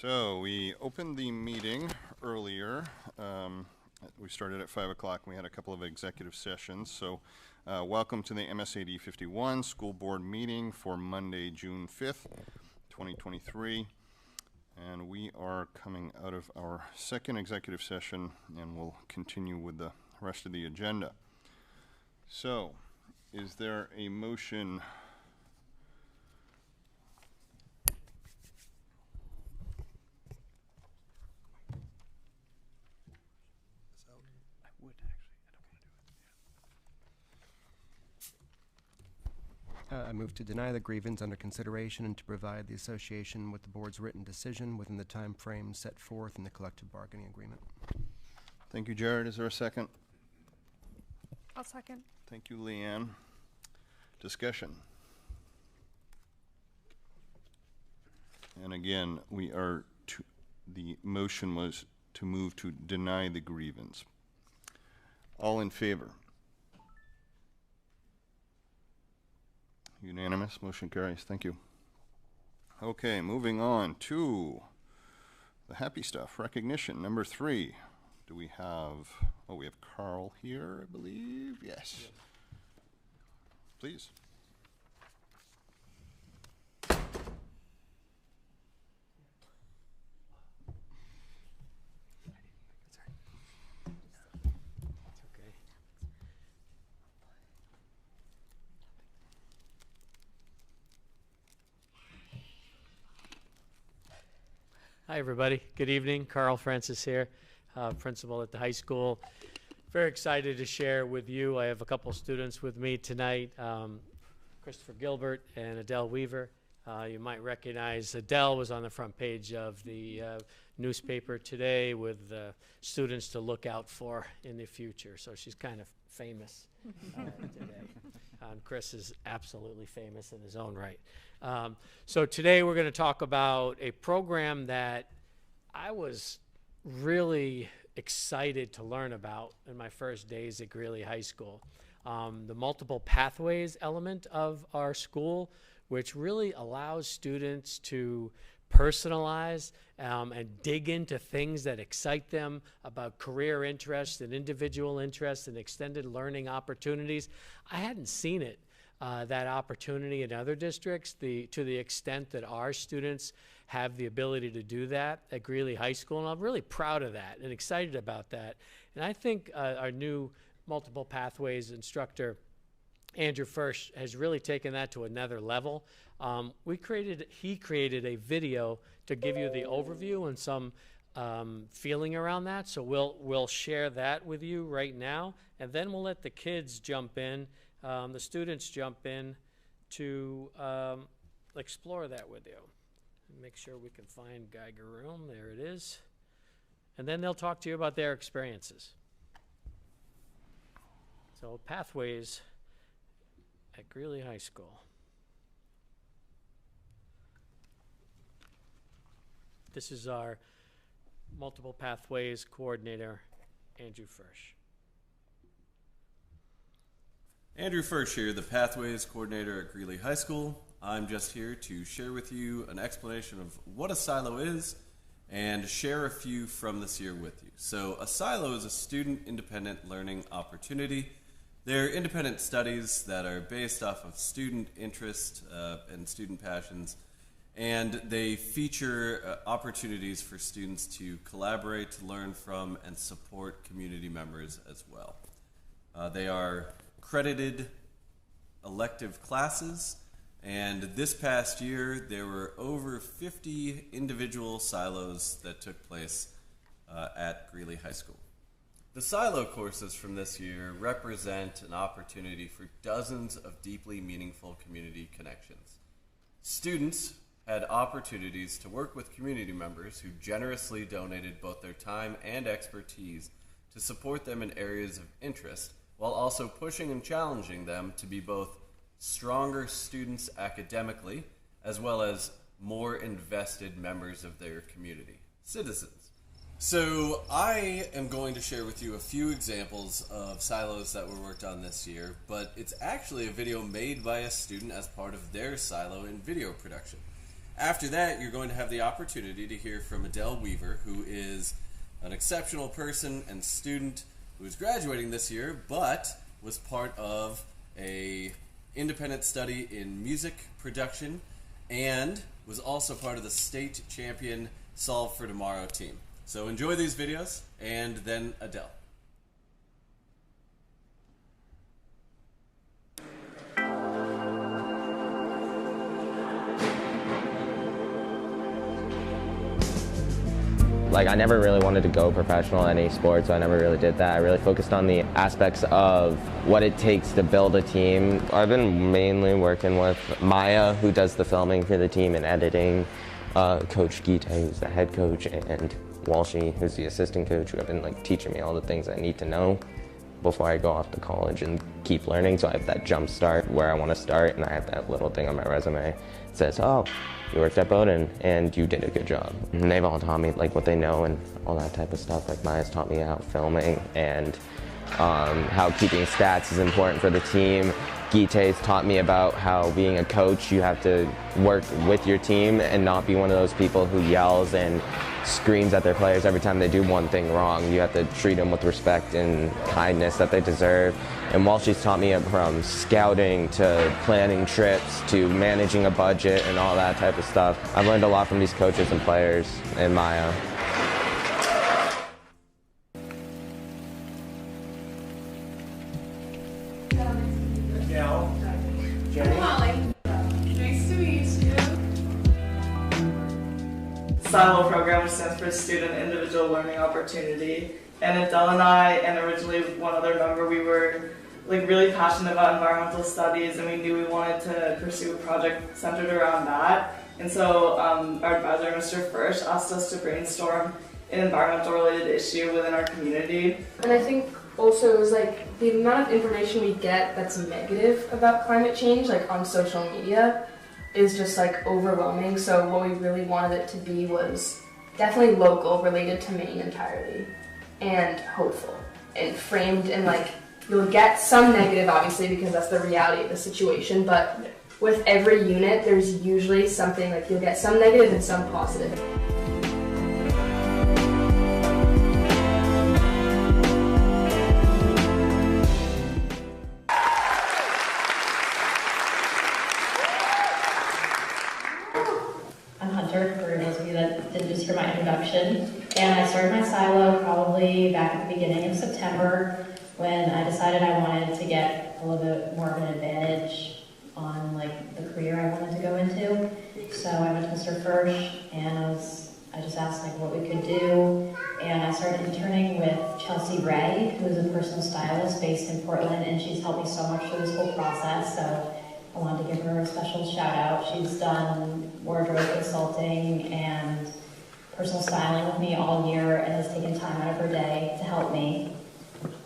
So we opened the meeting earlier. We started at 5 o'clock. We had a couple of executive sessions. So welcome to the MSAD 51 School Board meeting for Monday, June 5th, 2023. And we are coming out of our second executive session, and we'll continue with the rest of the agenda. So, is there a motion? I move to deny the grievance under consideration and to provide the association with the board's written decision within the time frame set forth in the collective bargaining agreement. Thank you, Jared. Is there a second? I'll second. Thank you, Leanne. Discussion. And again, the motion was to move to deny the grievance. All in favor? Unanimous. Motion carries. Thank you. Okay, moving on to the happy stuff. Recognition. Number 3. Do we have... Oh, we have Carl here, I believe. Yes. Please. Hi, everybody. Good evening. Carl Francis here, principal at the high school. Very excited to share with you. I have a couple students with me tonight, Christopher Gilbert and Adele Weaver. You might recognize Adele was on the front page of the newspaper today with students to look out for in the future. So she's kind of famous today. Chris is absolutely famous in his own right. So today we're going to talk about a program that I was really excited to learn about in my first days at Greeley High School. The multiple pathways element of our school, which really allows students to personalize and dig into things that excite them about career interests and individual interests and extended learning opportunities. I hadn't seen it, that opportunity in other districts, to the extent that our students have the ability to do that at Greeley High School, and I'm really proud of that and excited about that. And I think our new multiple pathways instructor, Andrew Firsch, has really taken that to another level. He created a video to give you the overview and some feeling around that. So we'll share that with you right now, and then we'll let the kids jump in, the students jump in to explore that with you. Make sure we can find Geiger Room. There it is. And then they'll talk to you about their experiences. So pathways at Greeley High School. This is our multiple pathways coordinator, Andrew Firsch. Andrew Firsch here, the pathways coordinator at Greeley High School. I'm just here to share with you an explanation of what a silo is and share a few from this year with you. So a silo is a student independent learning opportunity. They're independent studies that are based off of student interest and student passions, and they feature opportunities for students to collaborate, to learn from, and support community members as well. They are credited elective classes, and this past year there were over 50 individual silos that took place at Greeley High School. The silo courses from this year represent an opportunity for dozens of deeply meaningful community connections. Students had opportunities to work with community members who generously donated both their time and expertise to support them in areas of interest, while also pushing and challenging them to be both stronger students academically, as well as more invested members of their community, citizens. So I am going to share with you a few examples of silos that were worked on this year, but it's actually a video made by a student as part of their silo in video production. After that, you're going to have the opportunity to hear from Adele Weaver, who is an exceptional person and student who is graduating this year, but was part of a independent study in music production and was also part of the state champion Solve for Tomorrow team. So enjoy these videos, and then Adele. Like, I never really wanted to go professional in any sport, so I never really did that. I really focused on the aspects of what it takes to build a team. I've been mainly working with Maya, who does the filming for the team and editing, Coach Gita, who's the head coach, and Walshy, who's the assistant coach, who have been like teaching me all the things I need to know before I go off to college and keep learning. So I have that jump start where I want to start, and I have that little thing on my resume that says, oh, you worked at Bowdoin and you did a good job. And they've all taught me like what they know and all that type of stuff. Like Maya's taught me how filming and how keeping stats is important for the team. Gite's taught me about how being a coach, you have to work with your team and not be one of those people who yells and screams at their players every time they do one thing wrong. You have to treat them with respect and kindness that they deserve. And Walshy's taught me from scouting to planning trips to managing a budget and all that type of stuff. I've learned a lot from these coaches and players and Maya. SILO program, which stands for Student Individual Learning Opportunity. And Adele and I, and originally one other member, we were like really passionate about environmental studies, and we knew we wanted to pursue a project centered around that. And so our advisor, Mr. Firsch, asked us to brainstorm an environmental related issue within our community. And I think also it was like the amount of information we get that's negative about climate change, like on social media, is just like overwhelming. So what we really wanted it to be was definitely local, related to Maine entirely, and hopeful, and framed in like, you'll get some negative obviously because that's the reality of the situation, but with every unit there's usually something, like you'll get some negative and some positive. My introduction, and I started my SILO probably back at the beginning of September when I decided I wanted to get a little bit more of an advantage on like the career I wanted to go into. So I went to Mr. Firsch and I just asked like what we could do, and I started interning with Chelsea Ray, who is a personal stylist based in Portland, and she's helped me so much through this whole process. So I wanted to give her a special shout out. She's done wardrobe consulting and personal styling with me all year and has taken time out of her day to help me.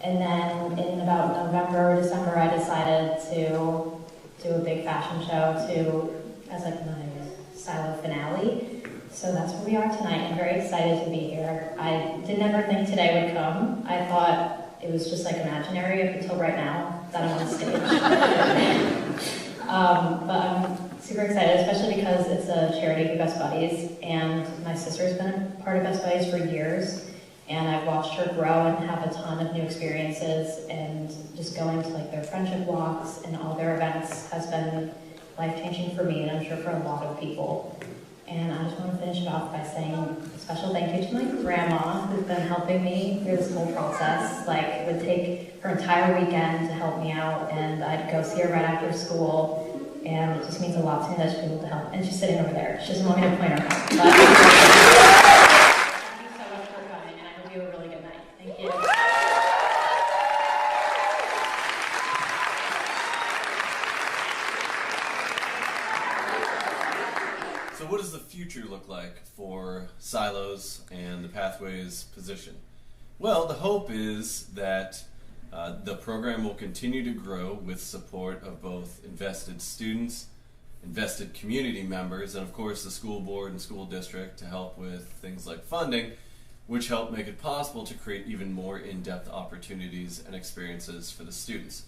And then in about November, December, I decided to do a big fashion show as like my SILO finale. So that's where we are tonight. I'm very excited to be here. I did never think today would come. I thought it was just like imaginary up until right now that I'm on stage. But I'm super excited, especially because it's a charity for Best Buddies, and my sister's been a part of Best Buddies for years, and I've watched her grow and have a ton of new experiences, and just going to like their friendship walks and all their events has been life-changing for me, and I'm sure for a lot of people. And I just want to finish it off by saying a special thank you to my grandma, who's been helping me through this whole process. Like, it would take her entire weekend to help me out, and I'd go see her right after school. And it just means a lot to me that she's able to help. And she's sitting over there. She doesn't want me to point her out. But thank you so much for coming, and I hope you have a really good night. Thank you. So what does the future look like for SILOs and the Pathways position? Well, the hope is that the program will continue to grow with support of both invested students, invested community members, and of course the school board and school district to help with things like funding, which help make it possible to create even more in-depth opportunities and experiences for the students.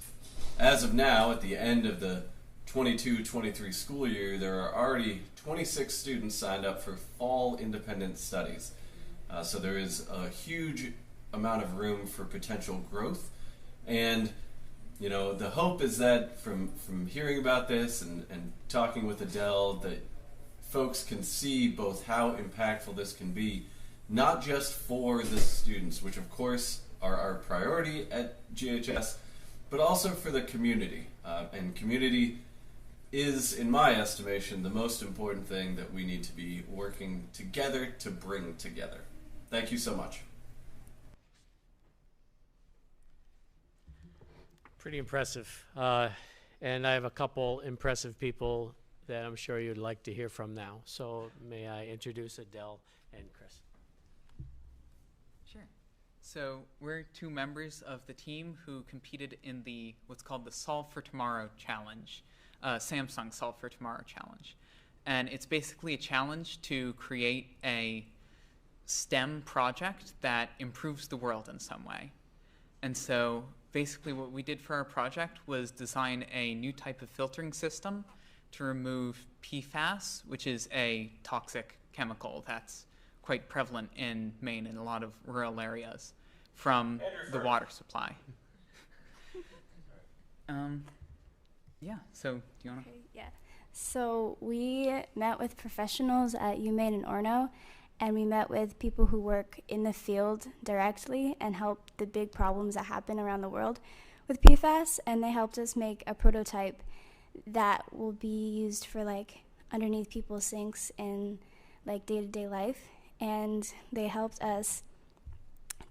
As of now, at the end of the 22-23 school year, there are already 26 students signed up for fall independent studies. So there is a huge amount of room for potential growth. And you know, the hope is that from hearing about this and talking with Adele, that folks can see both how impactful this can be, not just for the students, which of course are our priority at GHS, but also for the community. And community is, in my estimation, the most important thing that we need to be working together to bring together. Thank you so much. Pretty impressive. And I have a couple impressive people that I'm sure you'd like to hear from now. So may I introduce Adele and Chris. Sure. So we're two members of the team who competed in the what's called the Solve for Tomorrow Challenge, Samsung Solve for Tomorrow Challenge. And it's basically a challenge to create a STEM project that improves the world in some way. And so basically what we did for our project was design a new type of filtering system to remove PFAS, which is a toxic chemical that's quite prevalent in Maine and a lot of rural areas, from the water supply. Yeah, so do you want to? Okay, yeah. So we met with professionals at UMaine and Orono, and we met with people who work in the field directly and help the big problems that happen around the world with PFAS, and they helped us make a prototype that will be used for like underneath people's sinks in like day-to-day life. And they helped us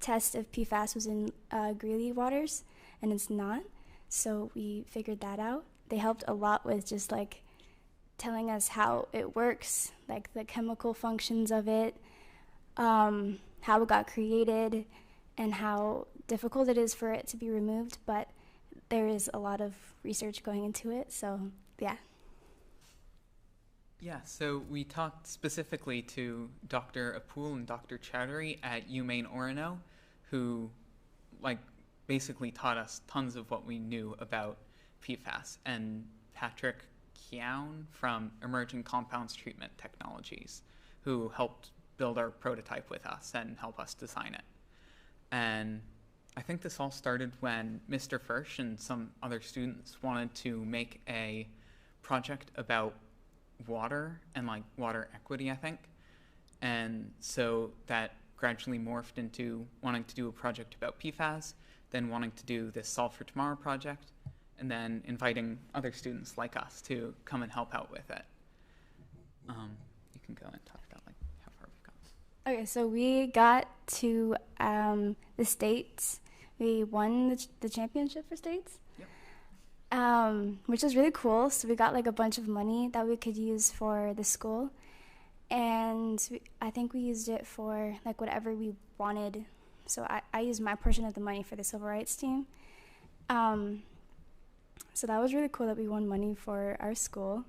test if PFAS was in Greeley waters, and it's not, so we figured that out. They helped a lot with just like telling us how it works, like the chemical functions of it, how it got created, and how difficult it is for it to be removed, but there is a lot of research going into it, so yeah. Yeah, so we talked specifically to Dr. Apul and Dr. Chowdhury at UMaine Orono, who like basically taught us tons of what we knew about PFAS, and Patrick Keown from Emerging Compounds Treatment Technologies, who helped build our prototype with us and help us design it. And I think this all started when Mr. Firsch and some other students wanted to make a project about water and like water equity, I think. And so that gradually morphed into wanting to do a project about PFAS, then wanting to do this Solve for Tomorrow project, and then inviting other students like us to come and help out with it. You can go and talk about like how far we've gone. Okay, so we got to the states. We won the championship for states, yep. Which was really cool. So we got like a bunch of money that we could use for the school, and I think we used it for like whatever we wanted. So I used my portion of the money for the civil rights team. So that was really cool that we won money for our school.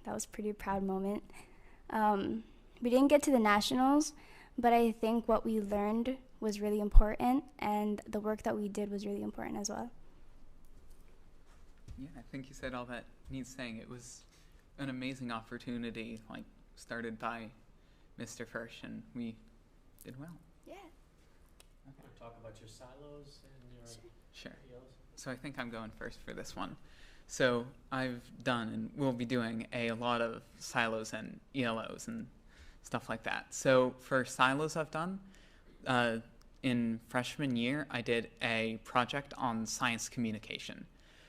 That was a pretty proud moment. We didn't get to the nationals, but I think what we learned was really important, and the work that we did was really important as well. Yeah, I think you said all that needs saying. It was an amazing opportunity, like started by Mr. Firsch, and we did well. Yeah. Okay. Talk about your silos and your Sure. POs. So I think I'm going first for this one. So I've done and will be doing a lot of silos and ELOs and stuff like that. So for silos I've done, in freshman year, I did a project on science communication.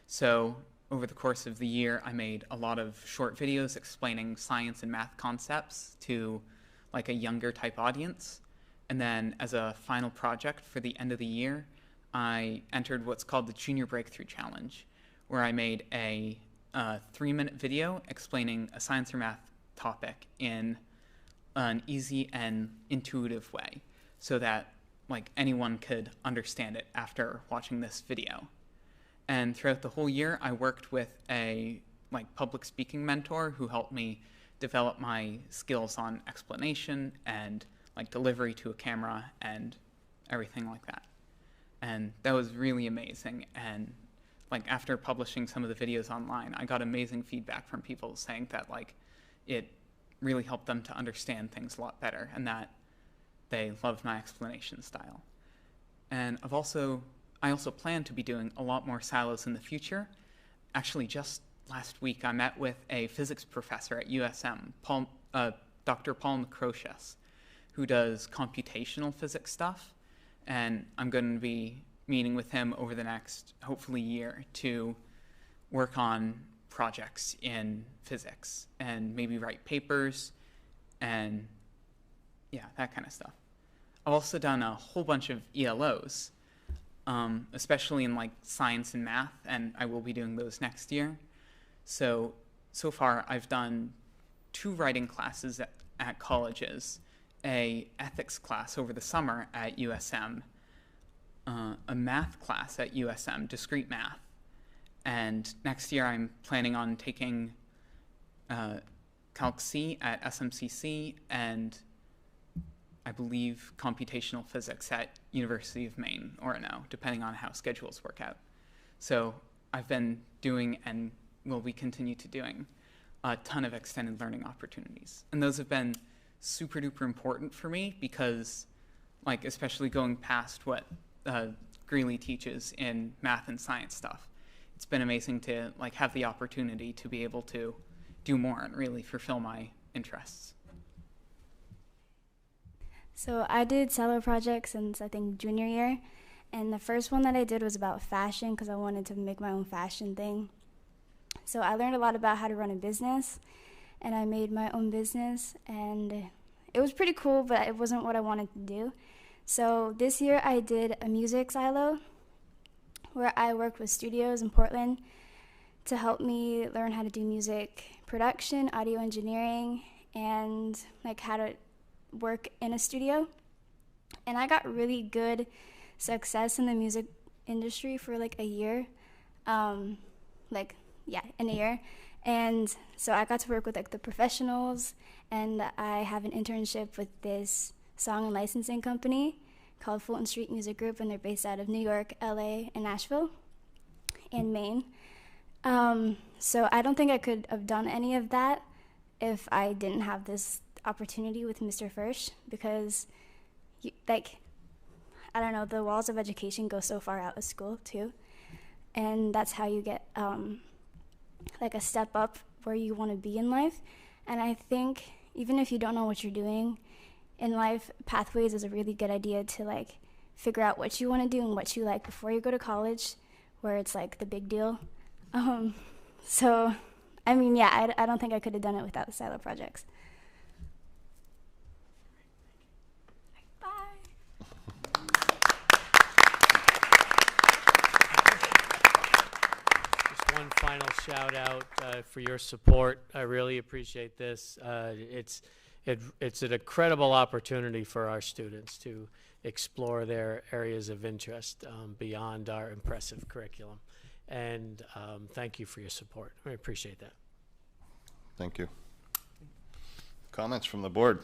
So over the course of the year, I made a lot of short videos explaining science and math concepts to like a younger type audience. And then as a final project for the end of the year, I entered what's called the Junior Breakthrough Challenge, where I made a 3-minute video explaining a science or math topic in an easy and intuitive way so that like anyone could understand it after watching this video. And throughout the whole year, I worked with a like public speaking mentor who helped me develop my skills on explanation and like delivery to a camera and everything like that. And that was really amazing. And like after publishing some of the videos online, I got amazing feedback from people saying that like it really helped them to understand things a lot better and that they loved my explanation style. And I also plan to be doing a lot more silos in the future. Actually, just last week, I met with a physics professor at USM, Dr. Paul McCrocious, who does computational physics stuff. And I'm going to be meeting with him over the next, hopefully, year to work on projects in physics and maybe write papers and, yeah, that kind of stuff. I've also done a whole bunch of ELOs, especially in like science and math, and I will be doing those next year. So far I've done 2 writing classes at colleges, a ethics class over the summer at USM, a math class at USM, discrete math, and next year I'm planning on taking Calc C at SMCC and I believe computational physics at University of Maine, or no, depending on how schedules work out. So I've been doing and will be continue to doing a ton of extended learning opportunities. And those have been super duper important for me because, like, especially going past what Greeley teaches in math and science stuff, it's been amazing to like have the opportunity to be able to do more and really fulfill my interests. So I did silo projects since I think junior year, and the first one that I did was about fashion because I wanted to make my own fashion thing. So I learned a lot about how to run a business, and I made my own business, and it was pretty cool, but it wasn't what I wanted to do. So this year I did a music silo where I worked with studios in Portland to help me learn how to do music production, audio engineering, and like how to work in a studio. And I got really good success in the music industry for like a year, in a year. And so I got to work with like the professionals, and I have an internship with this song and licensing company called Fulton Street Music Group, and they're based out of New York, LA, and Nashville, and Maine. So I don't think I could have done any of that if I didn't have this opportunity with Mr. Firsch, because the walls of education go so far out of school too, and that's how you get a step up where you want to be in life. And I think even if you don't know what you're doing in life, Pathways is a really good idea to like figure out what you want to do and what you like before you go to college, where it's like the big deal. I don't think I could have done it without the silo projects. One final shout out for your support. I really appreciate this. It's an incredible opportunity for our students to explore their areas of interest beyond our impressive curriculum. And thank you for your support. I appreciate that. Thank you. Comments from the board?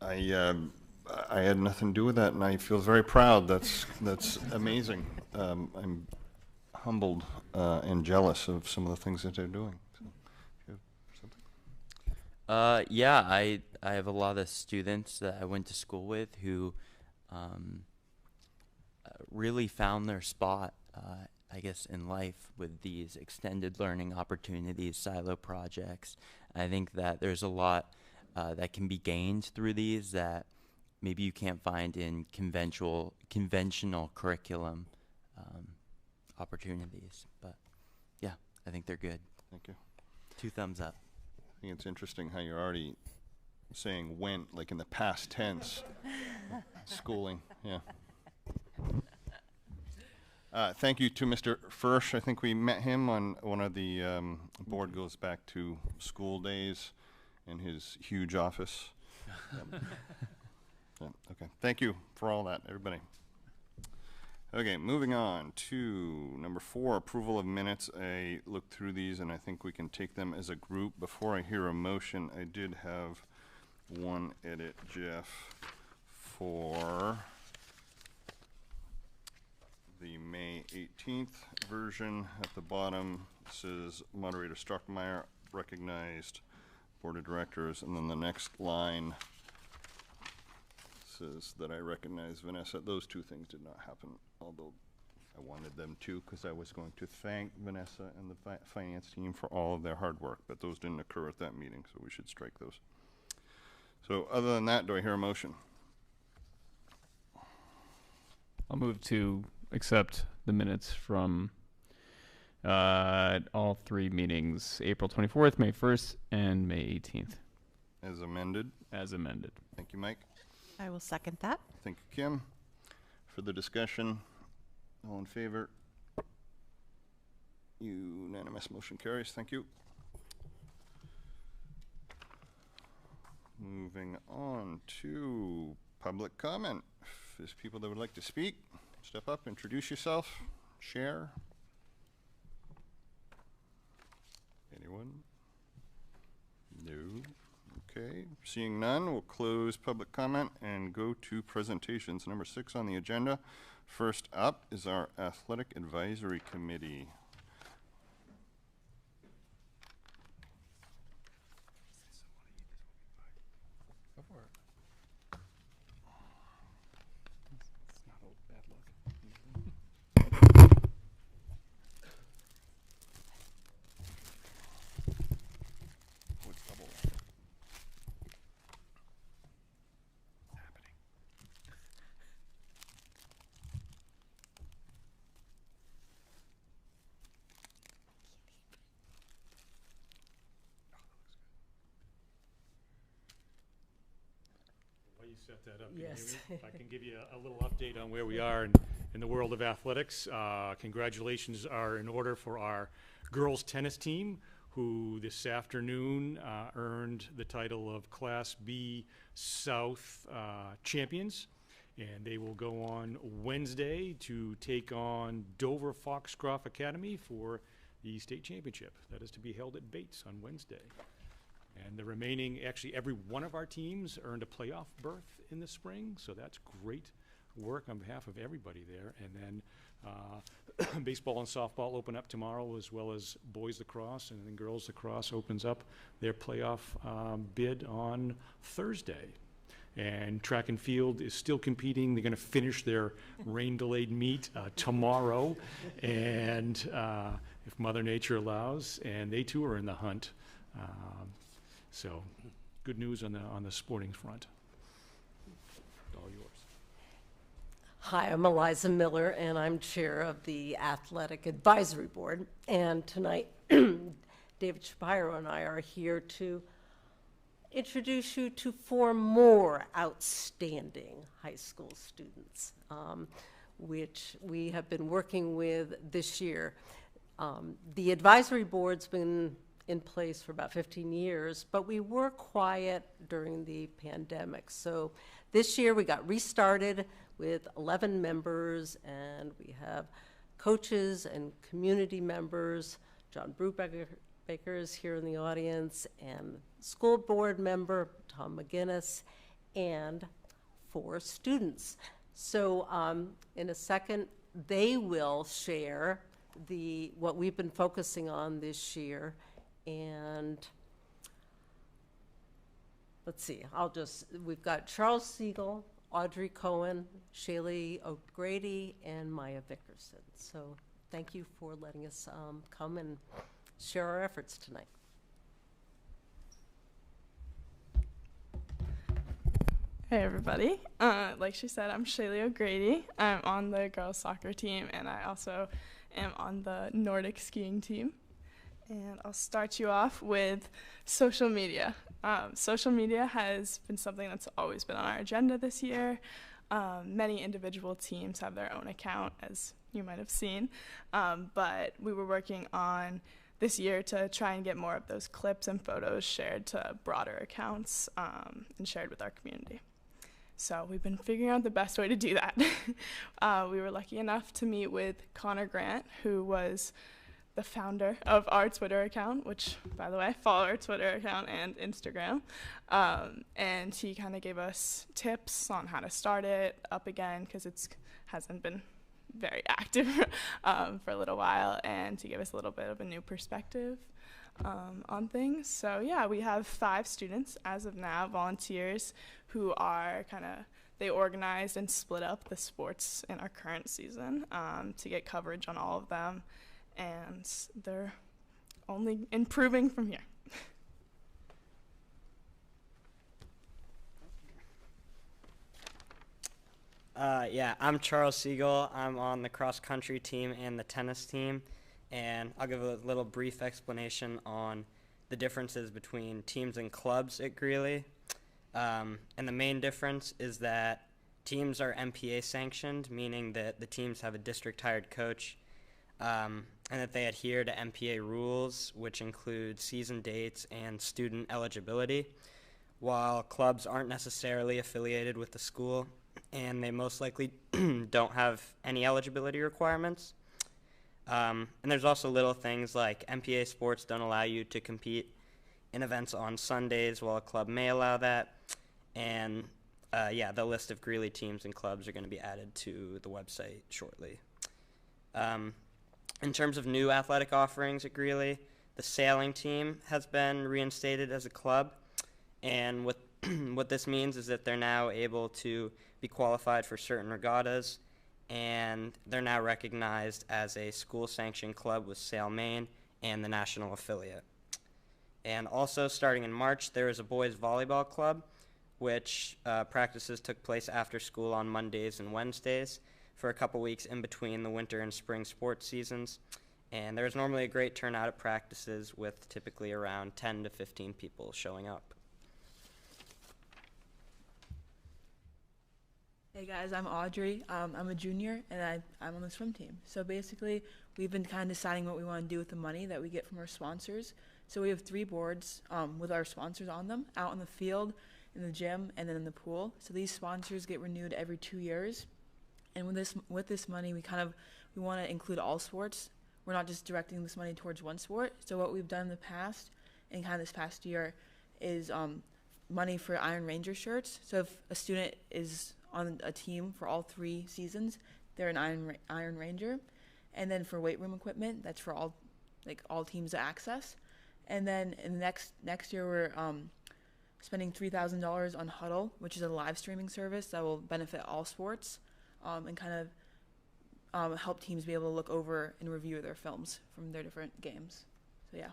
I had nothing to do with that, and I feel very proud. That's amazing. I'm humbled and jealous of some of the things that they're doing. So, you have something? Yeah, I have a lot of students that I went to school with who really found their spot, I guess, in life with these extended learning opportunities, silo projects. I think that there's a lot that can be gained through these that maybe you can't find in conventional curriculum opportunities. But yeah, I think they're good. Thank you. 2 thumbs up. I think it's interesting how you're already saying went, like in the past tense. Schooling, yeah. Thank you to Mr. Firsch. I think we met him on one of the board goes back to school days in his huge office. Yeah, okay. Thank you for all that, everybody. Okay, moving on to number 4, approval of minutes. I looked through these, and I think we can take them as a group. Before I hear a motion, I did have one edit, Jeff, for the May 18th version. At the bottom says Moderator Stockmeyer recognized Board of Directors, and then the next line says that I recognize Vanessa. Those two things did not happen, although I wanted them to, because I was going to thank Vanessa and the finance team for all of their hard work, but those didn't occur at that meeting, so we should strike those. So other than that, do I hear a motion? I'll move to accept the minutes from all three meetings, April 24th, May 1st, and May 18th. As amended. As amended. Thank you, Mike. I will second that. Thank you, Kim. For the discussion, all in favor? Unanimous motion carries. Thank you. Moving on to public comment. If there's people that would like to speak, step up, introduce yourself, share. Anyone? No. Okay. Seeing none, we'll close public comment and go to presentations. Number 6 on the agenda. First up is our Athletic Advisory Committee. Go for it. It's not a bad look. What's double? Happening. While you set that up, Yes. if I can give you a little update on where we are in the world of athletics. Congratulations are in order for our girls tennis team, who this afternoon earned the title of Class B South champions. And they will go on Wednesday to take on Dover Foxcroft Academy for the state championship. That is to be held at Bates on Wednesday. And the remaining, actually every one of our teams earned a playoff berth in the spring, so that's great work on behalf of everybody there. And then baseball and softball open up tomorrow, as well as boys lacrosse, and then girls lacrosse opens up their playoff bid on Thursday. And track and field is still competing. They're going to finish their rain-delayed meet tomorrow, and if Mother Nature allows, and they too are in the hunt. So, good news on the sporting front. All yours. Hi, I'm Eliza Miller, and I'm chair of the Athletic Advisory Board. And tonight, David Shapiro and I are here to introduce you to 4 more outstanding high school students, which we have been working with this year. The advisory board's been in place for about 15 years, but we were quiet during the pandemic. So this year we got restarted with 11 members, and we have coaches and community members. John Brubaker is here in the audience, and school board member Tom McGinnis, and 4 students. So in a second, they will share what we've been focusing on this year. And let's see, we've got Charles Siegel, Audrey Cohen, Shaylee O'Grady, and Maya Vickerson. So thank you for letting us come and share our efforts tonight. Hey everybody, like she said, I'm Shaylee O'Grady. I'm on the girls soccer team, and I also am on the Nordic skiing team. And I'll start you off with social media. Social media has been something that's always been on our agenda this year. Many individual teams have their own account, as you might have seen, but we were working on this year to try and get more of those clips and photos shared to broader accounts and shared with our community. So we've been figuring out the best way to do that. We were lucky enough to meet with Connor Grant, who was the founder of our Twitter account, which, by the way, follow our Twitter account and Instagram. And he kind of gave us tips on how to start it up again, because it hasn't been very active for a little while, and to give us a little bit of a new perspective on things. So yeah, we have 5 students as of now, volunteers, who are they organized and split up the sports in our current season to get coverage on all of them, and they're only improving from here. Yeah, I'm Charles Siegel. I'm on the cross country team and the tennis team, and I'll give a little brief explanation on the differences between teams and clubs at Greeley. And the main difference is that teams are MPA sanctioned, meaning that the teams have a district hired coach, and that they adhere to MPA rules, which include season dates and student eligibility, while clubs aren't necessarily affiliated with the school, and they most likely don't have any eligibility requirements. And there's also little things like MPA sports don't allow you to compete in events on Sundays, while a club may allow that. And yeah, the list of Greeley teams and clubs are going to be added to the website shortly. In terms of new athletic offerings at Greeley, the sailing team has been reinstated as a club, and what this means is that they're now able to be qualified for certain regattas, and they're now recognized as a school-sanctioned club with Sail Maine and the national affiliate. And also, starting in March, there is a boys volleyball club, which practices took place after school on Mondays and Wednesdays for a couple weeks in between the winter and spring sports seasons. And there's normally a great turnout at practices, with typically around 10 to 15 people showing up. Hey guys, I'm Audrey. I'm a junior, and I'm on the swim team. So basically, we've been kind of deciding what we want to do with the money that we get from our sponsors. So we have 3 boards with our sponsors on them, out in the field, in the gym, and then in the pool. So these sponsors get renewed every 2 years. And with this money, we want to include all sports. We're not just directing this money towards one sport. So what we've done in the past, and kind of this past year, is money for Iron Ranger shirts. So if a student is on a team for all 3 seasons, they're an Iron Ranger. And then for weight room equipment, that's for all teams to access. And then in the next year, we're spending $3,000 on Huddle, which is a live streaming service that will benefit all sports, and kind of help teams be able to look over and review their films from their different games. So yeah.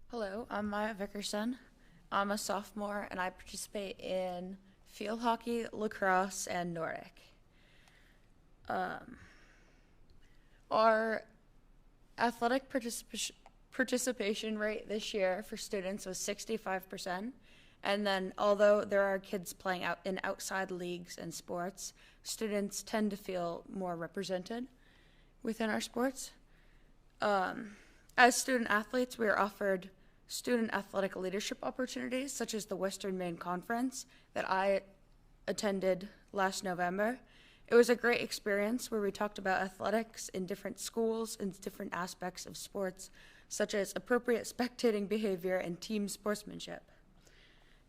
Hello, I'm Maya Vickerson. I'm a sophomore, and I participate in field hockey, lacrosse, and Nordic. Our athletic participation rate this year for students was 65%. And then, although there are kids playing out in outside leagues and sports, students tend to feel more represented within our sports. As student athletes, we are offered student athletic leadership opportunities, such as the Western Maine Conference that I attended last November. It was a great experience where we talked about athletics in different schools and different aspects of sports, such as appropriate spectating behavior and team sportsmanship.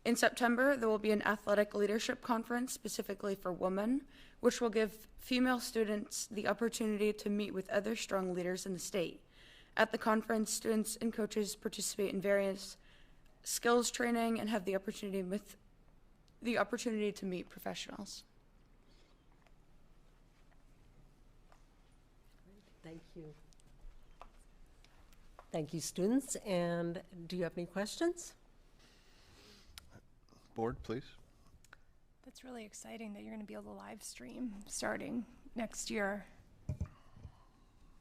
In September, there will be an athletic leadership conference specifically for women, which will give female students the opportunity to meet with other strong leaders in the state. At the conference, students and coaches participate in various skills training and have the opportunity to meet professionals. Thank you. Thank you, students. And do you have any questions? Board, please. That's really exciting that you're going to be able to live stream starting next year.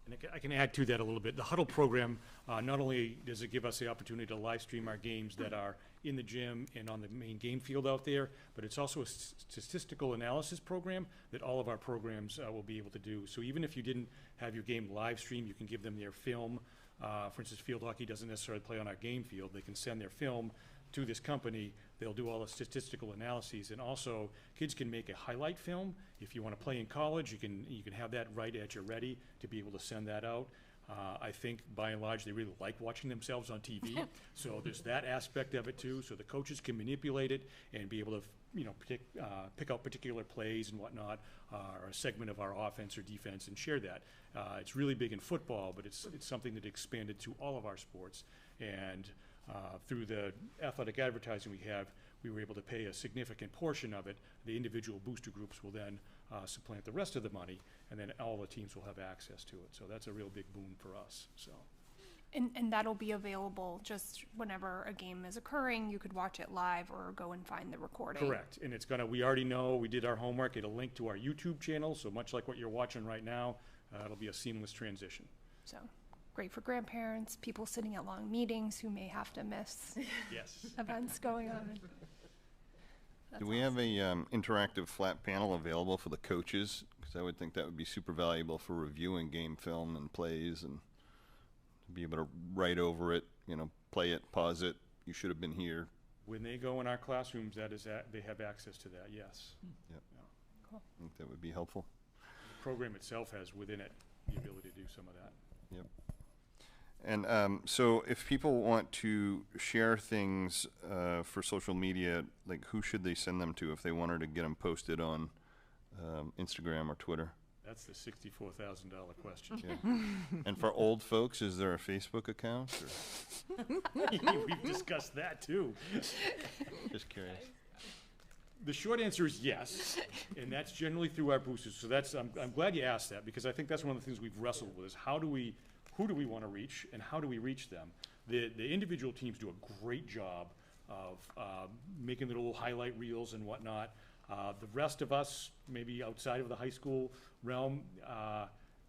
And I can add to that a little bit. The Huddle program, not only does it give us the opportunity to live stream our games that are in the gym and on the main game field out there, but it's also a statistical analysis program that all of our programs will be able to do. So even if you didn't have your game live stream, you can give them their film. For instance, field hockey doesn't necessarily play on our game field. They can send their film to this company. They'll do all the statistical analyses, and also kids can make a highlight film. If you want to play in college, you can have that right at your ready to be able to send that out. I think by and large, they really like watching themselves on TV. So there's that aspect of it too. So the coaches can manipulate it and be able to, pick out particular plays and whatnot, or a segment of our offense or defense and share that. It's really big in football, but it's something that expanded to all of our sports. And through the athletic advertising we have, we were able to pay a significant portion of it. The individual booster groups will then supplant the rest of the money, and then all the teams will have access to it. So that's a real big boon for us. So. And that'll be available just whenever a game is occurring. You could watch it live or go and find the recording. Correct. And it's we already know, we did our homework. It'll link to our YouTube channel. So much like what you're watching right now, it'll be a seamless transition. So great for grandparents, people sitting at long meetings who may have to miss yes. events going on. Do we have a interactive flat panel available for the coaches? Because I would think that would be super valuable for reviewing game film and plays, and to be able to write over it, play it, pause it, you should have been here. When they go in our classrooms, they have access to that, yes. Yep. Yeah. Cool. I think that would be helpful. The program itself has within it the ability to do some of that. Yep. And so if people want to share things for social media, like who should they send them to if they wanted to get them posted on Instagram or Twitter? That's the $64,000 question. Yeah. And for old folks, is there a Facebook account? We've discussed that too. Just curious. The short answer is yes, and that's generally through our boosters. So I'm glad you asked that, because I think that's one of the things we've wrestled with is who do we want to reach, and how do we reach them? The individual teams do a great job of making the little highlight reels and whatnot. The rest of us, maybe outside of the high school realm,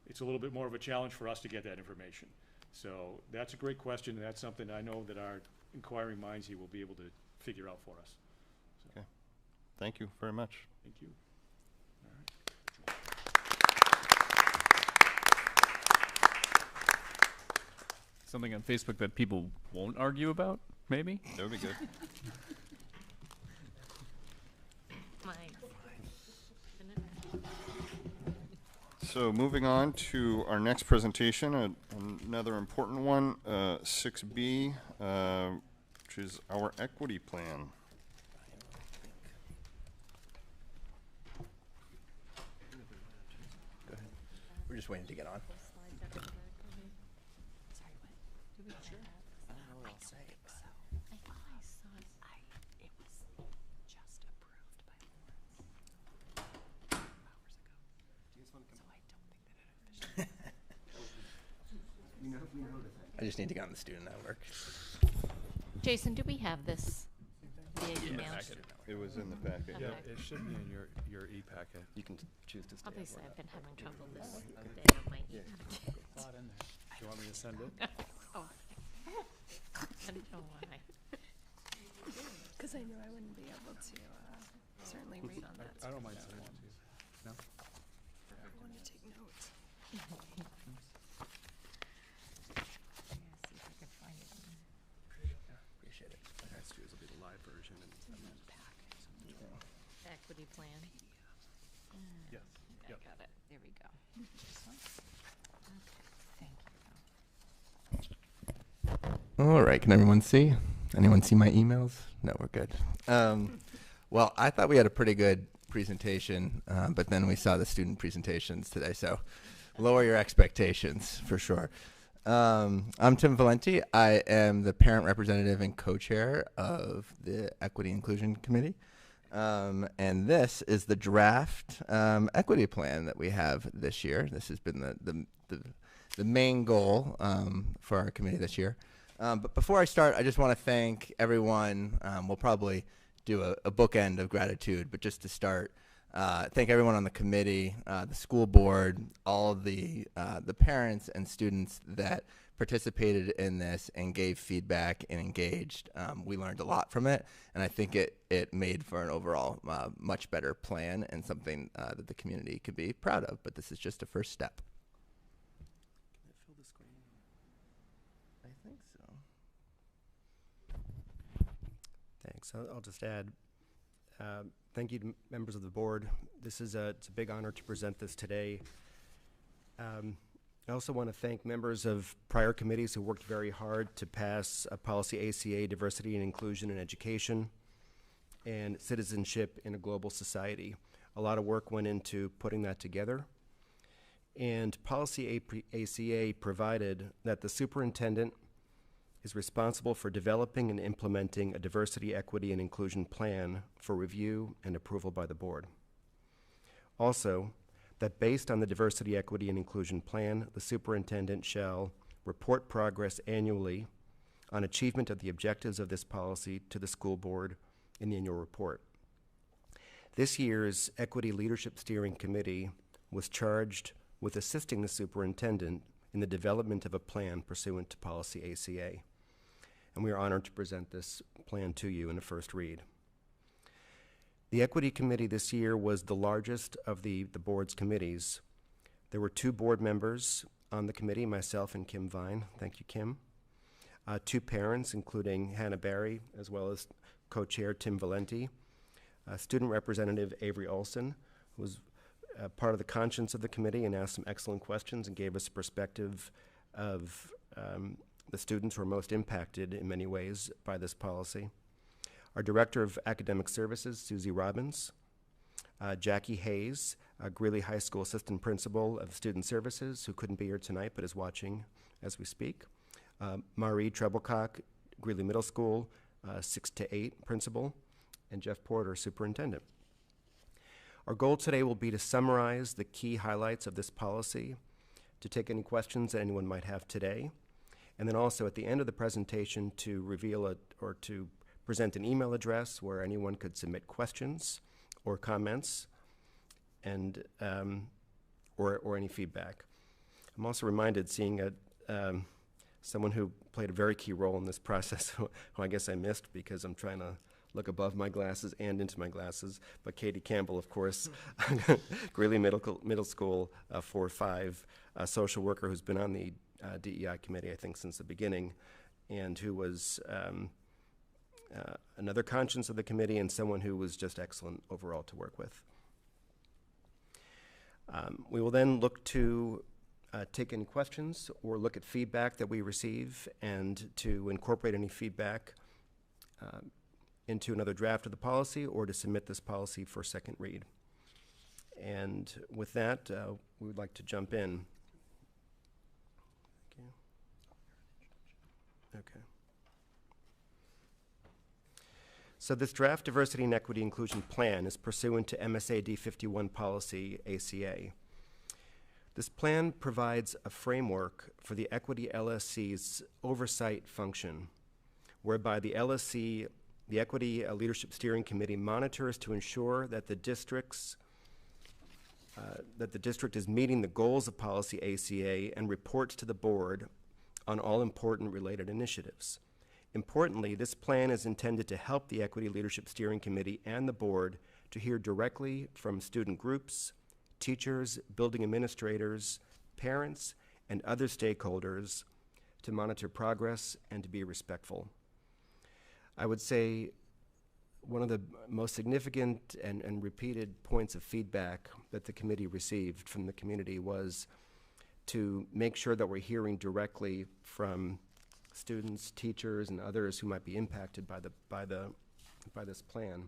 it's a little bit more of a challenge for us to get that information. So that's a great question, and that's something I know that our inquiring minds here will be able to figure out for us. So. Okay. Thank you very much. Thank you. Something on Facebook that people won't argue about, maybe? That would be good. So moving on to our next presentation, another important one, 6B, which is our equity plan. Go ahead. We're just waiting to get on. I just need to get on the student network. Jason, do we have this via email? It was in the packet. Yeah, it should be in your e-packet. You can choose to stay. Obviously, on. I've been having trouble this day on my email. Do you want me to send it? Oh, I don't know why. Because I knew I wouldn't be able to certainly read on that. I don't mind sending it to you. No? I want to take notes. Appreciate it. Next year's will be the live version. Equity plan. Yes. I got it. There we go. Okay, thank you. All right, can everyone see? Anyone see my emails? No, we're good. Well, I thought we had a pretty good presentation, but then we saw the student presentations today, so lower your expectations for sure. I'm Tim Valenti. I am the parent representative and co-chair of the Equity Inclusion Committee. And this is the draft equity plan that we have this year. This has been the main goal for our committee this year. But before I start, I just want to thank everyone. We'll probably do a bookend of gratitude, but just to start, thank everyone on the committee, the school board, all of the parents and students that participated in this and gave feedback and engaged. We learned a lot from it, and I think it made for an overall much better plan and something that the community could be proud of, but this is just a first step. Can it fill the screen? I think so. Thanks. I'll just add, thank you to members of the board. This is it's a big honor to present this today. I also want to thank members of prior committees who worked very hard to pass a policy ACA, diversity and inclusion in education, and citizenship in a global society. A lot of work went into putting that together. And policy ACA provided that the superintendent is responsible for developing and implementing a diversity, equity, and inclusion plan for review and approval by the board. Also, that based on the diversity, equity, and inclusion plan, the superintendent shall report progress annually on achievement of the objectives of this policy to the school board in the annual report. This year's Equity Leadership Steering Committee was charged with assisting the superintendent in the development of a plan pursuant to policy ACA. And we are honored to present this plan to you in a first read. The Equity Committee this year was the largest of the board's committees. There were 2 board members on the committee, myself and Kim Vine. Thank you, Kim. 2 parents, including Hannah Barry, as well as co-chair Tim Valenti. Student Representative Avery Olson, who was part of the conscience of the committee and asked some excellent questions and gave us a perspective of the students who are most impacted in many ways by this policy. Our Director of Academic Services, Susie Robbins. Jackie Hayes, Greeley High School Assistant Principal of Student Services, who couldn't be here tonight but is watching as we speak. Marie Treblecock, Greeley Middle School, 6 to 8 Principal, and Jeff Porter, Superintendent. Our goal today will be to summarize the key highlights of this policy, to take any questions that anyone might have today, and then also at the end of the presentation to reveal or to present an email address where anyone could submit questions or comments and or any feedback. I'm also reminded, seeing someone who played a very key role in this process, who I guess I missed because I'm trying to look above my glasses and into my glasses, but Katie Campbell, of course, Greeley Middle School 4-5, a social worker who's been on the DEI committee, I think, since the beginning, and who was another conscience of the committee and someone who was just excellent overall to work with. We will then look to take any questions or look at feedback that we receive and to incorporate any feedback into another draft of the policy or to submit this policy for second read. And with that, we would like to jump in. Thank you. Okay. So this draft Diversity and Equity Inclusion Plan is pursuant to MSAD 51 policy ACA. This plan provides a framework for the Equity LSC's oversight function, whereby the LSC, the Equity Leadership Steering Committee, monitors to ensure that the district is meeting the goals of policy ACA and reports to the board on all important related initiatives. Importantly, this plan is intended to help the Equity Leadership Steering Committee and the board to hear directly from student groups, teachers, building administrators, parents, and other stakeholders to monitor progress and to be respectful. I would say one of the most significant and repeated points of feedback that the committee received from the community was to make sure that we're hearing directly from students, teachers, and others who might be impacted by this plan.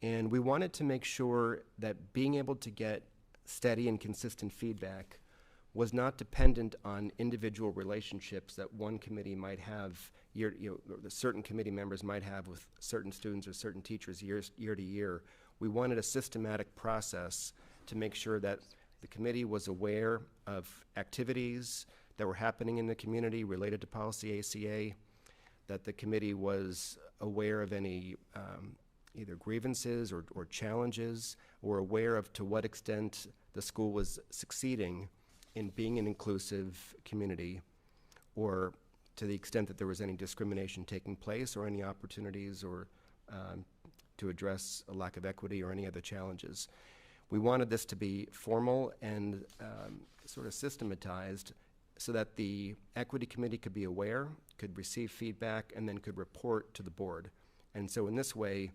And we wanted to make sure that being able to get steady and consistent feedback was not dependent on individual relationships that one committee might have, certain committee members might have with certain students or certain teachers year to year. We wanted a systematic process to make sure that the committee was aware of activities that were happening in the community related to policy ACA, that the committee was aware of any either grievances or challenges, or aware of to what extent the school was succeeding in being an inclusive community, or to the extent that there was any discrimination taking place or any opportunities or to address a lack of equity or any other challenges. We wanted this to be formal and sort of systematized so that the Equity Committee could be aware, could receive feedback, and then could report to the board. And so in this way,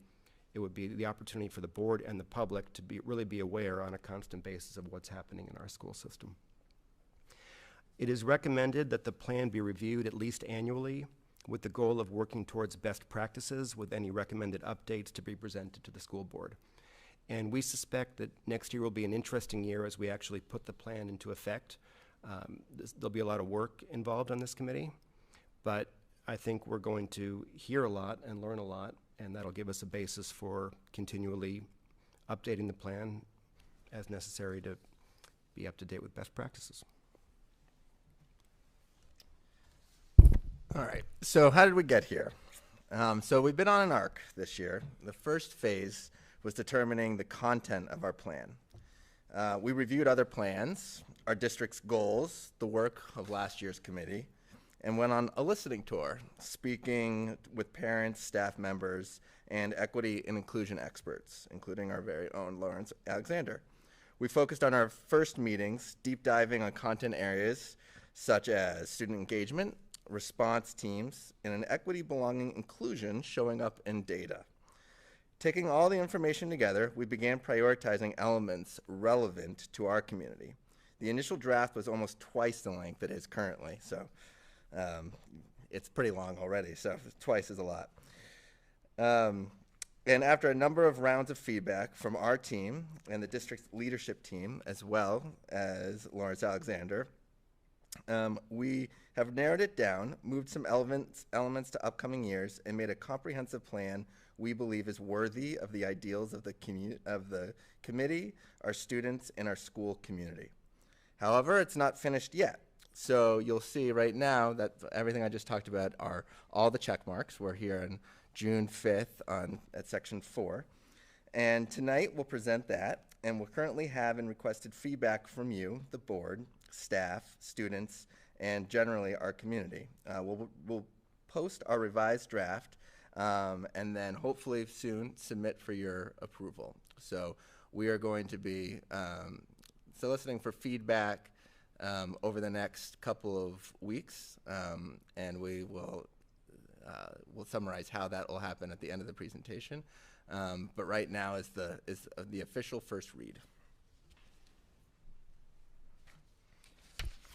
it would be the opportunity for the board and the public to really be aware on a constant basis of what's happening in our school system. It is recommended that the plan be reviewed at least annually with the goal of working towards best practices with any recommended updates to be presented to the school board. And we suspect that next year will be an interesting year as we actually put the plan into effect. There'll be a lot of work involved on this committee, but I think we're going to hear a lot and learn a lot, and that'll give us a basis for continually updating the plan as necessary to be up to date with best practices. All right, so how did we get here? So we've been on an arc this year. The first phase was determining the content of our plan. We reviewed other plans, our district's goals, the work of last year's committee, and went on a listening tour, speaking with parents, staff members, and equity and inclusion experts, including our very own Lawrence Alexander. We focused on our first meetings, deep diving on content areas such as student engagement, response teams, and an equity, belonging, inclusion showing up in data. Taking all the information together, we began prioritizing elements relevant to our community. The initial draft was almost twice the length it is currently, so it's pretty long already, so twice is a lot. And after a number of rounds of feedback from our team and the district's leadership team, as well as Lawrence Alexander, we have narrowed it down, moved some elements to upcoming years, and made a comprehensive plan we believe is worthy of the ideals of the committee, our students, and our school community. However, it's not finished yet. So you'll see right now that everything I just talked about are all the check marks. We're here on June 5th at section 4. And tonight we'll present that, and we'll currently have and requested feedback from you, the board, staff, students, and generally our community. We'll post our revised draft and then hopefully soon submit for your approval. So we are going to be soliciting for feedback over the next couple of weeks, and we will we'll summarize how that will happen at the end of the presentation. But right now is the official first read.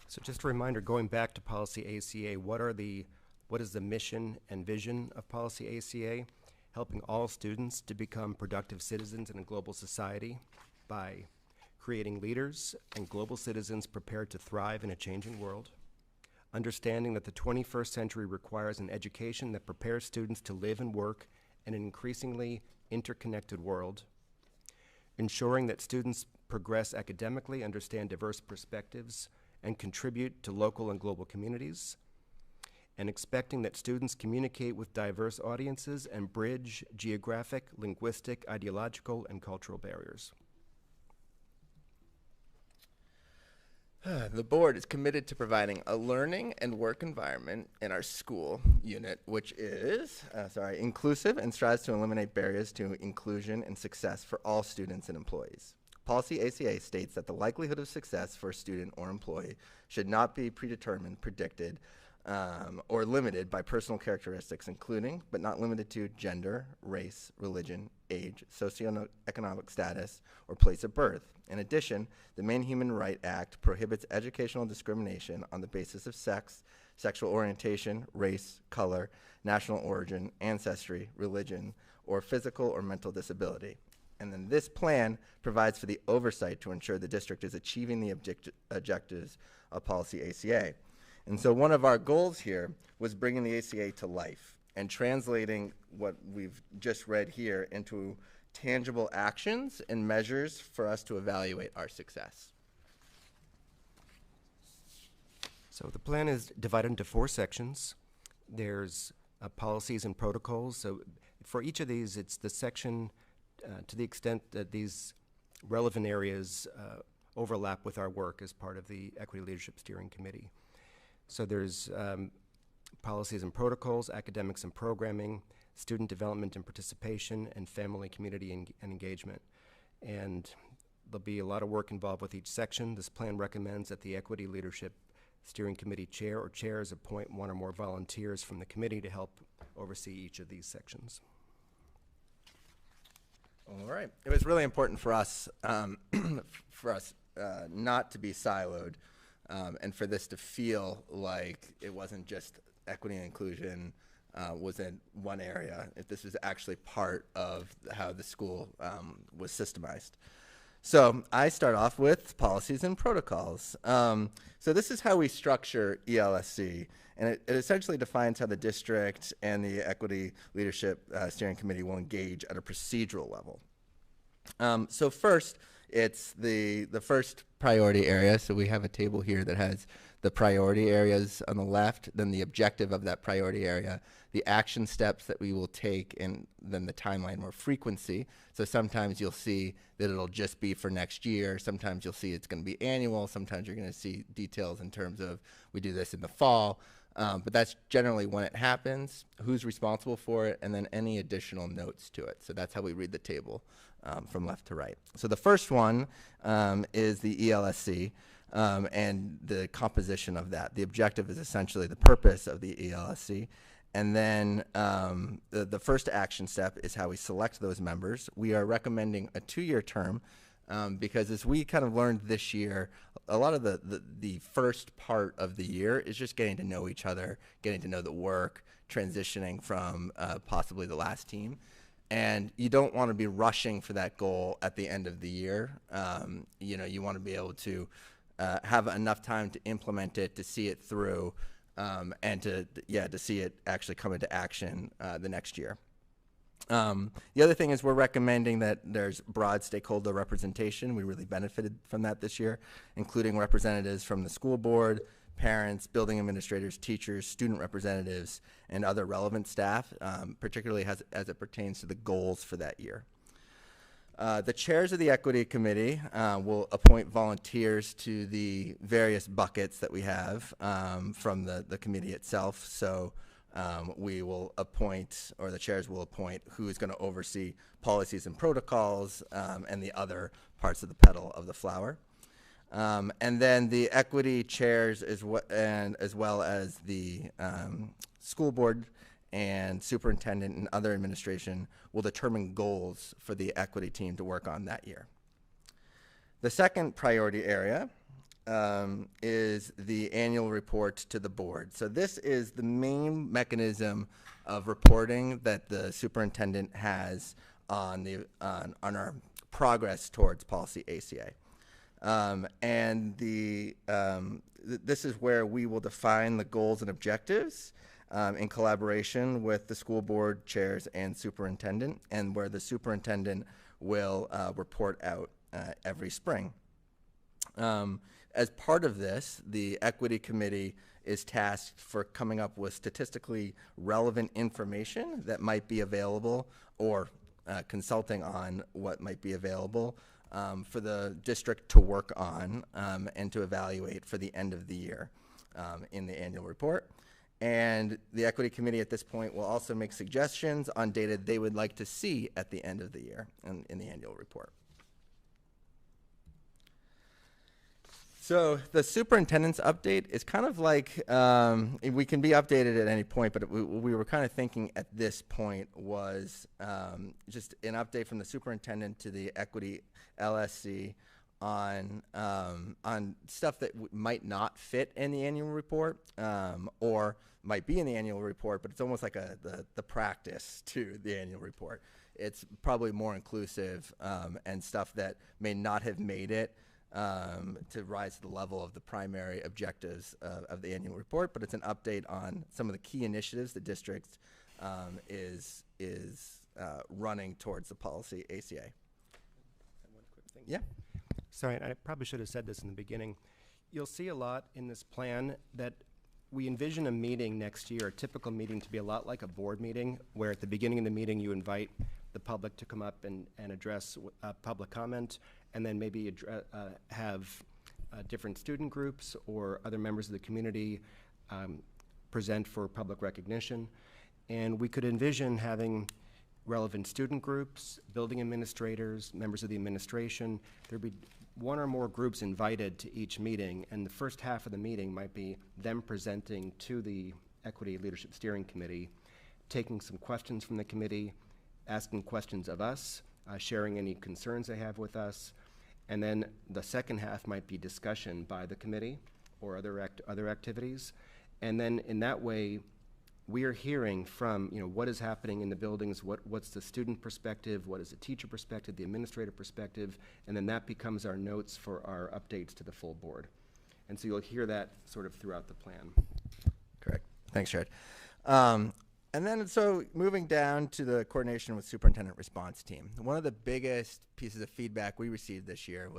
So just a reminder, going back to policy ACA, what is the mission and vision of policy ACA? Helping all students to become productive citizens in a global society by creating leaders and global citizens prepared to thrive in a changing world. Understanding that the 21st century requires an education that prepares students to live and work in an increasingly interconnected world. Ensuring that students progress academically, understand diverse perspectives, and contribute to local and global communities, and expecting that students communicate with diverse audiences and bridge geographic, linguistic, ideological, and cultural barriers. The board is committed to providing a learning and work environment in our school unit, which is inclusive and strives to eliminate barriers to inclusion and success for all students and employees. Policy ACA states that the likelihood of success for a student or employee should not be predetermined, predicted, or limited by personal characteristics, including, but not limited to, gender, race, religion, age, socioeconomic status, or place of birth. In addition, the Maine Human Rights Act prohibits educational discrimination on the basis of sex, sexual orientation, race, color, national origin, ancestry, religion, or physical or mental disability. And then this plan provides for the oversight to ensure the district is achieving the objectives of policy ACA. And so one of our goals here was bringing the ACA to life and translating what we've just read here into tangible actions and measures for us to evaluate our success. So the plan is divided into 4 sections. There's policies and protocols. So for each of these, it's the section to the extent that these relevant areas overlap with our work as part of the Equity Leadership Steering Committee. So there's policies and protocols, academics and programming, student development and participation, and family, community, and engagement. And there'll be a lot of work involved with each section. This plan recommends that the Equity Leadership Steering Committee chair or chairs appoint 1 or more volunteers from the committee to help oversee each of these sections. All right. It was really important for us not to be siloed and for this to feel like it wasn't just equity and inclusion was in one area, if this was actually part of how the school was systemized. So I start off with policies and protocols. So this is how we structure ELSC, and it essentially defines how the district and the Equity Leadership Steering Committee will engage at a procedural level. So first, it's the first priority area. So we have a table here that has the priority areas on the left, then the objective of that priority area, the action steps that we will take, and then the timeline or frequency. So sometimes you'll see that it'll just be for next year. Sometimes you'll see it's going to be annual. Sometimes you're going to see details in terms of we do this in the fall. But that's generally when it happens, who's responsible for it, and then any additional notes to it. So that's how we read the table from left to right. So the first one is the ELSC and the composition of that. The objective is essentially the purpose of the ELSC. And then the first action step is how we select those members. We are recommending a 2-year term because as we kind of learned this year, a lot of the first part of the year is just getting to know each other, getting to know the work, transitioning from possibly the last team. And you don't want to be rushing for that goal at the end of the year. You know, you want to be able to have enough time to implement it, to see it through, and to see it actually come into action the next year. The other thing is we're recommending that there's broad stakeholder representation. We really benefited from that this year, including representatives from the school board, parents, building administrators, teachers, student representatives, and other relevant staff, particularly as it pertains to the goals for that year. The chairs of the Equity Committee will appoint volunteers to the various buckets that we have from the committee itself. So we will appoint, or the chairs will appoint, who is going to oversee policies and protocols and the other parts of the petal of the flower. And then the equity chairs as well as the school board and superintendent and other administration will determine goals for the equity team to work on that year. The second priority area is the annual report to the board. So this is the main mechanism of reporting that the superintendent has on our progress towards policy ACA. This is where we will define the goals and objectives in collaboration with the school board chairs and superintendent, and where the superintendent will report out every spring. As part of this, the Equity Committee is tasked for coming up with statistically relevant information that might be available, or consulting on what might be available for the district to work on and to evaluate for the end of the year in the annual report. And the Equity Committee at this point will also make suggestions on data they would like to see at the end of the year in the annual report. So the superintendent's update is kind of like, we can be updated at any point, but we were kind of thinking at this point was just an update from the superintendent to the Equity LSC on stuff that might not fit in the annual report or might be in the annual report, but it's almost like the practice to the annual report. It's probably more inclusive and stuff that may not have made it to rise to the level of the primary objectives of the annual report, but it's an update on some of the key initiatives the district is running towards the policy ACA. One quick thing. Yeah. Sorry, I probably should have said this in the beginning. You'll see a lot in this plan that we envision a meeting next year, a typical meeting, to be a lot like a board meeting, where at the beginning of the meeting you invite the public to come up and address public comment, and then maybe have different student groups or other members of the community present for public recognition. And we could envision having relevant student groups, building administrators, members of the administration. There'd be one or more groups invited to each meeting, and the first half of the meeting might be them presenting to the Equity Leadership Steering Committee, taking some questions from the committee, asking questions of us, sharing any concerns they have with us, and then the second half might be discussion by the committee or other activities. And then in that way, we are hearing from, what is happening in the buildings, what's the student perspective, what is the teacher perspective, the administrator perspective, and then that becomes our notes for our updates to the full board. And so you'll hear that sort of throughout the plan. Correct. Thanks, Jared. And then, so moving down to the coordination with superintendent response team. One of the biggest pieces of feedback we received this year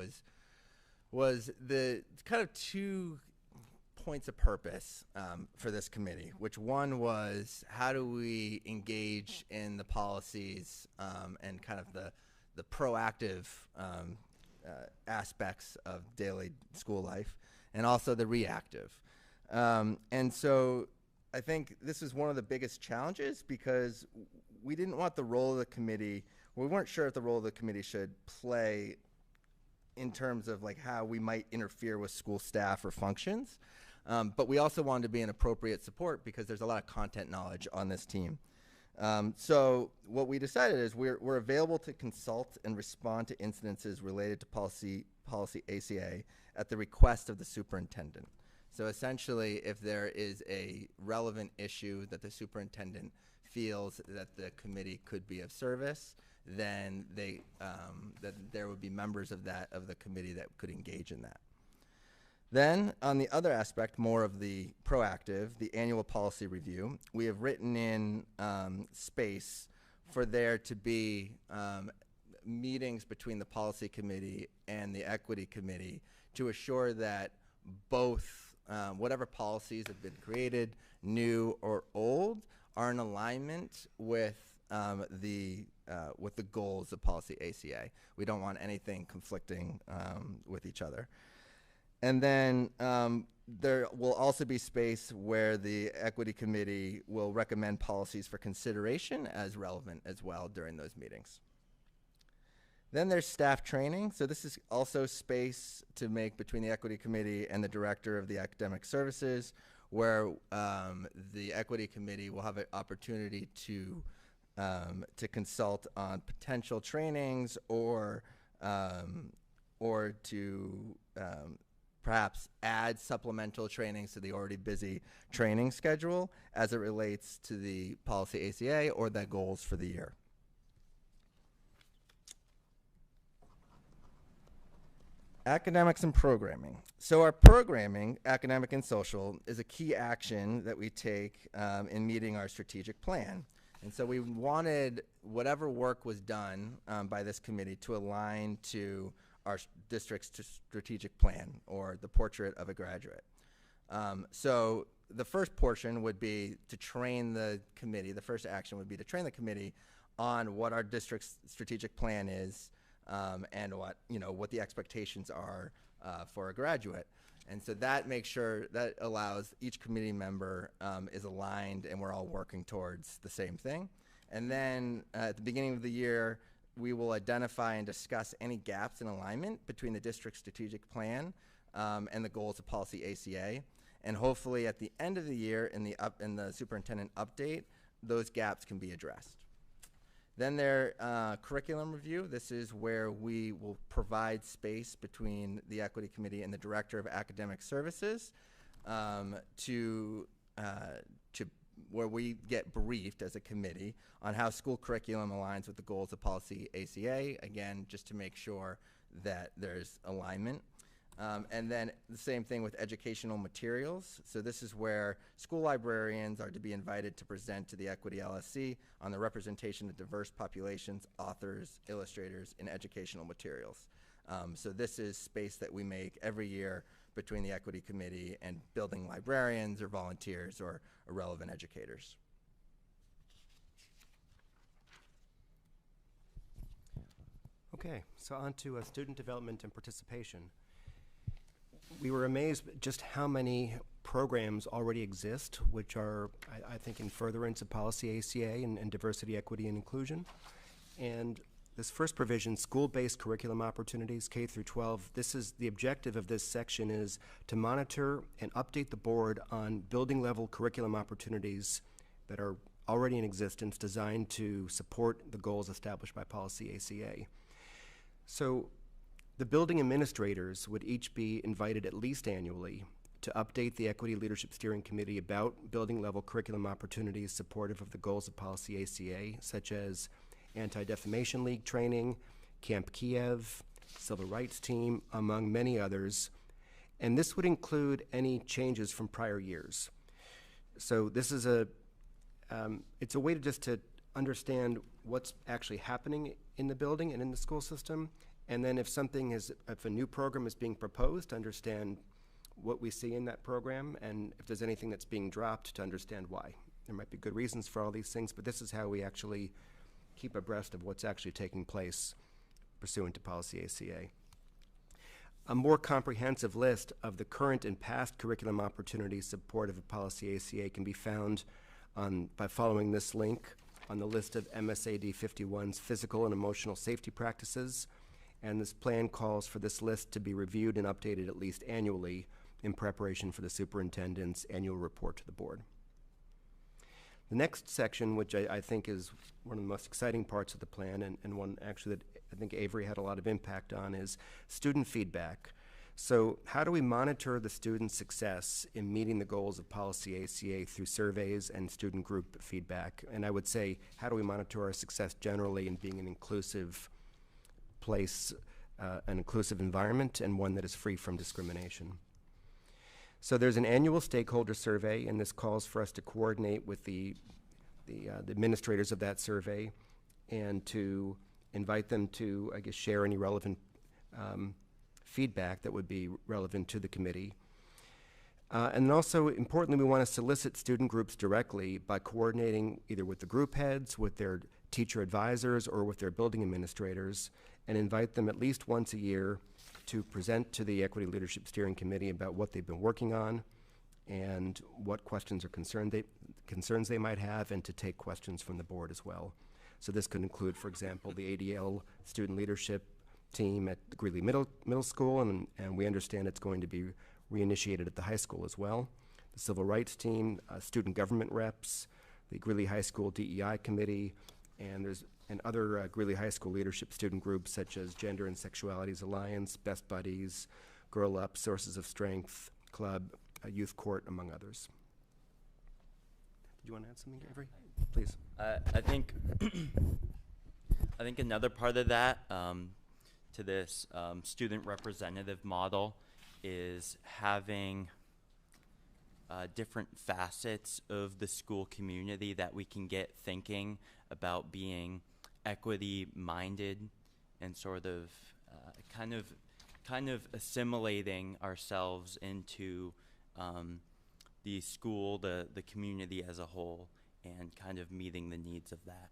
was the kind of 2 points of purpose for this committee, which one was how do we engage in the policies and kind of the proactive aspects of daily school life, and also the reactive. And so I think this is one of the biggest challenges because we didn't want the role of the committee, we weren't sure if the role of the committee should play in terms of like how we might interfere with school staff or functions. But we also wanted to be an appropriate support because there's a lot of content knowledge on this team. So what we decided is we're available to consult and respond to incidences related to policy ACA at the request of the superintendent. So essentially, if there is a relevant issue that the superintendent feels that the committee could be of service, then that there would be members of the committee that could engage in that. Then, on the other aspect, more of the proactive, the annual policy review, we have written in space for there to be meetings between the policy committee and the equity committee to assure that both whatever policies have been created, new or old, are in alignment with the goals of policy ACA. We don't want anything conflicting with each other. And then there will also be space where the equity committee will recommend policies for consideration as relevant as well during those meetings. Then there's staff training. So this is also space to make between the equity committee and the director of the academic services, where the equity committee will have an opportunity to consult on potential trainings or to perhaps add supplemental trainings to the already busy training schedule as it relates to the policy ACA or the goals for the year. Academics and programming. So our programming, academic and social, is a key action that we take in meeting our strategic plan. And so we wanted whatever work was done by this committee to align to our district's strategic plan, or the portrait of a graduate. So the first portion would be to train the committee. The first action would be to train the committee on what our district's strategic plan is, and what the expectations are for a graduate. And so that makes sure, that allows each committee member is aligned and we're all working towards the same thing. And then at the beginning of the year, we will identify and discuss any gaps in alignment between the district's strategic plan and the goals of policy ACA. And hopefully at the end of the year in the superintendent update, those gaps can be addressed. Then their curriculum review. This is where we will provide space between the equity committee and the director of academic services to where we get briefed as a committee on how school curriculum aligns with the goals of policy ACA, again, just to make sure that there's alignment. And then the same thing with educational materials. So this is where school librarians are to be invited to present to the Equity LSC on the representation of diverse populations, authors, illustrators in educational materials. So this is space that we make every year between the Equity Committee and building librarians or volunteers or relevant educators. Okay, so on to student development and participation. We were amazed just how many programs already exist, which are, I think, in furtherance of policy ACA and diversity, equity, and inclusion. And this first provision, school-based curriculum opportunities, K through 12, this is the objective of this section is to monitor and update the board on building-level curriculum opportunities that are already in existence designed to support the goals established by policy ACA. So the building administrators would each be invited at least annually to update the Equity Leadership Steering Committee about building level curriculum opportunities supportive of the goals of Policy ACA, such as Anti-Defamation League training, Camp Kiev, Civil Rights Team, among many others. And this would include any changes from prior years. So this is it's a way to just to understand what's actually happening in the building and in the school system. And then if a new program is being proposed, to understand what we see in that program, and if there's anything that's being dropped, to understand why. There might be good reasons for all these things, but this is how we actually keep abreast of what's actually taking place pursuant to Policy ACA. A more comprehensive list of the current and past curriculum opportunities supportive of Policy ACA can be found by following this link on the list of MSAD 51's physical and emotional safety practices. And this plan calls for this list to be reviewed and updated at least annually in preparation for the superintendent's annual report to the board. The next section, which I think is one of the most exciting parts of the plan, and one actually that I think Avery had a lot of impact on, is student feedback. So how do we monitor the student's success in meeting the goals of Policy ACA through surveys and student group feedback? And I would say, how do we monitor our success generally in being an inclusive place, an inclusive environment, and one that is free from discrimination? So there's an annual stakeholder survey, and this calls for us to coordinate with the administrators of that survey and to invite them to, I guess, share any relevant feedback that would be relevant to the committee. And also, importantly, we want to solicit student groups directly by coordinating either with the group heads, with their teacher advisors, or with their building administrators, and invite them at least once a year to present to the Equity Leadership Steering Committee about what they've been working on and what questions or concerns they might have, and to take questions from the board as well. So this could include, for example, the ADL student leadership team at the Greeley Middle School, and we understand it's going to be reinitiated at the high school as well. The civil rights team, student government reps, the Greeley High School DEI committee, and other Greeley High School leadership student groups such as Gender and Sexualities Alliance, Best Buddies, Girl Up, Sources of Strength Club, Youth Court, among others. Do you want to add something, Avery? Please. I think another part of that to this student representative model is having different facets of the school community that we can get thinking about being equity-minded and sort of kind of assimilating ourselves into the school, the community as a whole, and kind of meeting the needs of that.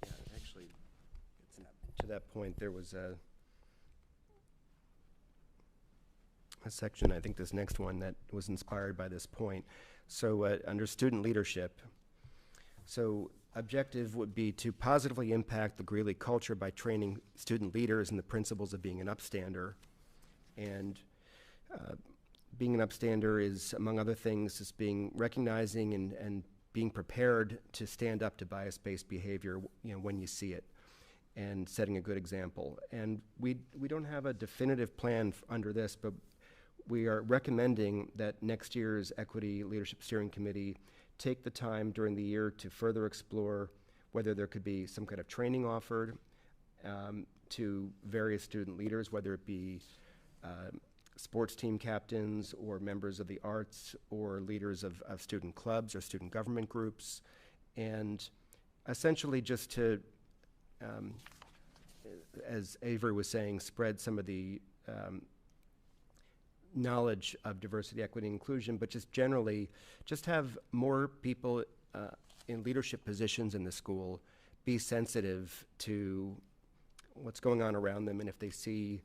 Yeah, actually, to that point, there was a section, I think this next one, that was inspired by this point. So under student leadership, so objective would be to positively impact the Greeley culture by training student leaders in the principles of being an upstander. And being an upstander is, among other things, just recognizing and being prepared to stand up to bias-based behavior, when you see it, and setting a good example. And we don't have a definitive plan under this, but we are recommending that next year's Equity Leadership Steering Committee take the time during the year to further explore whether there could be some kind of training offered to various student leaders, whether it be sports team captains or members of the arts or leaders of student clubs or student government groups, and essentially just to, as Avery was saying, spread some of the knowledge of diversity, equity, and inclusion, but just generally, just have more people in leadership positions in the school be sensitive to what's going on around them, and if they see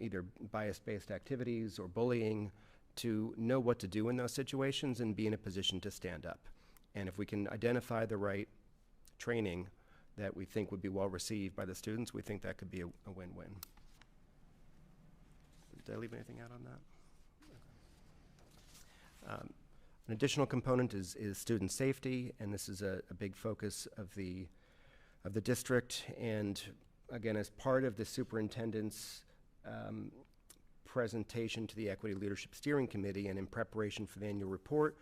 either bias-based activities or bullying, to know what to do in those situations and be in a position to stand up. And if we can identify the right training that we think would be well received by the students, we think that could be a win-win. Did I leave anything out on that? Okay. An additional component is student safety, and this is a big focus of the district. And again, as part of the superintendent's presentation to the Equity Leadership Steering Committee, and in preparation for the annual report,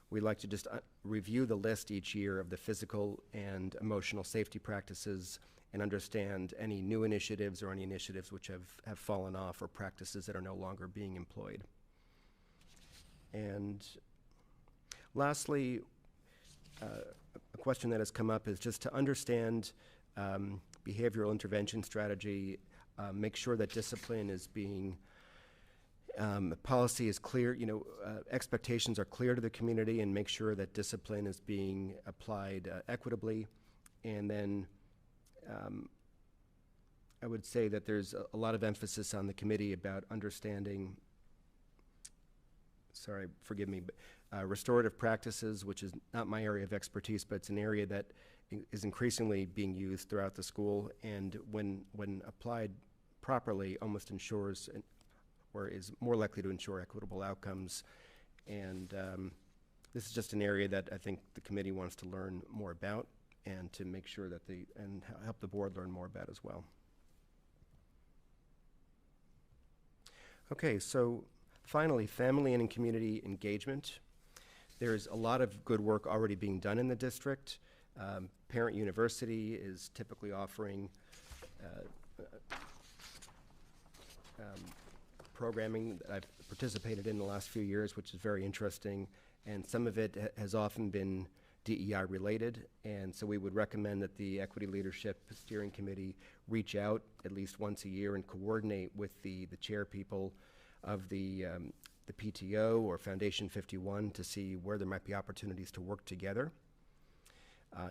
we like to just review the list each year of the physical and emotional safety practices and understand any new initiatives or any initiatives which have fallen off or practices that are no longer being employed. And lastly, a question that has come up is just to understand behavioral intervention strategy, make sure that discipline is being, policy is clear, expectations are clear to the community, and make sure that discipline is being applied equitably. And then I would say that there's a lot of emphasis on the committee about understanding, sorry, forgive me, but restorative practices, which is not my area of expertise, but it's an area that is increasingly being used throughout the school, and when applied properly, almost ensures or is more likely to ensure equitable outcomes. And this is just an area that I think the committee wants to learn more about, and to make sure that and help the board learn more about as well. Okay, so finally, family and community engagement. There's a lot of good work already being done in the district. Parent University is typically offering programming that I've participated in the last few years, which is very interesting, and some of it has often been DEI related, and so we would recommend that the Equity Leadership Steering Committee reach out at least once a year and coordinate with the chair people of the PTO or Foundation 51 to see where there might be opportunities to work together.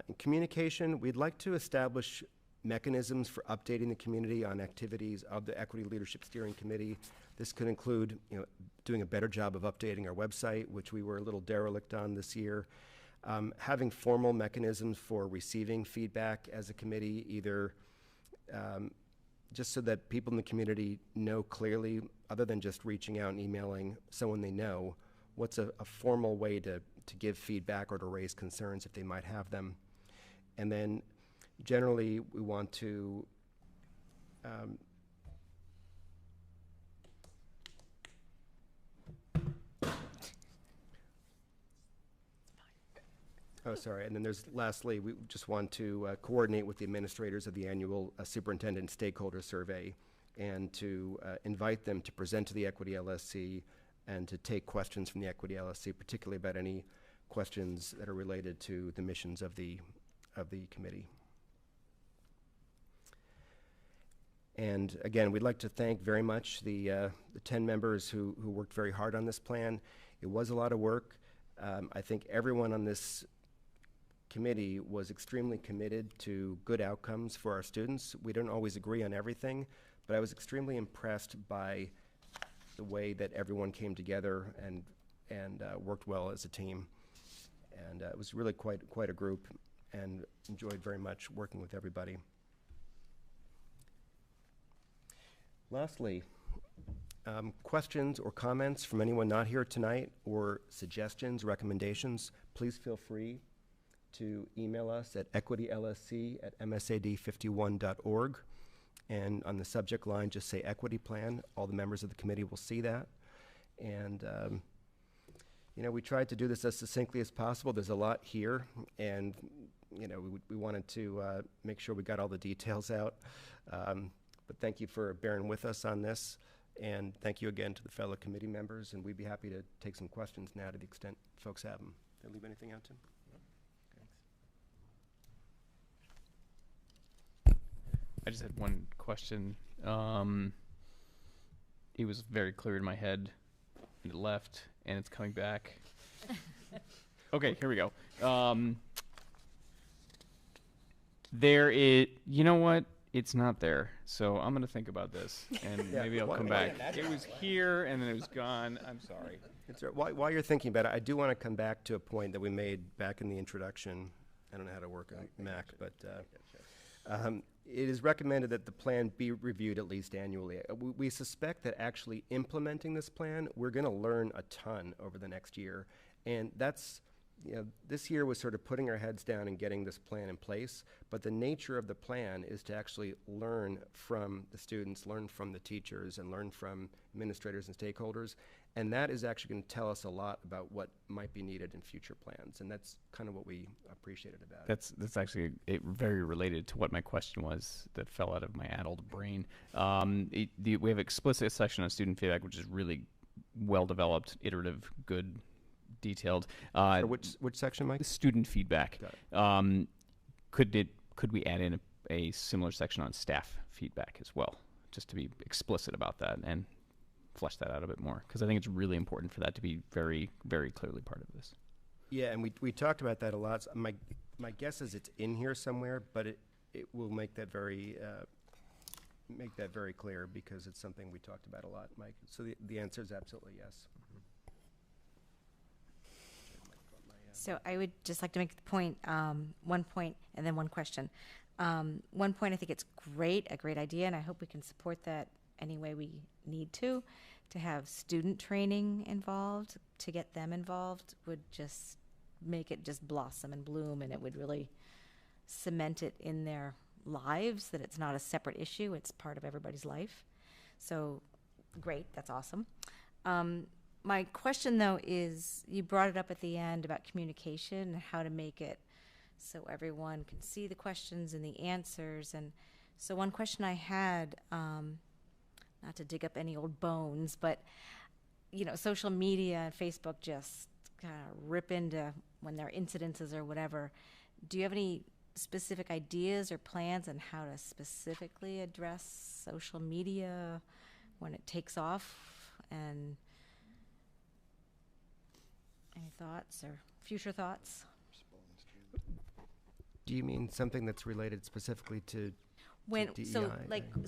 In communication, we'd like to establish mechanisms for updating the community on activities of the Equity Leadership Steering Committee. This could include, doing a better job of updating our website, which we were a little derelict on this year. Having formal mechanisms for receiving feedback as a committee, either just so that people in the community know clearly, other than just reaching out and emailing someone they know, what's a formal way to give feedback or to raise concerns if they might have them. And then generally we want to oh, sorry. And then there's, lastly, we just want to coordinate with the administrators of the annual Superintendent Stakeholder Survey, and to invite them to present to the Equity LSC and to take questions from the Equity LSC, particularly about any questions that are related to the missions of the committee. And again, we'd like to thank very much the 10 members who worked very hard on this plan. It was a lot of work. I think everyone on this committee was extremely committed to good outcomes for our students. We don't always agree on everything, but I was extremely impressed by the way that everyone came together and worked well as a team. And it was really quite a group, and enjoyed very much working with everybody. Lastly, questions or comments from anyone not here tonight, or suggestions, recommendations, please feel free to email us at equitylsc@msad51.org. And on the subject line, just say equity plan. All the members of the committee will see that. And, we tried to do this as succinctly as possible. There's a lot here, and, we wanted to make sure we got all the details out. But thank you for bearing with us on this. And thank you again to the fellow committee members. And we'd be happy to take some questions now to the extent folks have them. Did I leave anything out, Tim? I just had one question. It was very clear in my head, and it left, and it's coming back. Okay, here we go. There is, you know what? It's not there. So I'm going to think about this, and Yeah, maybe I'll why- come why back. not? It was here, and then it was gone. I'm sorry. It's, while you're thinking about it, I do want to come back to a point that we made back in the introduction. I don't know how to work on Mac, but it is recommended that the plan be reviewed at least annually. We suspect that actually implementing this plan, we're going to learn a ton over the next year. And that's this year was sort of putting our heads down and getting this plan in place, but the nature of the plan is to actually learn from the students, learn from the teachers, and learn from administrators and stakeholders, and that is actually going to tell us a lot about what might be needed in future plans, and that's kind of what we appreciated about it. That's actually very related to what my question was that fell out of my addled brain. We have explicit section on student feedback, which is really well developed, iterative, good, detailed. So which section, Mike? Student feedback. Could we add in a similar section on staff feedback as well, just to be explicit about that and flesh that out a bit more? Because I think it's really important for that to be very, very clearly part of this. Yeah, and we talked about that a lot. My guess is it's in here somewhere, but it will make that very clear, because it's something we talked about a lot, Mike. So the answer is absolutely yes. So I would just like to make the point, one point and then one question. One point, I think it's a great idea, and I hope we can support that any way we need to have student training involved. To get them involved would just make it just blossom and bloom, and it would really cement it in their lives that it's not a separate issue, it's part of everybody's life. So great, that's awesome. My question, though, is you brought it up at the end about communication and how to make it so everyone can see the questions and the answers. And so one question I had, not to dig up any old bones, but, social media and Facebook just kind of rip into when there are incidences or whatever. Do you have any specific ideas or plans on how to specifically address social media when it takes off? And any thoughts or future thoughts? Do you mean something that's related specifically to DEI? So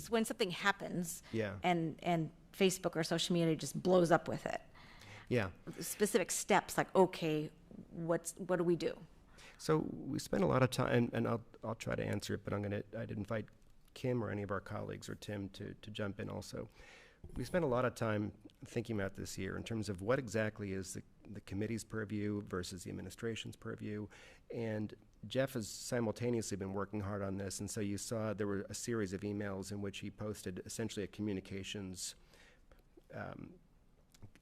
when something happens, yeah, and Facebook or social media just blows up with it, yeah, specific steps like, okay, what do we do? So we spent a lot of time, and I'll try to answer it, but I'd invite Kim or any of our colleagues or Tim to jump in also. We spent a lot of time thinking about this year in terms of what exactly is the committee's purview versus the administration's purview. And Jeff has simultaneously been working hard on this, and so you saw there were a series of emails in which he posted essentially a communications,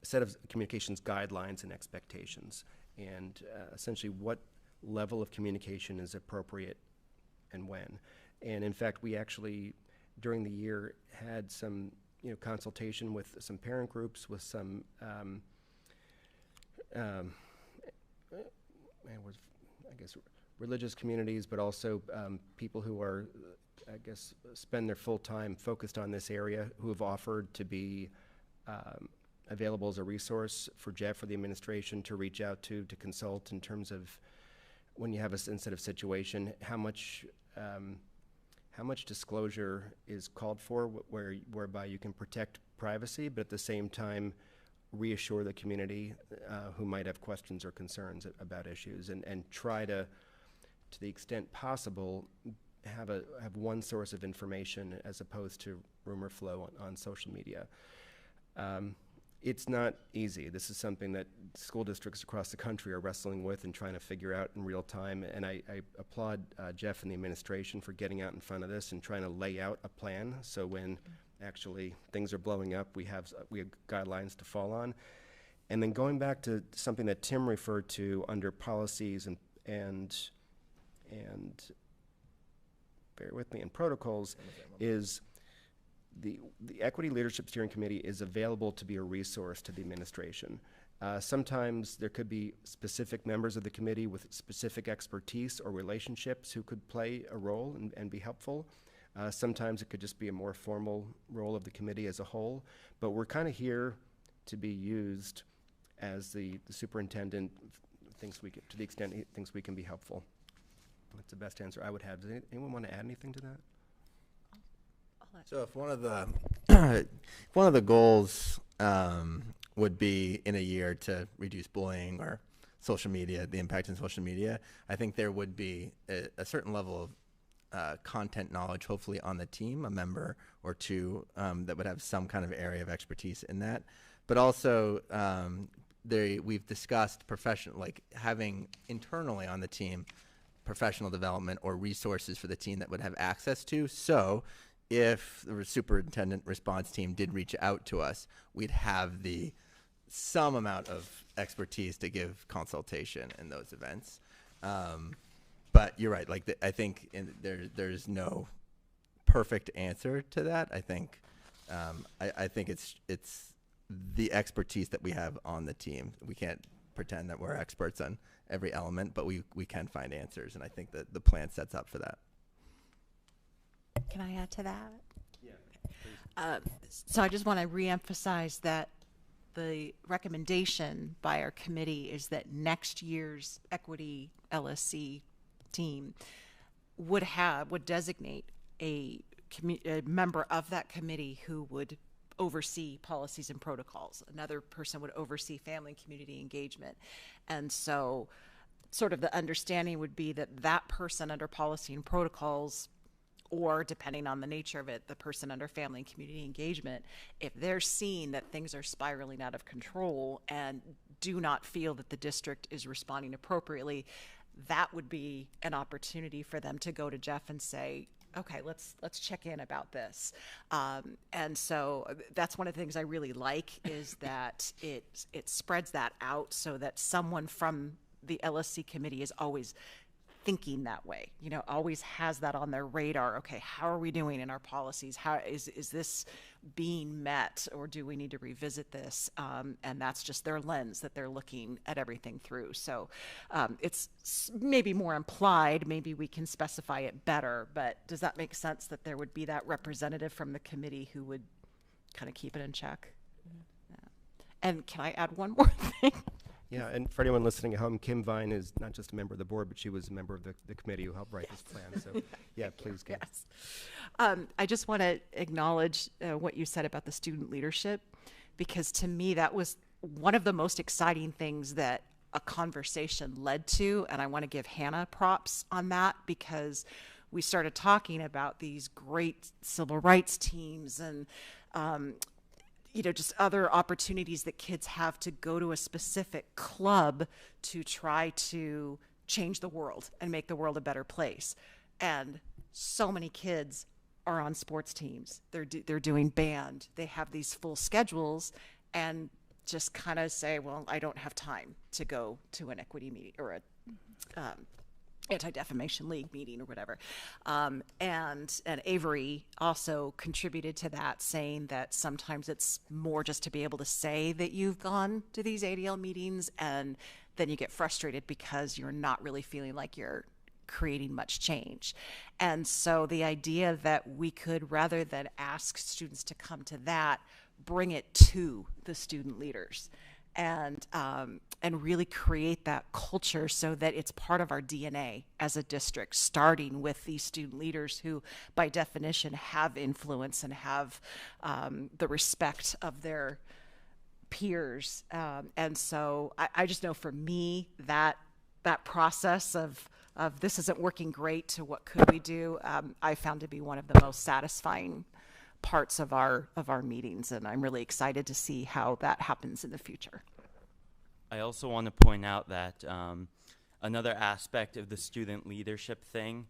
set of communications guidelines and expectations, and essentially what level of communication is appropriate and when. And in fact, we actually, during the year, had some consultation with some parent groups, with some religious communities, but also people who are, spend their full time focused on this area, who have offered to be available as a resource for Jeff or the administration to reach out to consult in terms of when you have a sensitive situation, how much disclosure is called for, whereby you can protect privacy, but at the same time reassure the community who might have questions or concerns about issues, and try to the extent possible, have one source of information as opposed to rumor flow on social media. It's not easy. This is something that school districts across the country are wrestling with and trying to figure out in real time. And I applaud Jeff and the administration for getting out in front of this and trying to lay out a plan. So when actually things are blowing up, we have guidelines to fall on. And then going back to something that Tim referred to under policies and bear with me, and protocols, is the Equity Leadership Steering Committee is available to be a resource to the administration. Sometimes there could be specific members of the committee with specific expertise or relationships who could play a role and be helpful. Sometimes it could just be a more formal role of the committee as a whole, but we're kind of here to be used as the superintendent thinks we can, to the extent he thinks we can be helpful. That's the best answer I would have. Does anyone want to add anything to that? So if one of the goals would be in a year to reduce bullying or social media, the impact on social media, I think there would be a certain level of content knowledge, hopefully on the team, a member or two that would have some kind of area of expertise in that, but also we've discussed like having internally on the team professional development or resources for the team that would have access to. So if the superintendent response team did reach out to us, we'd have some amount of expertise to give consultation in those events. But you're right. Like I think there's no perfect answer to that. I think I think it's the expertise that we have on the team. We can't pretend that we're experts on every element, but we can find answers, and I think that the plan sets up for that. Can I add to that? Yeah. So I just want to reemphasize that the recommendation by our committee is that next year's equity LSC team would designate a member of that committee who would oversee policies and protocols. Another person would oversee family and community engagement. And so sort of the understanding would be that that person under policy and protocols, or depending on the nature of it, the person under family and community engagement, if they're seeing that things are spiraling out of control and do not feel that the district is responding appropriately, that would be an opportunity for them to go to Jeff and say, okay, let's check in about this. And so that's one of the things I really like, is that it spreads that out so that someone from the LSC committee is always thinking that way, always has that on their radar. Okay, how are we doing in our policies? How is this being met, or do we need to revisit this? And that's just their lens that they're looking at everything through. So it's maybe more implied, maybe we can specify it better, but does that make sense that there would be that representative from the committee who would kind of keep it in check? Yeah. And can I add one more thing? Yeah, and for anyone listening at home, Kim Vine is not just a member of the board, but she was a member of the committee who helped write this plan. So, yeah, please, Kim. Yes. I just want to acknowledge what you said about the student leadership, because to me that was one of the most exciting things that a conversation led to, and I want to give Hannah props on that, because we started talking about these great civil rights teams and just other opportunities that kids have to go to a specific club to try to change the world and make the world a better place. And so many kids are on sports teams. They're doing band. They have these full schedules, and just kind of say, well, I don't have time to go to an equity meeting or a Anti-Defamation League meeting or whatever. And Avery also contributed to that, saying that sometimes it's more just to be able to say that you've gone to these ADL meetings, and then you get frustrated because you're not really feeling like you're creating much change. And so the idea that we could, rather than ask students to come to that, bring it to the student leaders and really create that culture so that it's part of our DNA as a district, starting with these student leaders who, by definition, have influence and have the respect of their peers. And so I just know, for me, that process of this isn't working great to what could we do, I found to be one of the most satisfying parts of our meetings, and I'm really excited to see how that happens in the future. I also want to point out that another aspect of the student leadership thing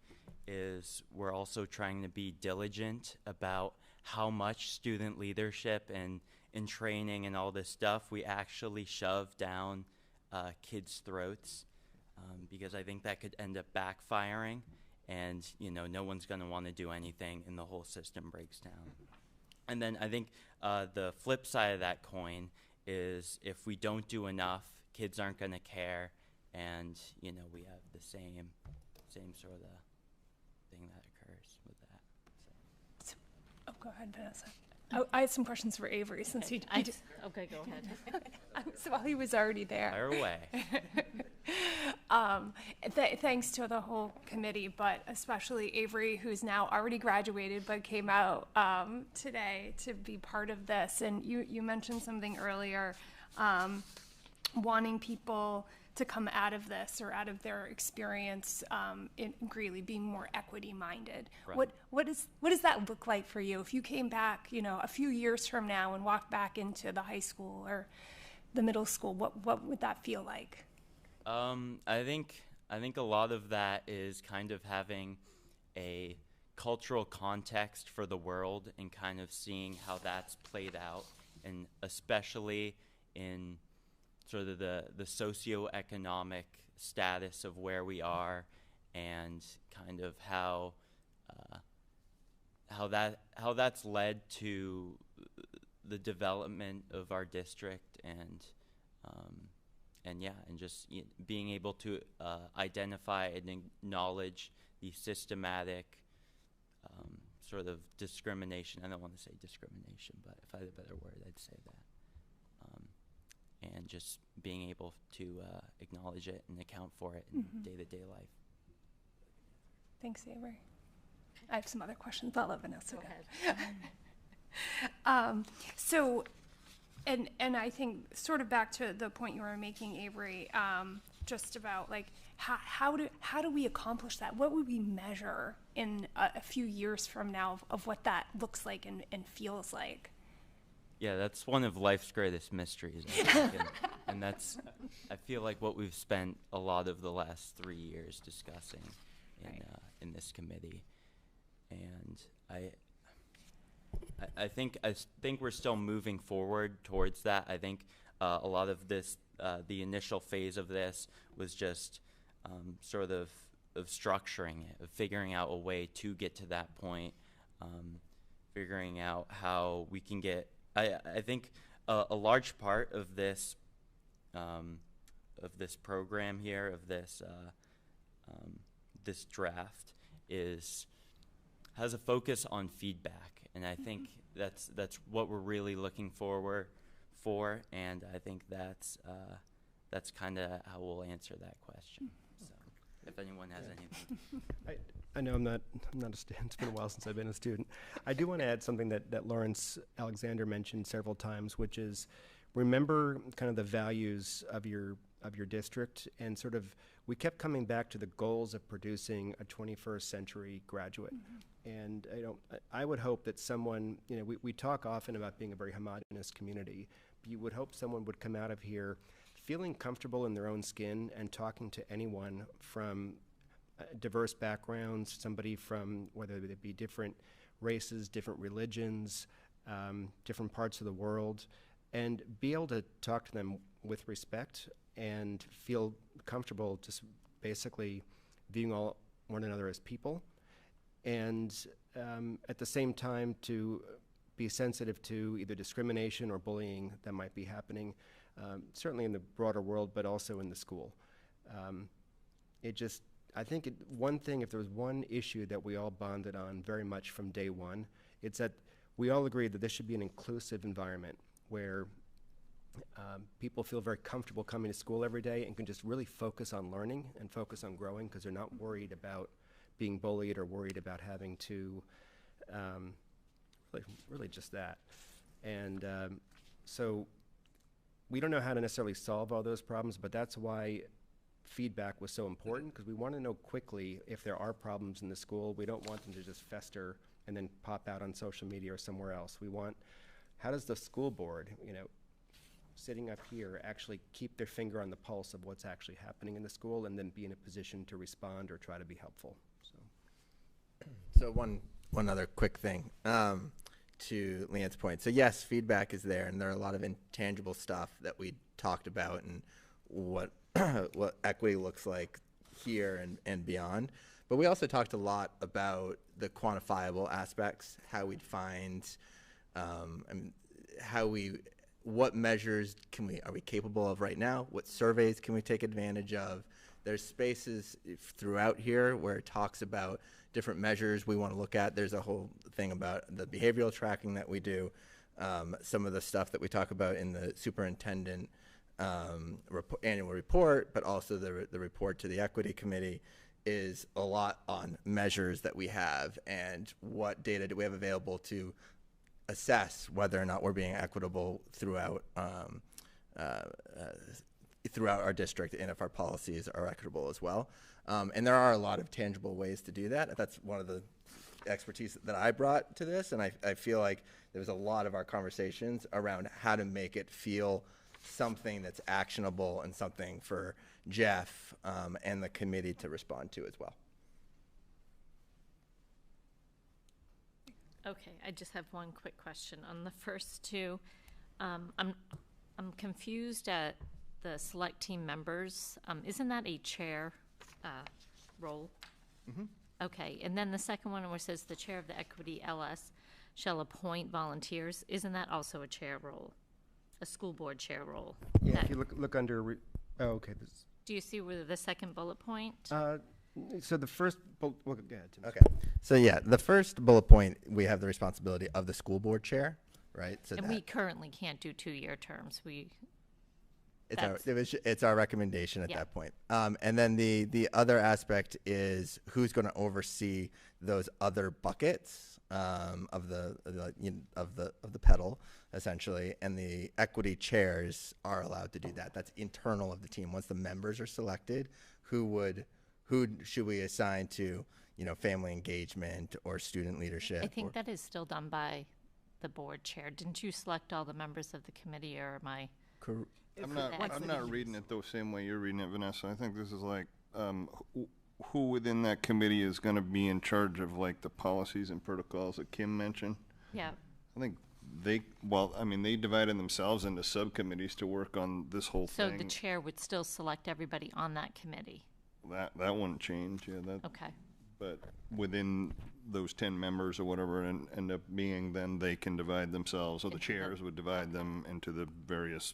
is we're also trying to be diligent about how much student leadership and in training and all this stuff we actually shove down kids' throats, because I think that could end up backfiring, and no one's going to want to do anything and the whole system breaks down. And then I think the flip side of that coin is, if we don't do enough, kids aren't going to care, and we have the same sort of thing that occurs with that. So, go ahead, Vanessa. I had some questions for Avery, since he just okay, go ahead. So while he was already there. Fire away. Thanks to the whole committee, but especially Avery, who's now already graduated but came out today to be part of this. And you mentioned something earlier, wanting people to come out of this, or out of their experience in Greeley, being more equity minded. Right. What does that look like for you if you came back, a few years from now and walked back into the high school or the middle school, what would that feel like? I think a lot of that is kind of having a cultural context for the world and kind of seeing how that's played out, and especially in sort of the socioeconomic status of where we are, and kind of how that's led to the development of our district, and just being able to identify and acknowledge the systematic sort of discrimination. I don't want to say discrimination, but if I had a better word, I'd say that. And just being able to acknowledge it and account for it in day-to-day life. Thanks, Avery. I have some other questions. I'll let Vanessa go ahead. And I think sort of back to the point you were making, Avery, just about like how do we accomplish that? What would we measure in a few years from now of what that looks like and feels like? Yeah, that's one of life's greatest mysteries, I think. and that's, I feel like, what we've spent a lot of the last 3 years discussing in this committee. And I think we're still moving forward towards that. I think a lot of this, the initial phase of this was just sort of structuring it, of figuring out a way to get to that point, figuring out how we can get. I think a large part of this program here, of this this draft, has a focus on feedback, and I think that's what we're really looking forward for, and I think that's kind of how we'll answer that question. So, if anyone has anything. I know I'm not a student. It's been a while since I've been a student. I do want to add something that Lawrence Alexander mentioned several times, which is remember kind of the values of your district, and sort of we kept coming back to the goals of producing a 21st century graduate. And I would hope that someone, we talk often about being a very homogenous community, but you would hope someone would come out of here feeling comfortable in their own skin and talking to anyone from diverse backgrounds, somebody from, whether they be different races, different religions, different parts of the world, and be able to talk to them with respect and feel comfortable just basically viewing one another as people, and at the same time to be sensitive to either discrimination or bullying that might be happening, certainly in the broader world, but also in the school. I think one thing, if there was one issue that we all bonded on very much from day one, it's that we all agreed that this should be an inclusive environment where people feel very comfortable coming to school every day and can just really focus on learning and focus on growing, because they're not worried about being bullied or worried about having to really just that. And so we don't know how to necessarily solve all those problems, but that's why feedback was so important, because we want to know quickly if there are problems in the school. We don't want them to just fester and then pop out on social media or somewhere else. We want, how does the school board, sitting up here, actually keep their finger on the pulse of what's actually happening in the school, and then be in a position to respond or try to be helpful. So one other quick thing to Leanne's point. So yes, feedback is there, and there are a lot of intangible stuff that we talked about, and what what equity looks like here and beyond. But we also talked a lot about the quantifiable aspects, how we'd find, what measures are we capable of right now? What surveys can we take advantage of? There's spaces throughout here where it talks about different measures we want to look at. There's a whole thing about the behavioral tracking that we do, some of the stuff that we talk about in the superintendent annual report, but also the report to the equity committee is a lot on measures that we have and what data do we have available to assess whether or not we're being equitable throughout our district, and if our policies are equitable as well. And there are a lot of tangible ways to do that. That's one of the expertise that I brought to this, and I feel like there was a lot of our conversations around how to make it feel something that's actionable and something for Jeff and the committee to respond to as well. Okay, I just have one quick question on the first two. I'm confused at the select team members. Isn't that a chair role? Mm-hmm. Okay, and then the second one where it says the chair of the Equity LS shall appoint volunteers. Isn't that also a chair role, a school board chair role? Yeah, That- if you look under, oh, okay. Do you see where the second bullet point? So the first, well, go ahead, Tim. Okay. So yeah, the first bullet point, we have the responsibility of the school board chair, right? So And that, we currently can't do 2-year terms. it's our recommendation at Yeah. that point. And then the other aspect is who's going to oversee those other buckets of the pedal, essentially. And the equity chairs are allowed to do that. That's internal of the team. Once the members are selected, who should we assign to, family engagement or student leadership? I think that is still done by the board chair. Didn't you select all the members of the committee, or am I? I'm not reading it the same way you're reading it, Vanessa. I think this is like, who within that committee is going to be in charge of like the policies and protocols that Kim mentioned? Yeah. I think they divided themselves into subcommittees to work on this whole So thing. the chair would still select everybody on that committee? That wouldn't change, yeah. Okay. But within those 10 members or whatever it end up being, then they can divide themselves, or the chairs would divide them into the various.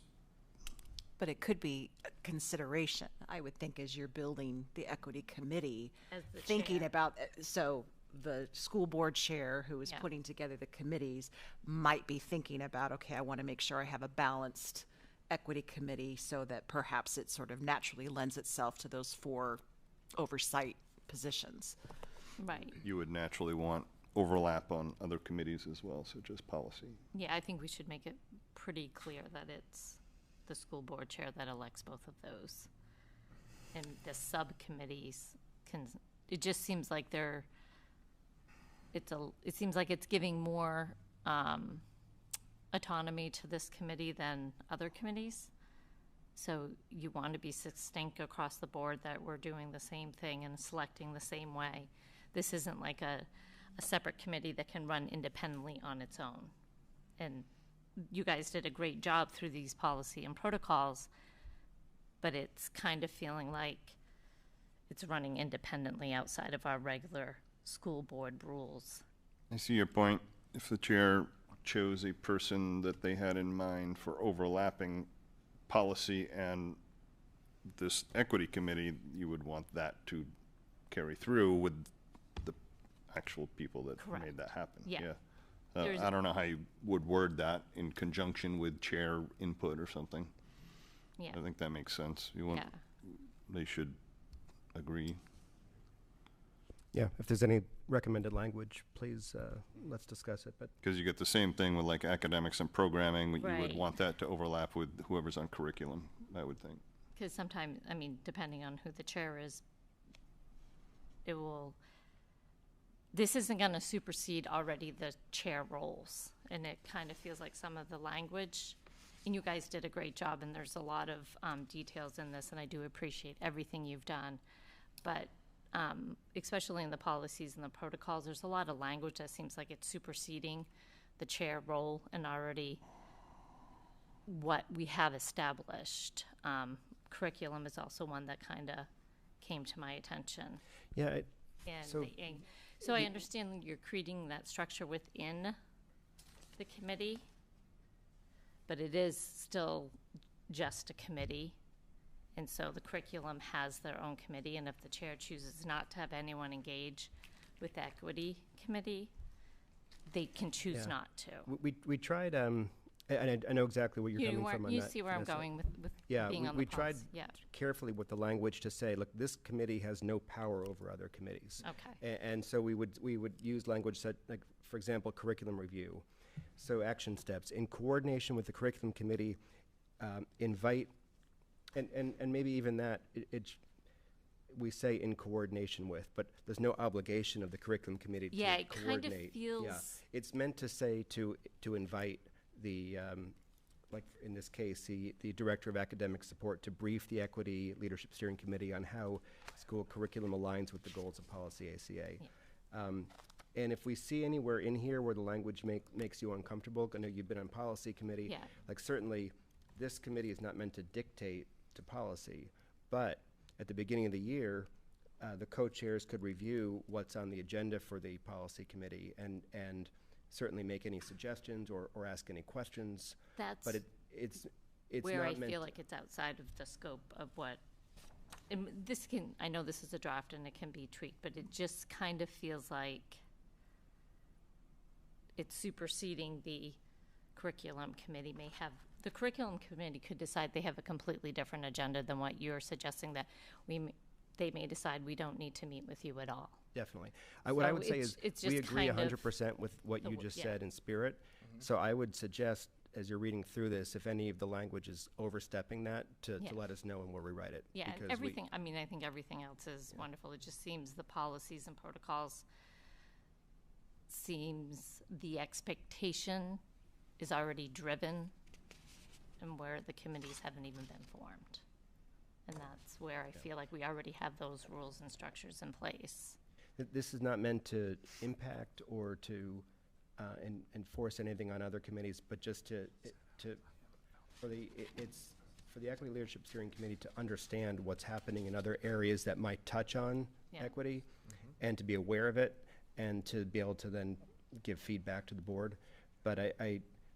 But it could be a consideration, I would think, as you're building the equity committee, As the thinking chair. about, so the school board chair who is Yeah. putting together the committees might be thinking about, okay, I want to make sure I have a balanced equity committee so that perhaps it sort of naturally lends itself to those 4 oversight positions. Right. You would naturally want overlap on other committees as well, so just policy. Yeah, I think we should make it pretty clear that it's the school board chair that elects both of those. And the subcommittees it just seems like it seems like it's giving more autonomy to this committee than other committees. So you want to be distinct across the board that we're doing the same thing and selecting the same way. This isn't like a separate committee that can run independently on its own. And you guys did a great job through these policy and protocols, but it's kind of feeling like it's running independently outside of our regular school board rules. I see your point. If the chair chose a person that they had in mind for overlapping policy and this equity committee, you would want that to carry through with the actual people that Correct. made that happen. Yeah. I don't know how you would word that in conjunction with chair input or something. Yeah. I think that makes sense. They should agree. Yeah, if there's any recommended language, please, let's discuss it, but. Because you get the same thing with like academics and programming. You would Right. want that to overlap with whoever's on curriculum, I would think. Because sometimes, depending on who the chair is, this isn't going to supersede already the chair roles. And it kind of feels like some of the language, and you guys did a great job, and there's a lot of details in this, and I do appreciate everything you've done. But especially in the policies and the protocols, there's a lot of language that seems like it's superseding the chair role and already what we have established. Curriculum is also one that kind of came to my attention. Yeah. So I understand you're creating that structure within the committee, but it is still just a committee. And so the curriculum has their own committee, and if the chair chooses not to have anyone engage with the equity committee, they can choose not to. We tried, and I know exactly what you're coming from on that. You see where I'm going with being on the we tried policy. Yeah. carefully with the language to say, look, this committee has no power over other committees. Okay. And so we would use language that, like, for example, curriculum review. So action steps in coordination with the curriculum committee, invite, and maybe even that we say in coordination with, but there's no obligation of the curriculum committee to coordinate. Kind of feels. Yeah, it's meant to say to invite the like in this case, the Director of Academic Support to brief the Equity Leadership Steering Committee on how school curriculum aligns with the goals of policy ACA. And if we see anywhere in here where the language makes you uncomfortable, I know you've been on policy committee. Yeah. Like certainly, this committee is not meant to dictate to policy, but at the beginning of the year, the co-chairs could review what's on the agenda for the policy committee and certainly make any suggestions or ask any questions. That's but it's where not I meant feel to- like it's outside of the scope of what, and this can, I know this is a draft and it can be tweaked, but it just kind of feels like it's superseding the curriculum committee may have, the curriculum committee could decide they have a completely different agenda than what you're suggesting, that they may decide we don't need to meet with you at all. Definitely. What I So would say it's- is it's we just agree kind of 100% with what you just yeah. said in spirit. So I would suggest, as you're reading through this, if any of the language is overstepping that, to Yeah. let us know and we'll rewrite it. Yeah, and because everything, I mean, I think everything else is wonderful. It just seems the policies and protocols seems the expectation is already driven and where the committees haven't even been formed. And that's where I feel like we already have those rules and structures in place. This is not meant to impact or to enforce anything on other committees, but just for the Equity Leadership Steering Committee to understand what's happening in other areas that might touch on Yeah. equity, and to be aware of it, and to be able to then give feedback to the board. But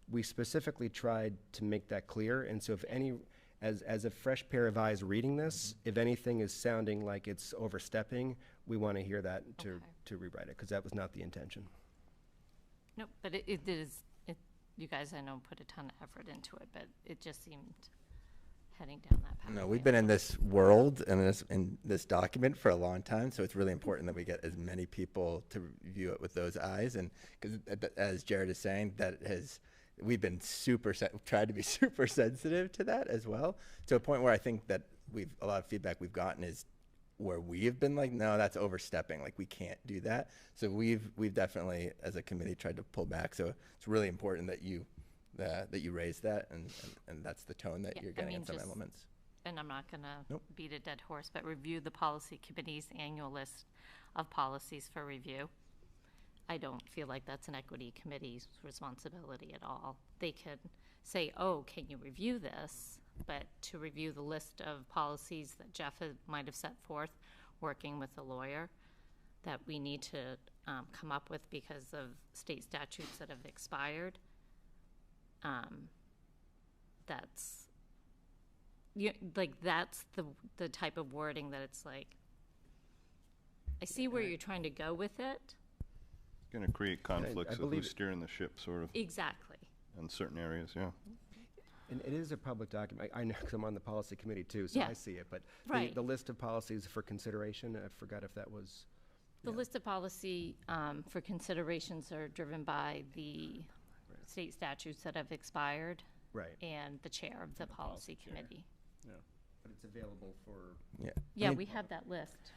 we specifically tried to make that clear, and so if any, as a fresh pair of eyes reading this, if anything is sounding like it's overstepping, we want to hear that to rewrite it, because that was not the intention. Nope, but it is, you guys I know put a ton of effort into it, but it just seemed heading down that path. No, we've been in this world and in this document for a long time, so it's really important that we get as many people to review it with those eyes. And because, as Jared is saying, we've been tried to be super sensitive to that as well, to a point where I think that a lot of feedback we've gotten is where we've been like, no, that's overstepping. Like, we can't do that. So we've definitely, as a committee, tried to pull back. So it's really important that you raise that, and that's the tone that Yeah, you're I getting mean, in some just- elements. And I'm not gonna Nope. beat a dead horse, but review the policy committee's annual list of policies for review. I don't feel like that's an equity committee's responsibility at all. They could say, oh, can you review this? But to review the list of policies that Jeff might have set forth, working with a lawyer, that we need to come up with because of state statutes that have expired, that's that's the type of wording that it's like, I see where you're trying to go with it. Going to create conflicts of believe who's it- steering the ship, sort of, Exactly. in certain areas, yeah. And it is a public document. I know, because I'm on the policy committee too, so Yeah. I see it. But Right. the list of policies for consideration, I forgot if that was. The list of policy for considerations are driven by the state statutes that have expired. Right. And the chair of the policy committee. Yeah. But it's available for. Yeah. Yeah, we have that list.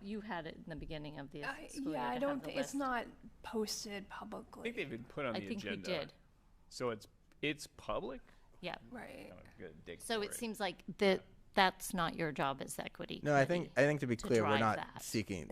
You had it in the beginning of the school year Yeah, I to don't have the think, it's list. not posted I publicly. think they've been put on I the think we agenda. did. So it's public? Yeah. Right. I'm gonna dig So for it seems like that's not your job as equity. No, I think to be clear, we're drive not that. seeking.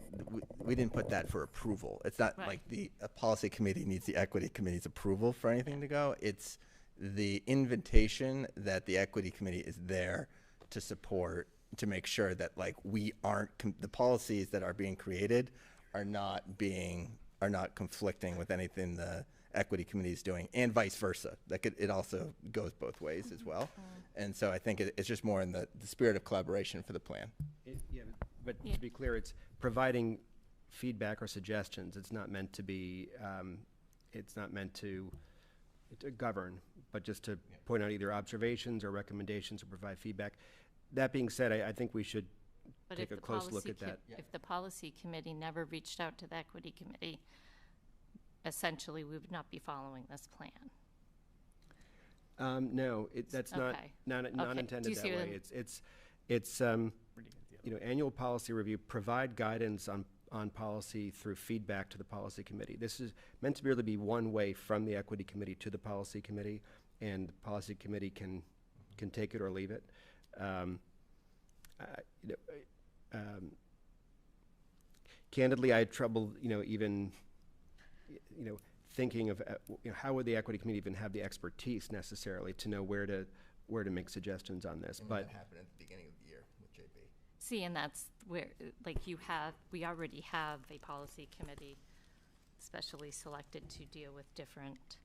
We didn't put that for approval. It's not Right. like the policy committee needs the equity committee's approval for anything to go. It's the invitation that the equity committee is there to support, to make sure that we aren't the policies that are being created are not conflicting with anything the equity committee is doing, and vice versa. It also goes both ways as well. And so I think it's just more in the spirit of collaboration for the plan. But to be clear, it's providing feedback or suggestions. It's not meant to be, it's not meant to govern, but just to point out either observations or recommendations or provide feedback. That being said, I think we should But take if a the close look policy at that. If the policy committee never reached out to the equity committee, essentially, we would not be following this plan. No, that's not Okay. not Okay. Do intended you that see what way. I'm- It's annual policy review, provide guidance on policy through feedback to the policy committee. This is meant to really be one way from the equity committee to the policy committee. and the policy committee can take it or leave it. Candidly, I had trouble, even, thinking of, how would the equity committee even have the expertise necessarily to know where to make suggestions on this? And But that happened at the beginning of the year with JB. See, and that's where, like, we already have a policy committee specially selected to deal with different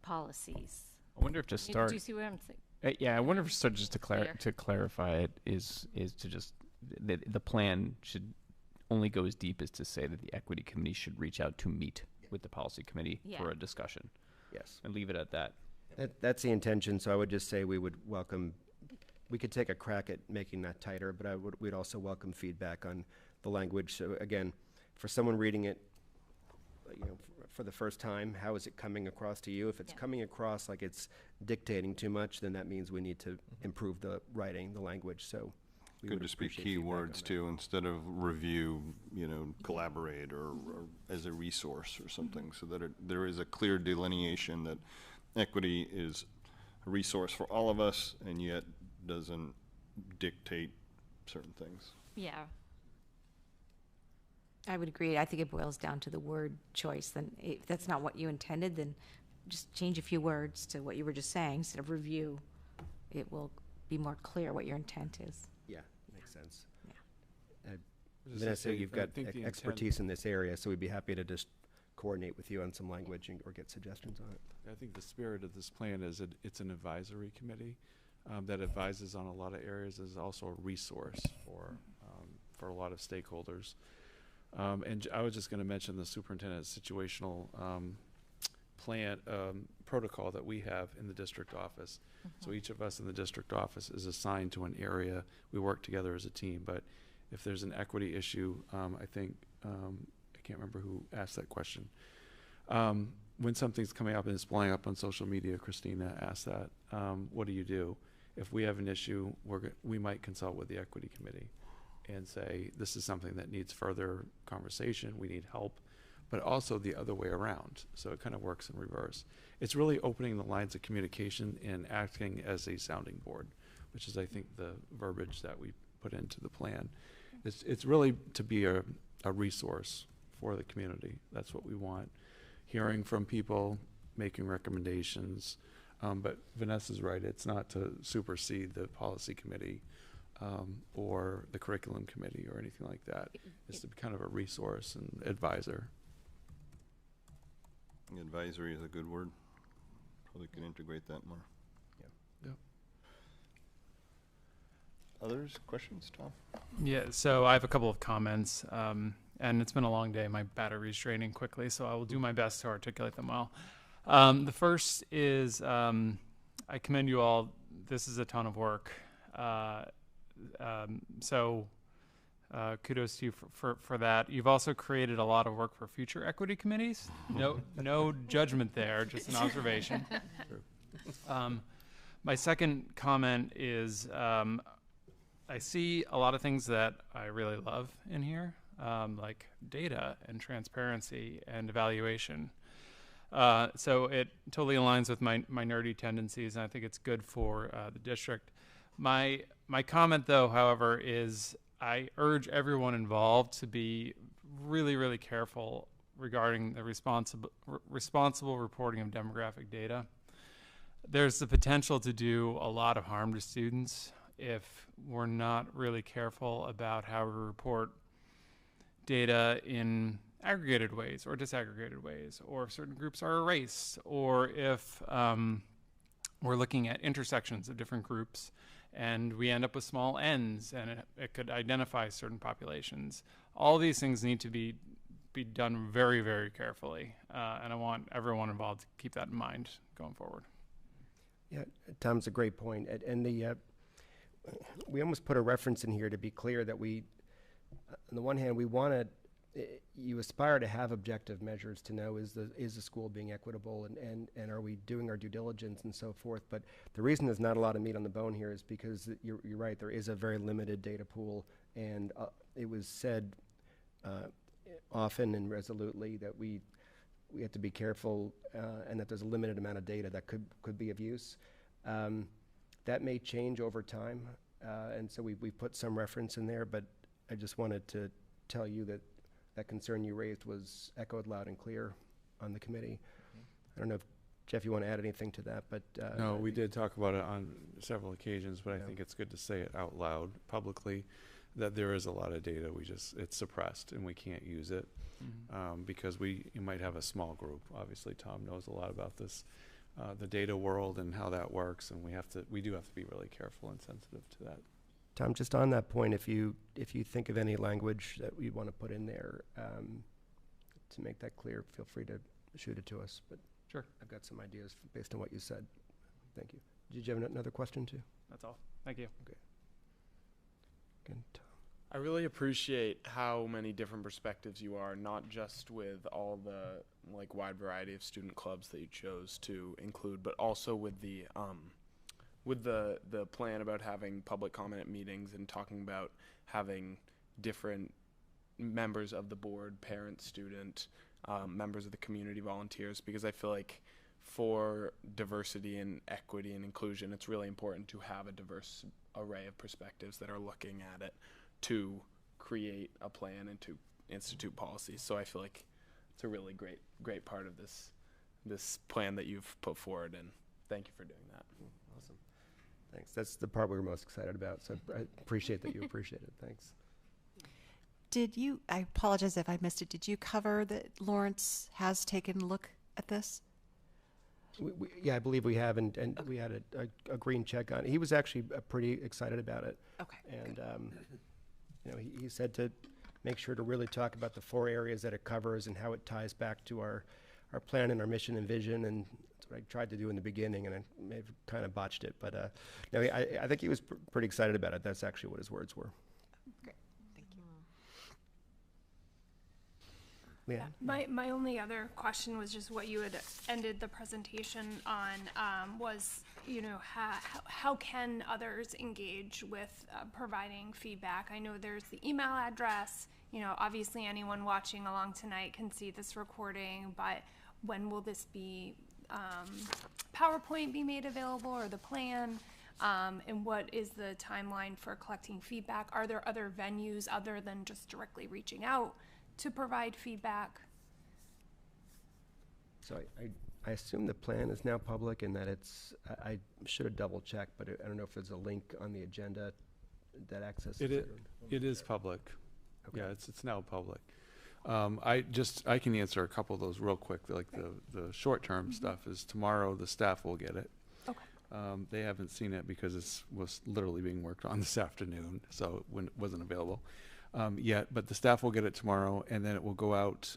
policies. I wonder if to start. Do you see what I'm saying? Yeah, I wonder if to start just to Clear. clarify it is to just the plan should only go as deep as to say that the equity committee should reach out to meet with the policy committee Yeah. for a discussion. Yes. And leave it at that. That's the intention, so I would just say we would welcome, we could take a crack at making that tighter, but we'd also welcome feedback on the language. So again, for someone reading it, for the first time, how is it coming across to you? If it's coming across like it's dictating too much, then that means we need to improve the writing, the language, so. we Could would just be appreciate key feedback on words that. too, instead of review, collaborate or as a resource or something, so that there is a clear delineation that equity is a resource for all of us and yet doesn't dictate certain things. Yeah. I would agree. I think it boils down to the word choice. Then if that's not what you intended, then just change a few words to what you were just saying instead of review. It will be more clear what your intent is. Yeah, makes sense. Yeah. Vanessa, Just to say, you've I got think the expertise in this area, so we'd be happy to just coordinate with you on some language or get suggestions on it. I think the spirit of this plan is it's an advisory committee that advises on a lot of areas, is also a resource for a lot of stakeholders. And I was just going to mention the superintendent's situational plan protocol that we have in the district office. So each of us in the district office is assigned to an area. We work together as a team, but if there's an equity issue, I think, I can't remember who asked that question. When something's coming up and it's blowing up on social media, Christina asked that, what do you do? If we have an issue, we might consult with the equity committee and say, this is something that needs further conversation, we need help, but also the other way around. So it kind of works in reverse. It's really opening the lines of communication and acting as a sounding board, which is, I think, the verbiage that we put into the plan. It's really to be a resource for the community. That's what we want. Hearing from people, making recommendations, but Vanessa's right, it's not to supersede the policy committee or the curriculum committee or anything like that. It's to be kind of a resource and advisor. Advisory is a good word. Probably can integrate that more. Yep. Others, questions, Tom? Yeah, so I have a couple of comments, and it's been a long day. My battery's draining quickly, so I will do my best to articulate them well. The first is I commend you all. This is a ton of work. So kudos to you for that. You've also created a lot of work for future equity committees. No judgment there, just an observation. My second comment is I see a lot of things that I really love in here, like data and transparency and evaluation. So it totally aligns with my nerdy tendencies, and I think it's good for the district. My comment, though, however, is I urge everyone involved to be really, really careful regarding the responsible reporting of demographic data. There's the potential to do a lot of harm to students if we're not really careful about how we report data in aggregated ways or disaggregated ways, or if certain groups are erased, or if we're looking at intersections of different groups and we end up with small n's and it could identify certain populations. All these things need to be done very, very carefully, and I want everyone involved to keep that in mind going forward. Yeah, Tom's a great point. And we almost put a reference in here to be clear that we, on the one hand, we want to, you aspire to have objective measures to know is the school being equitable and are we doing our due diligence and so forth. But the reason there's not a lot of meat on the bone here is because you're right, there is a very limited data pool, and it was said often and resolutely that we we have to be careful and that there's a limited amount of data that could be of use. That may change over time, and so we put some reference in there, but I just wanted to tell you that that concern you raised was echoed loud and clear on the committee. I don't know if, Jeff, you want to add anything to that, but... No, we did talk about it on several occasions, but I think it's good to say it out loud publicly, that there is a lot of data. It's suppressed and we can't use it because you might have a small group. Obviously, Tom knows a lot about this, the data world and how that works, and we do have to be really careful and sensitive to that. Tom, just on that point, if you think of any language that you want to put in there to make that clear, feel free to shoot it to us. But sure, I've got some ideas based on what you said. Thank you. Did you have another question too? That's all. Thank you. Okay. Good. Tom. I really appreciate how many different perspectives you are, not just with all the wide variety of student clubs that you chose to include, but also with the plan about having public comment meetings and talking about having different members of the board, parent, student, members of the community, volunteers, because I feel like for diversity and equity and inclusion, it's really important to have a diverse array of perspectives that are looking at it to create a plan and to institute policies. So I feel like it's a really great part of this plan that you've put forward, and thank you for doing that. Awesome. Thanks. That's the part we were most excited about, so I appreciate that you appreciate it. Thanks. I apologize if I missed it, did you cover that Lawrence has taken a look at this? Yeah, I believe we have, and we had a green check on it. He was actually pretty excited about it. Okay. And he said to make sure to really talk about the 4 areas that it covers and how it ties back to our plan and our mission and vision. And that's what I tried to do in the beginning, and I may have kind of botched it. But no, I think he was pretty excited about it. That's actually what his words were. Great. Thank you. Yeah. My only other question was just what you had ended the presentation on, was, how can others engage with providing feedback? I know there's the email address, obviously anyone watching along tonight can see this recording, but when will this be, PowerPoint be made available, or the plan? And what is the timeline for collecting feedback? Are there other venues other than just directly reaching out to provide feedback? So I assume the plan is now public and that I should have double checked, but I don't know if there's a link on the agenda that accesses it. It is public. Okay. Yeah, it's now public. I can answer a couple of those real quick. Like the short-term stuff is tomorrow the staff will get it. Okay. They haven't seen it because it was literally being worked on this afternoon, so it wasn't available yet. But the staff will get it tomorrow, and then it will go out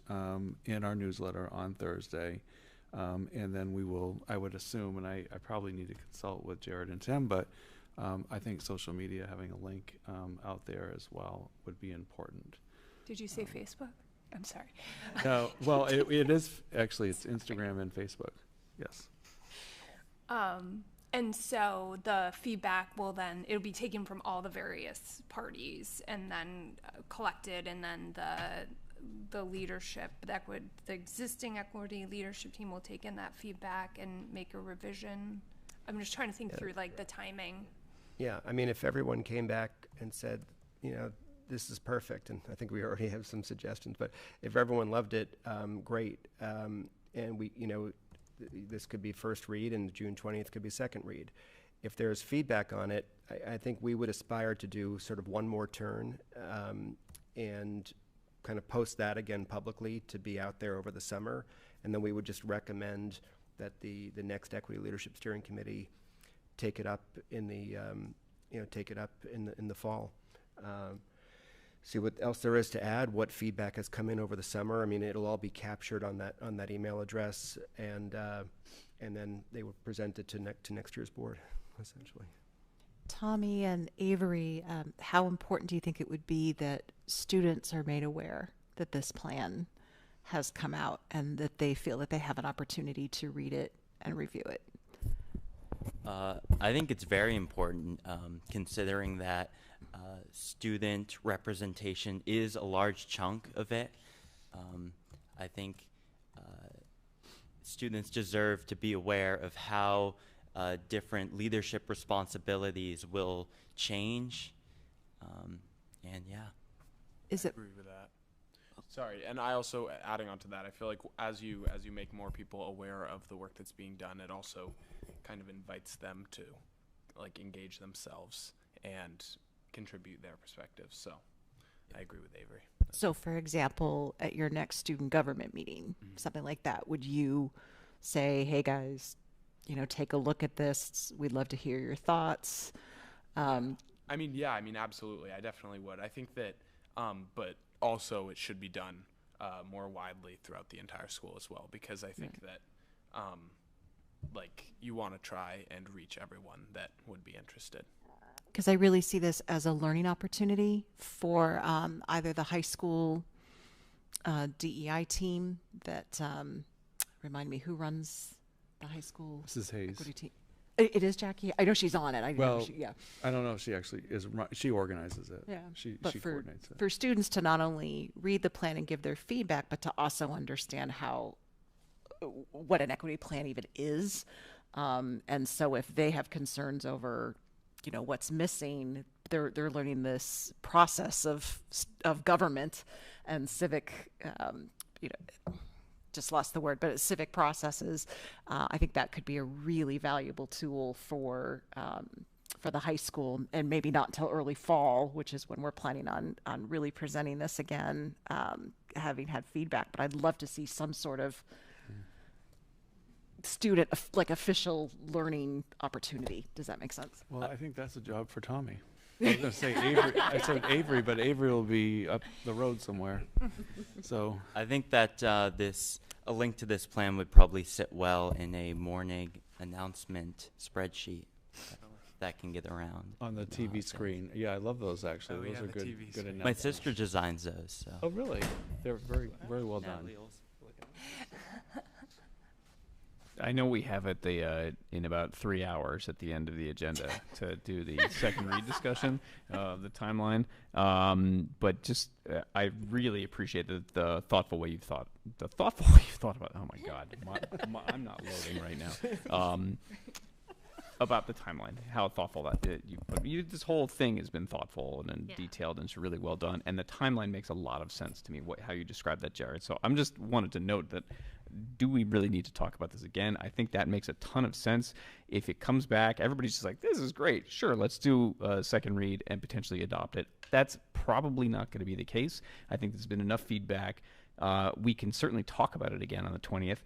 in our newsletter on Thursday. And then I would assume, and I probably need to consult with Jared and Tim, but I think social media, having a link out there as well would be important. Did you say Facebook? I'm sorry. No, well, it is actually, it's Instagram and Facebook. Yes. And so the feedback it'll be taken from all the various parties and then collected, and then the leadership, the existing equity leadership team will take in that feedback and make a revision. I'm just trying to think through the timing. Yeah, I mean, if everyone came back and said, this is perfect, and I think we already have some suggestions, but if everyone loved it, great. And we, this could be first read, and June 20th could be second read. If there's feedback on it, I think we would aspire to do sort of one more turn and kind of post that again publicly to be out there over the summer, and then we would just recommend that the next Equity Leadership Steering Committee take it up in the in the fall. See what else there is to add, what feedback has come in over the summer. I mean, it'll all be captured on that email address, and then they will present it to next year's board, essentially. Tommy and Avery, how important do you think it would be that students are made aware that this plan has come out and that they feel that they have an opportunity to read it and review it? I think it's very important, considering that student representation is a large chunk of it. I think students deserve to be aware of how different leadership responsibilities will change. And yeah. Is it? I agree with that. Sorry, and I also, adding on to that, I feel like as you make more people aware of the work that's being done, it also kind of invites them to like engage themselves and contribute their perspectives. So I agree with Avery. So, for example, at your next student government meeting, something like that, would you say, "Hey guys, take a look at this. We'd love to hear your thoughts." I mean, absolutely. I definitely would. I think that, but also it should be done more widely throughout the entire school as well, because I think that, like, you want to try and reach everyone that would be interested. Because I really see this as a learning opportunity for either the high school DEI team that, remind me, who runs the high school Mrs. Hayes. equity team? It is Jackie. I know she's on it. Yeah. I don't know if she actually is. She organizes it. Yeah. She But coordinates it. for students to not only read the plan and give their feedback, but to also understand what an equity plan even is. And so if they have concerns over, what's missing, they're learning this process of government and civic, just lost the word, but it's civic processes. I think that could be a really valuable tool for the high school, and maybe not until early fall, which is when we're planning on really presenting this again, having had feedback. But I'd love to see some sort of student, like, official learning opportunity. Does that make sense? Well, I think that's a job for Tommy. I was going to say Avery. I said Avery, but Avery will be up the road somewhere. So I think that a link to this plan would probably sit well in a morning announcement spreadsheet that can get around on the TV screen. Yeah, I love those actually. Oh, those yeah, are the good. TV Good screen. announcements. My sister designs those. So. Oh, really? They're very, very well done. I know we have it in about 3 hours at the end of the agenda to do the second read discussion of the timeline. But just I really appreciate the thoughtful way you've thought. The thoughtful way you've thought about. Oh my God, I'm not loading right now. About the timeline, how thoughtful that this whole thing has been thoughtful and detailed, and it's really well done. And the timeline makes a lot of sense to me. How you described that, Jared. So I'm just wanted to note that. Do we really need to talk about this again? I think that makes a ton of sense. If it comes back, everybody's just like, this is great. Sure, let's do a second read and potentially adopt it. That's probably not going to be the case. I think there's been enough feedback. We can certainly talk about it again on the 20th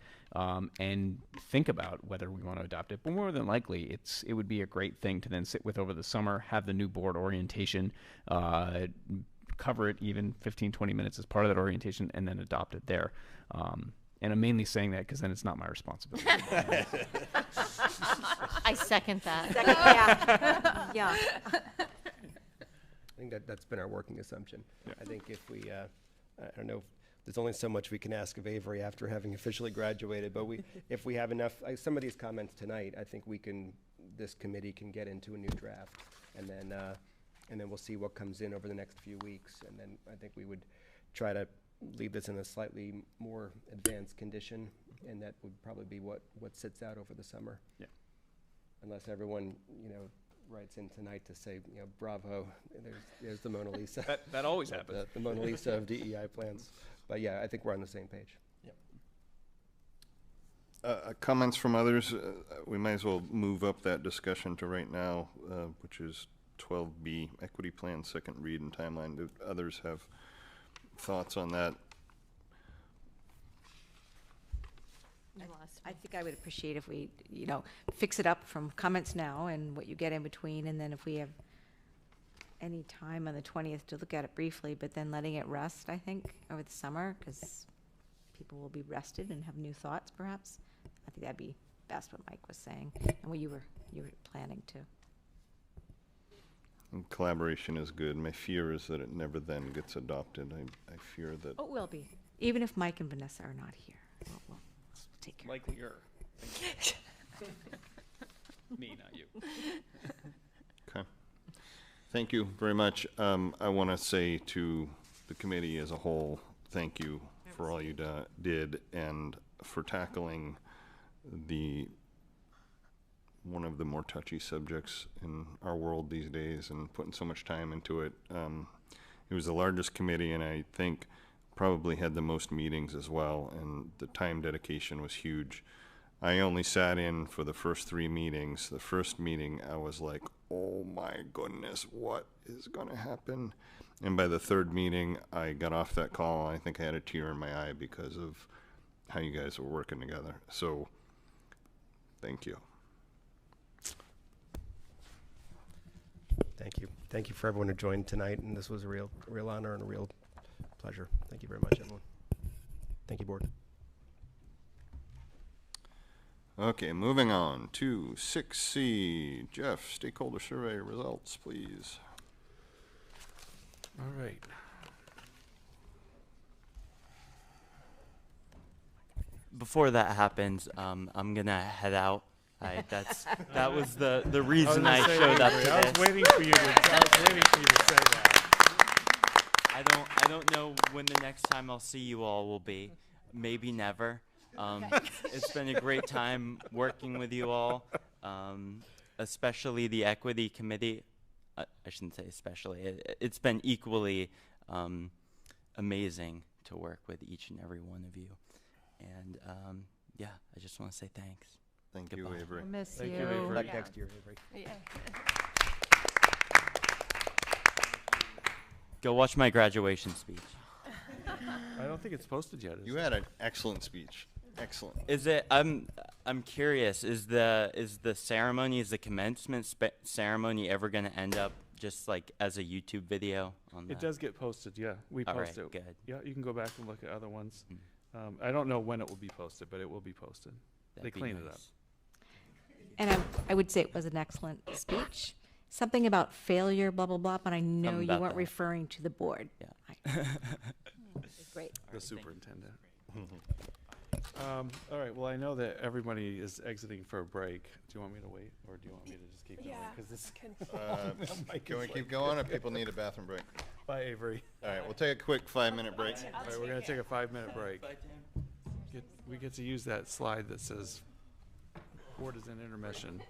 and think about whether we want to adopt it. But more than likely, it would be a great thing to then sit with over the summer, have the new board orientation, cover it even 15, 20 minutes as part of that orientation, and then adopt it there. And I'm mainly saying that because then it's not my responsibility. I second that. Yeah. I think that's been our working assumption. Yeah. I think if we, I don't know, there's only so much we can ask of Avery after having officially graduated, but if we have enough, some of these comments tonight, I think this committee can get into a new draft, and then we'll see what comes in over the next few weeks, and then I think we would try to leave this in a slightly more advanced condition, and that would probably be what sits out over the summer. Yeah. Unless everyone, writes in tonight to say, bravo, there's the Mona Lisa. that always happens. The Mona Lisa of DEI plans. But yeah, I think we're on the same page. Comments from others? We might as well move up that discussion to right now, which is 12B, equity plan, second read and timeline. Do others have thoughts on that? I think I would appreciate if we, fix it up from comments now and what you get in between, and then if we have any time on the 20th to look at it briefly, but then letting it rest, I think, over the summer, because people will be rested and have new thoughts, perhaps. I think that'd be best what Mike was saying, and what you were planning to. And collaboration is good. My fear is that it never then gets adopted. I fear that. Oh, it will be. Even if Mike and Vanessa are not here. We'll take care. Likelier. Me, not you. Okay. Thank you very much. I want to say to the committee as a whole, thank you for all you did and for tackling one of the more touchy subjects in our world these days, and putting so much time into it. It was the largest committee, and I think probably had the most meetings as well, and the time dedication was huge. I only sat in for the first 3 meetings. The first meeting, I was like, oh my goodness, what is going to happen? And by the 3rd meeting, I got off that call, and I think I had a tear in my eye because of how you guys were working together. So, thank you. Thank you. Thank you for everyone who joined tonight, and this was a real honor and a real pleasure. Thank you very much, everyone. Thank you, board. Okay, moving on to 6C. Jeff, stakeholder survey results, please. All right. Before that happens, I'm gonna head out. That was the reason I showed up to I this. was waiting for you to say that. I don't know when the next time I'll see you all will be. Maybe never. It's been a great time working with you all, especially the equity committee. I shouldn't say especially. It's been equally amazing to work with each and every one of you. And yeah, I just want to say thanks. Thank Goodbye. you, Avery. I miss Thank you. you, Avery. Back next year, Avery. Yeah. Go watch my graduation speech. I don't think it's posted yet. You had an excellent speech. Excellent. Is it? I'm curious. Is the ceremony, is the commencement ceremony ever going to end up just like as a YouTube video on It does get posted, yeah. We All post right, it. good. Yeah, you can go back and look at other ones. I don't know when it will be posted, but it will be posted. That'd They be clean it up. nice. And I would say it was an excellent speech. Something about failure, blah, blah, blah, but I know Something you about weren't that. referring to the board. Yeah. Great. The superintendent. All right, well, I know that everybody is exiting for a break. Do you want me to wait, or do you want me to just keep going? Yeah. 'Cause this Can we keep going, or people need a bathroom break? Bye, Avery. All right, we'll take a quick 5-minute break. All right, we're going to take a 5-minute break. We get to use that slide that says board is in intermission.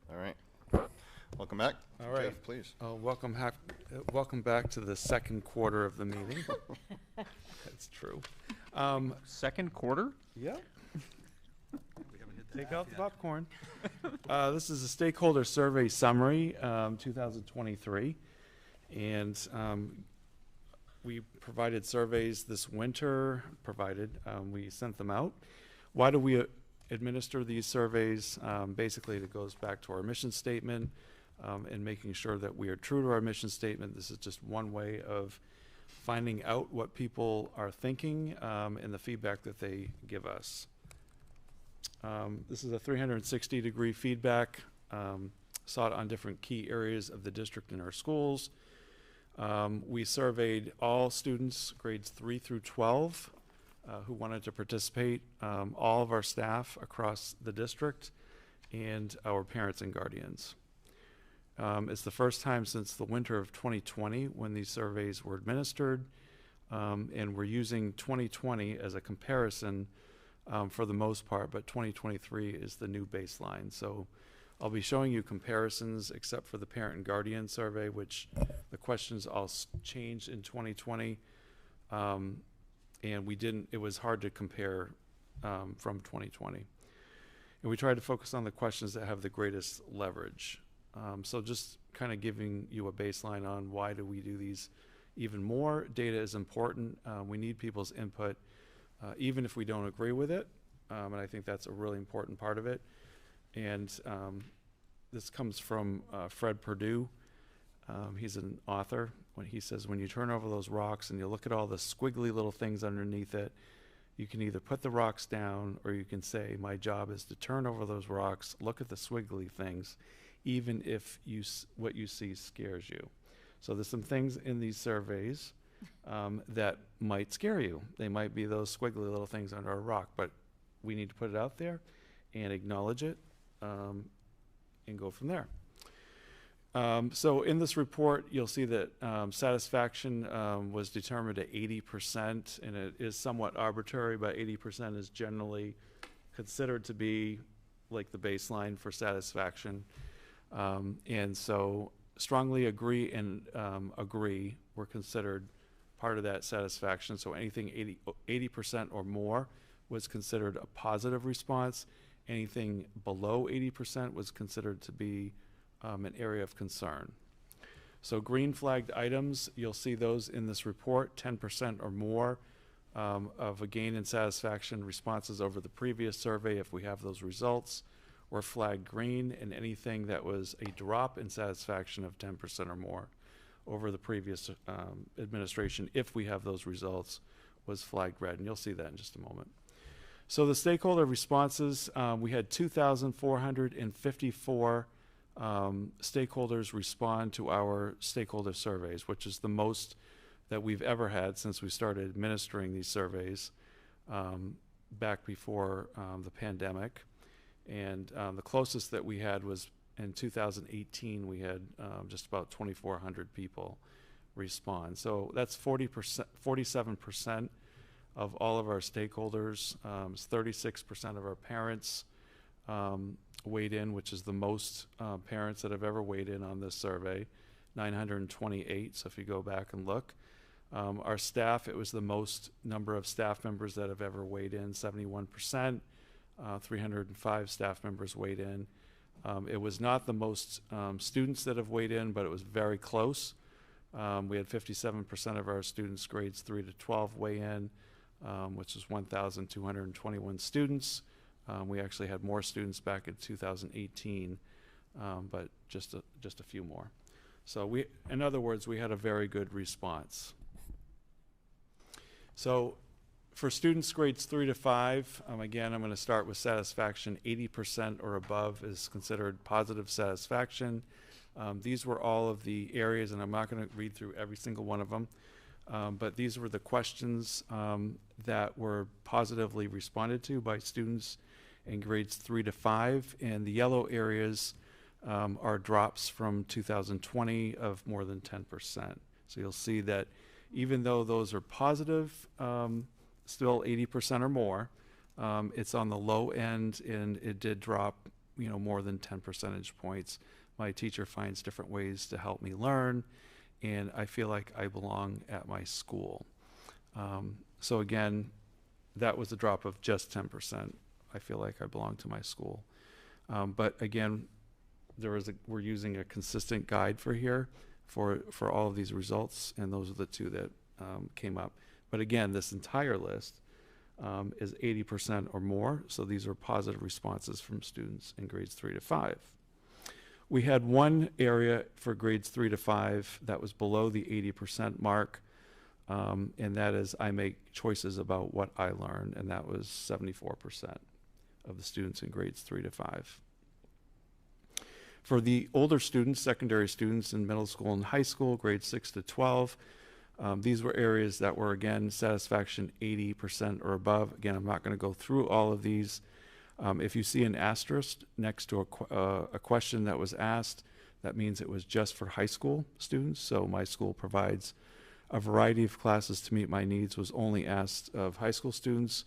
All right. Welcome back. All right. Jeff, please. Welcome back to the second quarter of the meeting. That's true. Second quarter? Yep. Take out the popcorn. This is a stakeholder survey summary, 2023. And we provided surveys this winter, we sent them out. Why do we administer these surveys? Basically, it goes back to our mission statement and making sure that we are true to our mission statement. This is just one way of finding out what people are thinking and the feedback that they give us. This is a 360-degree feedback sought on different key areas of the district in our schools. We surveyed all students, grades 3 through 12, who wanted to participate, all of our staff across the district, and our parents and guardians. It's the first time since the winter of 2020 when these surveys were administered, and we're using 2020 as a comparison for the most part, but 2023 is the new baseline. So I'll be showing you comparisons except for the parent and guardian survey, which the questions all changed in 2020. And it was hard to compare from 2020. And we tried to focus on the questions that have the greatest leverage. So just kind of giving you a baseline on why do we do these even more. Data is important. We need people's input, even if we don't agree with it. And I think that's a really important part of it. And this comes from Fred Perdue. He's an author. When he says, when you turn over those rocks and you look at all the squiggly little things underneath it, you can either put the rocks down or you can say, my job is to turn over those rocks, look at the squiggly things, even if what you see scares you. So there's some things in these surveys that might scare you. They might be those squiggly little things under a rock, but we need to put it out there and acknowledge it and go from there. So in this report, you'll see that satisfaction was determined at 80%, and it is somewhat arbitrary, but 80% is generally considered to be like the baseline for satisfaction. And so strongly agree and agree were considered part of that satisfaction. So anything 80% or more was considered a positive response. Anything below 80% was considered to be an area of concern. So green flagged items, you'll see those in this report, 10% or more of a gain in satisfaction responses over the previous survey if we have those results, were flagged green, and anything that was a drop in satisfaction of 10% or more over the previous administration, if we have those results, was flagged red, and you'll see that in just a moment. So the stakeholder responses, we had 2,454 stakeholders respond to our stakeholder surveys, which is the most that we've ever had since we started administering these surveys back before the pandemic. And the closest that we had was in 2018, we had just about 2,400 people respond. So that's 47% of all of our stakeholders. 36% of our parents weighed in, which is the most parents that have ever weighed in on this survey, 928. So if you go back and look, our staff, it was the most number of staff members that have ever weighed in, 71%. 305 staff members weighed in. It was not the most students that have weighed in, but it was very close. We had 57% of our students grades 3 to 12 weigh in, which is 1,221 students. We actually had more students back in 2018, but just a few more. So in other words, we had a very good response. So for students grades 3 to 5, again, I'm going to start with satisfaction. 80% or above is considered positive satisfaction. These were all of the areas, and I'm not going to read through every single one of them, but these were the questions that were positively responded to by students in grades 3 to 5, and the yellow areas are drops from 2020 of more than 10%. So you'll see that even though those are positive, still 80% or more, it's on the low end, and it did drop more than 10 percentage points. My teacher finds different ways to help me learn, and I feel like I belong at my school. So again, that was a drop of just 10%. I feel like I belong to my school. But again, we're using a consistent guide for all of these results, and those are the two that came up. But again, this entire list is 80% or more, so these are positive responses from students in grades 3 to 5. We had one area for grades 3 to 5 that was below the 80% mark, and that is I make choices about what I learn, and that was 74% of the students in grades 3 to 5. For the older students, secondary students in middle school and high school, grades 6 to 12, these were areas that were, again, satisfaction 80% or above. Again, I'm not going to go through all of these. If you see an asterisk next to a question that was asked, that means it was just for high school students. So my school provides a variety of classes to meet my needs, was only asked of high school students.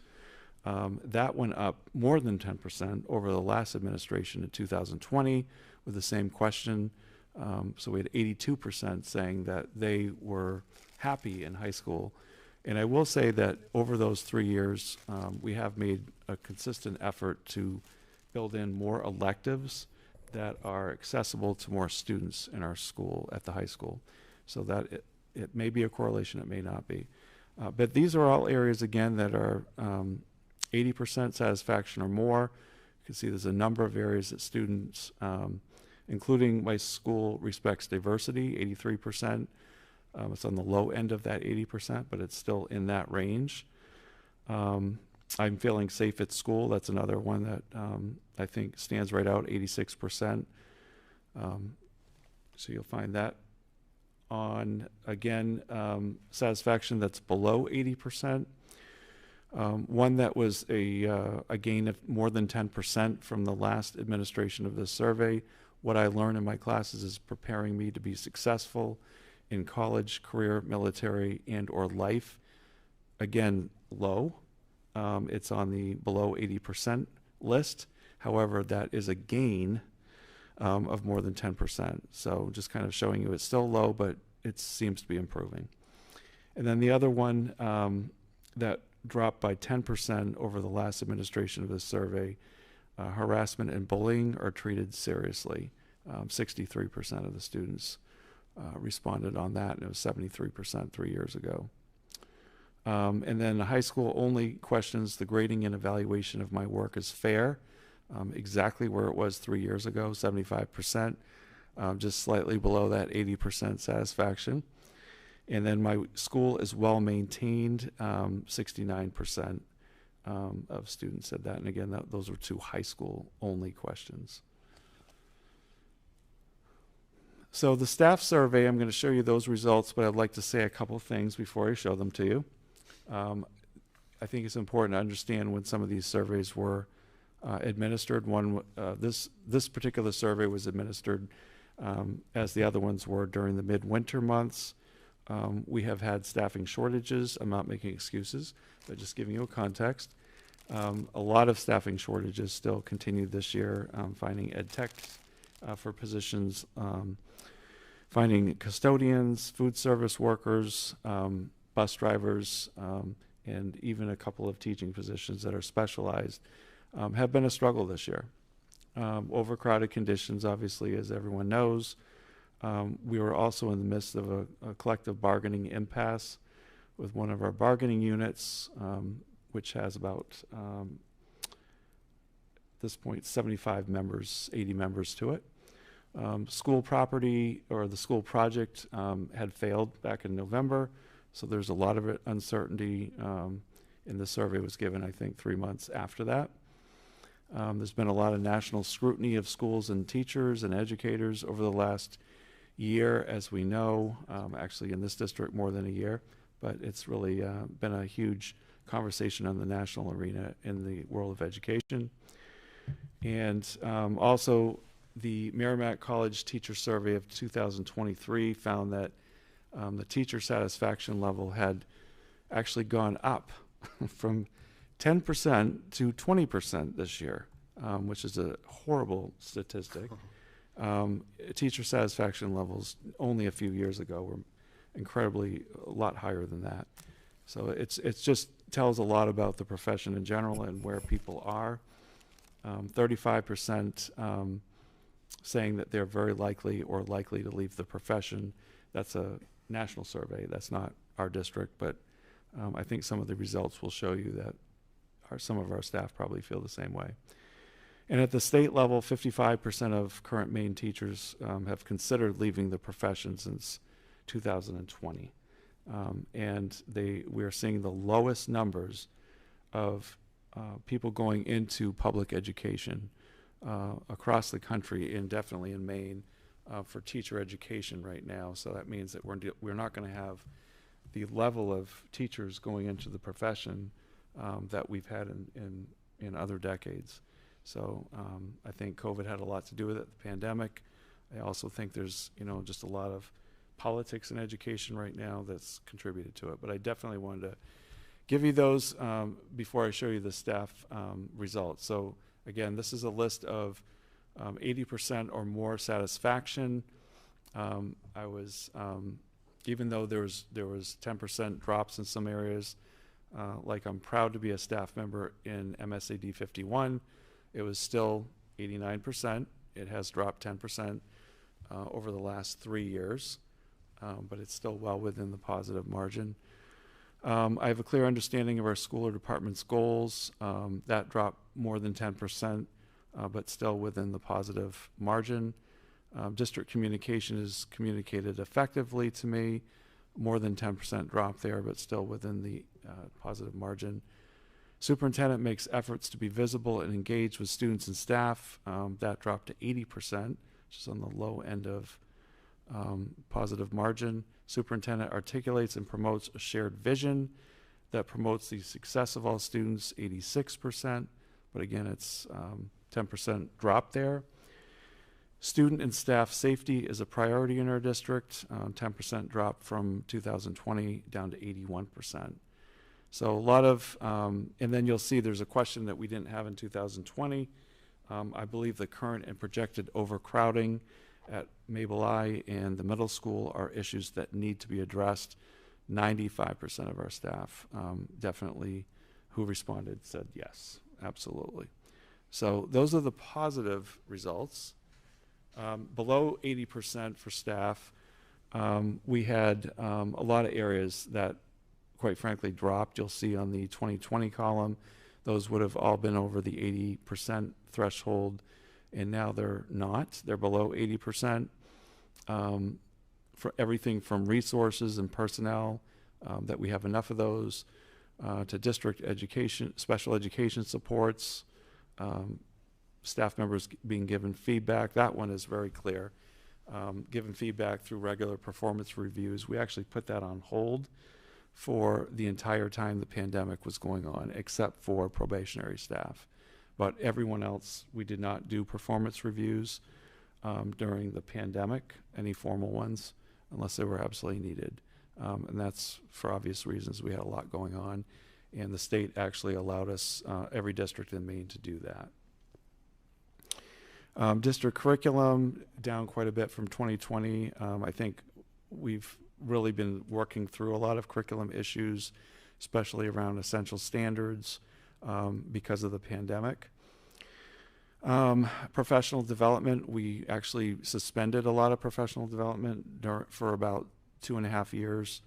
That went up more than 10% over the last administration in 2020 with the same question. So we had 82% saying that they were happy in high school. And I will say that over those 3 years, we have made a consistent effort to build in more electives that are accessible to more students in our school at the high school. So that it may be a correlation, it may not be. But these are all areas, again, that are 80% satisfaction or more. You can see there's a number of areas that students, including my school respects diversity, 83%. It's on the low end of that 80%, but it's still in that range. I'm feeling safe at school. That's another one that I think stands right out, 86%. So you'll find that on, again, satisfaction that's below 80%. One that was a gain of more than 10% from the last administration of this survey. What I learn in my classes is preparing me to be successful in college, career, military, and or life. Again, low. It's on the below 80% list. However, that is a gain of more than 10%. So just kind of showing you it's still low, but it seems to be improving. And then the other one that dropped by 10% over the last administration of this survey, harassment and bullying are treated seriously. 63% of the students responded on that, and it was 73% 3 years ago. And then the high school only questions, the grading and evaluation of my work is fair, exactly where it was 3 years ago, 75%, just slightly below that 80% satisfaction. And then my school is well maintained, 69% of students said that. And again, those were two high school only questions. So the staff survey, I'm going to show you those results, but I'd like to say a couple of things before I show them to you. I think it's important to understand when some of these surveys were administered. This particular survey was administered as the other ones were during the midwinter months. We have had staffing shortages. I'm not making excuses, but just giving you a context. A lot of staffing shortages still continue this year, finding ed techs for positions, finding custodians, food service workers, bus drivers, and even a couple of teaching positions that are specialized have been a struggle this year. Overcrowded conditions, obviously, as everyone knows. We were also in the midst of a collective bargaining impasse with one of our bargaining units, which has about, at this point, 75 members, 80 members to it. School property, or the school project, had failed back in November, so there's a lot of uncertainty, and the survey was given, I think, 3 months after that. There's been a lot of national scrutiny of schools and teachers and educators over the last year, as we know, actually in this district more than a year, but it's really been a huge conversation on the national arena in the world of education. And also the Merrimack College Teacher Survey of 2023 found that the teacher satisfaction level had actually gone up from 10% to 20% this year. which is a horrible statistic. Teacher satisfaction levels only a few years ago were incredibly a lot higher than that. So it's just tells a lot about the profession in general and where people are. 35% saying that they're very likely or likely to leave the profession. That's a national survey. That's not our district, but I think some of the results will show you that some of our staff probably feel the same way. And at the state level, 55% of current Maine teachers have considered leaving the profession since 2020. And we are seeing the lowest numbers of people going into public education across the country, and definitely in Maine, for teacher education right now. So that means that we're not going to have the level of teachers going into the profession that we've had in other decades. So I think COVID had a lot to do with it, the pandemic. I also think there's, just a lot of politics in education right now that's contributed to it. But I definitely wanted to give you those before I show you the staff results. So again, this is a list of 80% or more satisfaction. I was, even though there was 10% drops in some areas, like I'm proud to be a staff member in MSAD 51. It was still 89%. It has dropped 10% over the last 3 years, but it's still well within the positive margin. I have a clear understanding of our school or department's goals. That dropped more than 10%, but still within the positive margin. District communication is communicated effectively to me. More than 10% drop there, but still within the positive margin. Superintendent makes efforts to be visible and engage with students and staff. That dropped to 80%, which is on the low end of positive margin. Superintendent articulates and promotes a shared vision that promotes the success of all students, 86%, but again, it's 10% drop there. Student and staff safety is a priority in our district, 10% drop from 2020 down to 81%. So a lot of, and then you'll see there's a question that we didn't have in 2020. I believe the current and projected overcrowding at Mabel I and the middle school are issues that need to be addressed. 95% of our staff definitely who responded said yes, absolutely. So those are the positive results. Below 80% for staff, we had a lot of areas that quite frankly dropped. You'll see on the 2020 column, those would have all been over the 80% threshold, and now they're not. They're below 80%. For everything from resources and personnel, that we have enough of those, to district education, special education supports, staff members being given feedback. That one is very clear. Given feedback through regular performance reviews. We actually put that on hold for the entire time the pandemic was going on, except for probationary staff. But everyone else, we did not do performance reviews during the pandemic, any formal ones, unless they were absolutely needed. And that's for obvious reasons. We had a lot going on, and the state actually allowed us, every district in Maine, to do that. District curriculum down quite a bit from 2020. I think we've really been working through a lot of curriculum issues, especially around essential standards because of the pandemic. Professional development, we actually suspended a lot of professional development for about 2.5 years.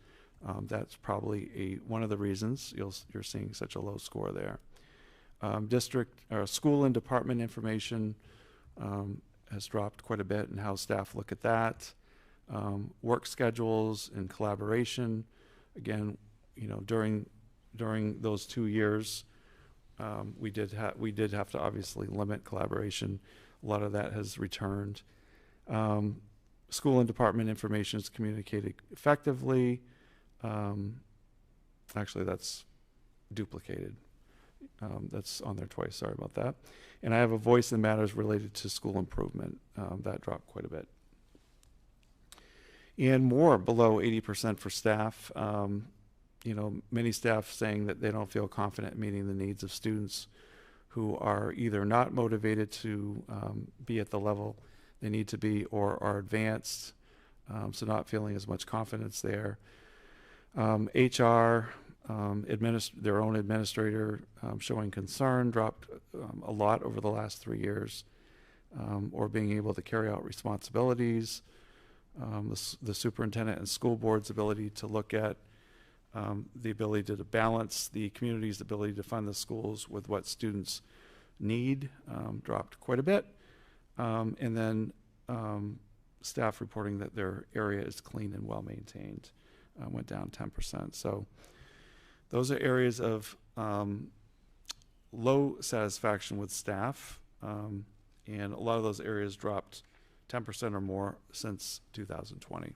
That's probably one of the reasons you're seeing such a low score there. School and department information has dropped quite a bit, and how staff look at that. Work schedules and collaboration, again, during those 2 years, we did have to obviously limit collaboration. A lot of that has returned. School and department information is communicated effectively. Actually, that's duplicated. That's on there twice. Sorry about that. And I have a voice in matters related to school improvement. That dropped quite a bit. And more below 80% for staff. Many staff saying that they don't feel confident meeting the needs of students who are either not motivated to be at the level they need to be or are advanced, so not feeling as much confidence there. HR, their own administrator showing concern dropped a lot over the last 3 years, or being able to carry out responsibilities. The superintendent and school board's ability to look at the ability to balance the community's ability to fund the schools with what students need dropped quite a bit. And then staff reporting that their area is clean and well maintained went down 10%. So those are areas of low satisfaction with staff, and a lot of those areas dropped 10% or more since 2020.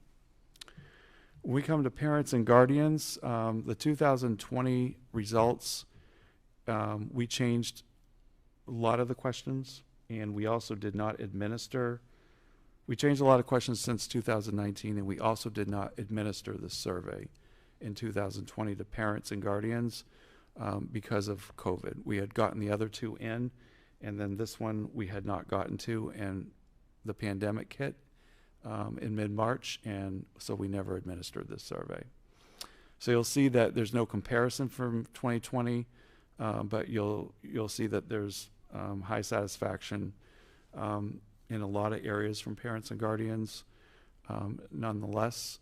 When we come to parents and guardians, the 2020 results, we changed a lot of the questions, and we also did not administer. We changed a lot of questions since 2019, and we also did not administer the survey in 2020 to parents and guardians because of COVID. We had gotten the other two in, and then this one we had not gotten to, and the pandemic hit in mid-March, and so we never administered this survey. So you'll see that there's no comparison from 2020, but you'll see that there's high satisfaction in a lot of areas from parents and guardians. Nonetheless,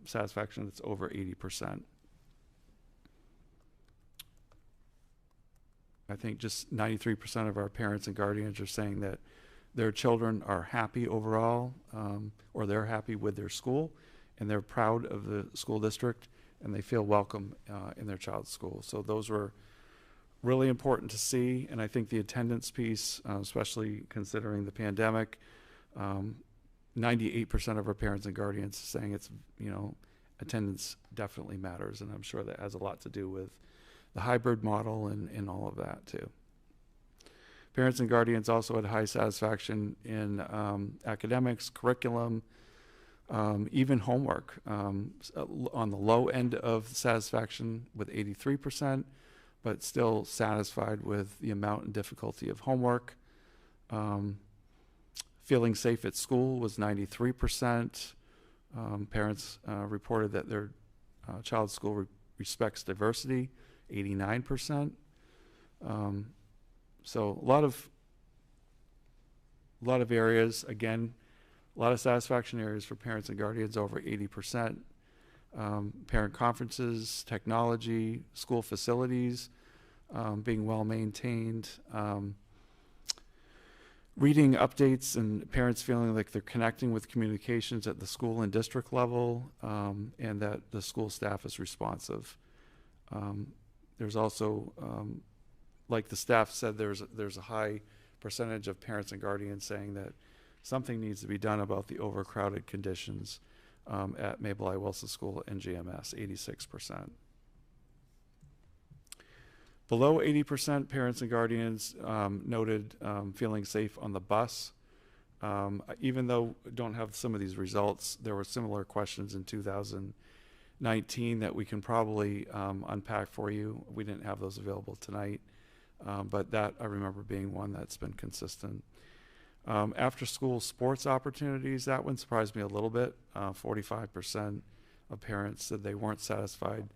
satisfaction that's over 80%. I think just 93% of our parents and guardians are saying that their children are happy overall, or they're happy with their school, and they're proud of the school district, and they feel welcome in their child's school. So those were really important to see, and I think the attendance piece, especially considering the pandemic, 98% of our parents and guardians saying it's, attendance definitely matters, and I'm sure that has a lot to do with the hybrid model and all of that too. Parents and guardians also had high satisfaction in academics, curriculum, even homework, on the low end of satisfaction with 83%, but still satisfied with the amount and difficulty of homework. Feeling safe at school was 93%. Parents reported that their child's school respects diversity, 89%. So a lot of areas, again, a lot of satisfaction areas for parents and guardians, over 80%. Parent conferences, technology, school facilities being well maintained. Reading updates and parents feeling like they're connecting with communications at the school and district level, and that the school staff is responsive. There's also, like the staff said, there's a high percentage of parents and guardians saying that something needs to be done about the overcrowded conditions at Mabel I. Wilson School and GMS, 86%. Below 80%, parents and guardians noted feeling safe on the bus. Even though we don't have some of these results, there were similar questions in 2019 that we can probably unpack for you. We didn't have those available tonight, but that I remember being one that's been consistent. After school sports opportunities, that one surprised me a little bit. 45% of parents said they weren't satisfied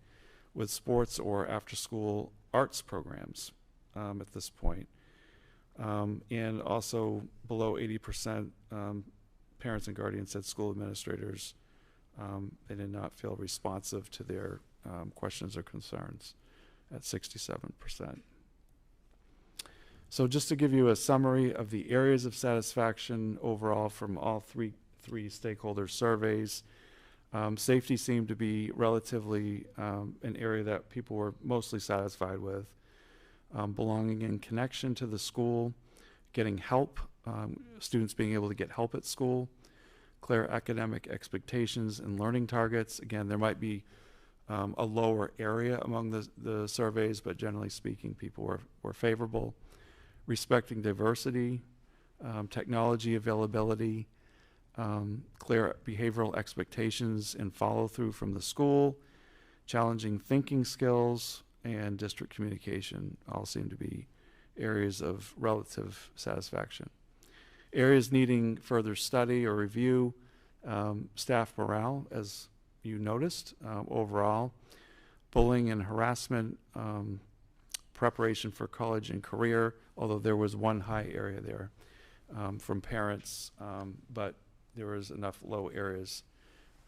with sports or after school arts programs at this point. And also below 80%, parents and guardians said school administrators, they did not feel responsive to their questions or concerns at 67%. So just to give you a summary of the areas of satisfaction overall from all three stakeholder surveys, safety seemed to be relatively an area that people were mostly satisfied with. Belonging and connection to the school, getting help, students being able to get help at school, clear academic expectations and learning targets. Again, there might be a lower area among the surveys, but generally speaking, people were favorable. Respecting diversity, technology availability, clear behavioral expectations and follow-through from the school, challenging thinking skills, and district communication all seem to be areas of relative satisfaction. Areas needing further study or review, staff morale, as you noticed, overall, bullying and harassment, preparation for college and career, although there was one high area there from parents, but there was enough low areas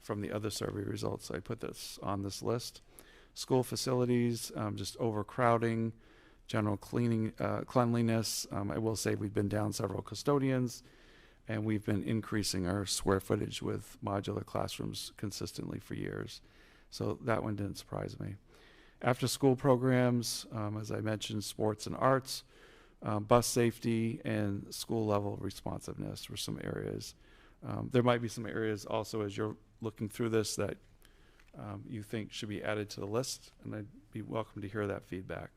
from the other survey results. So I put this on this list. School facilities, just overcrowding, general cleanliness. I will say we've been down several custodians, and we've been increasing our square footage with modular classrooms consistently for years. So that one didn't surprise me. After school programs, as I mentioned, sports and arts, bus safety, and school level responsiveness were some areas. There might be some areas also as you're looking through this that you think should be added to the list, and I'd be welcome to hear that feedback.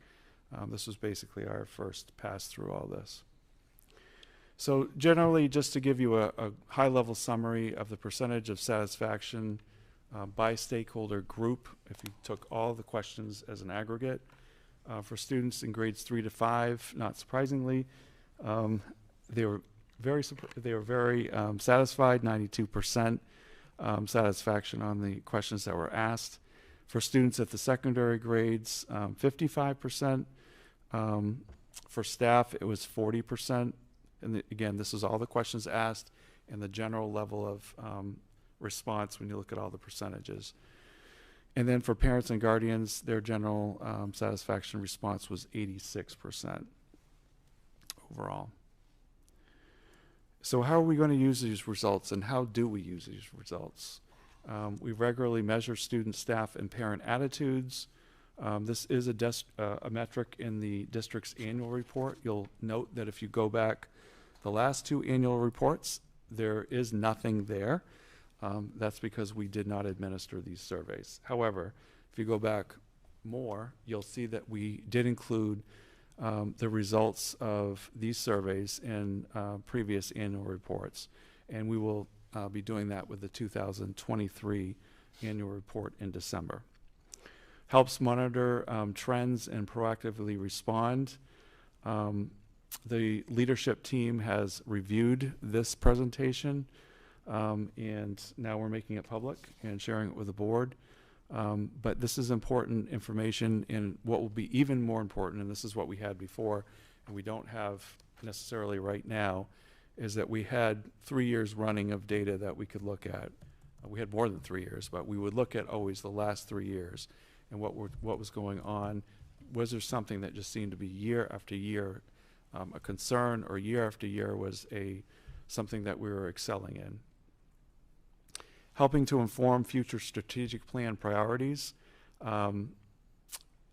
This was basically our first pass through all this. So generally, just to give you a high-level summary of the percentage of satisfaction by stakeholder group, if you took all the questions as an aggregate, for students in grades 3 to 5, not surprisingly, they were very satisfied, 92% satisfaction on the questions that were asked. For students at the secondary grades, 55%. For staff, it was 40%. And again, this is all the questions asked and the general level of response when you look at all the percentages. And then for parents and guardians, their general satisfaction response was 86% overall. So how are we going to use these results, and how do we use these results? We regularly measure student, staff, and parent attitudes. This is a metric in the district's annual report. You'll note that if you go back the last 2 annual reports, there is nothing there. That's because we did not administer these surveys. However, if you go back more, you'll see that we did include the results of these surveys in previous annual reports. And we will be doing that with the 2023 annual report in December. Helps monitor trends and proactively respond. The leadership team has reviewed this presentation, and now we're making it public and sharing it with the board. But this is important information, and what will be even more important, and this is what we had before, and we don't have necessarily right now, is that we had 3 years running of data that we could look at. We had more than 3 years, but we would look at always the last 3 years and what was going on. Was there something that just seemed to be year after year a concern, or year after year was something that we were excelling in? Helping to inform future strategic plan priorities.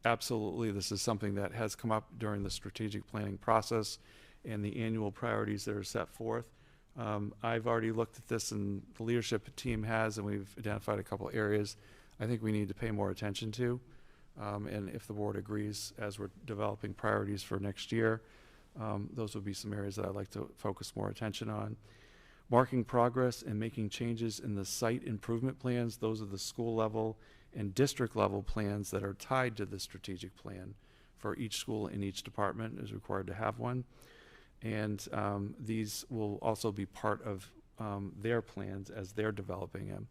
Absolutely, this is something that has come up during the strategic planning process and the annual priorities that are set forth. I've already looked at this, and the leadership team has, and we've identified a couple areas I think we need to pay more attention to. And if the board agrees, as we're developing priorities for next year, those would be some areas that I'd like to focus more attention on. Marking progress and making changes in the site improvement plans. Those are the school level and district level plans that are tied to the strategic plan for each school in each department is required to have one. And these will also be part of their plans as they're developing them.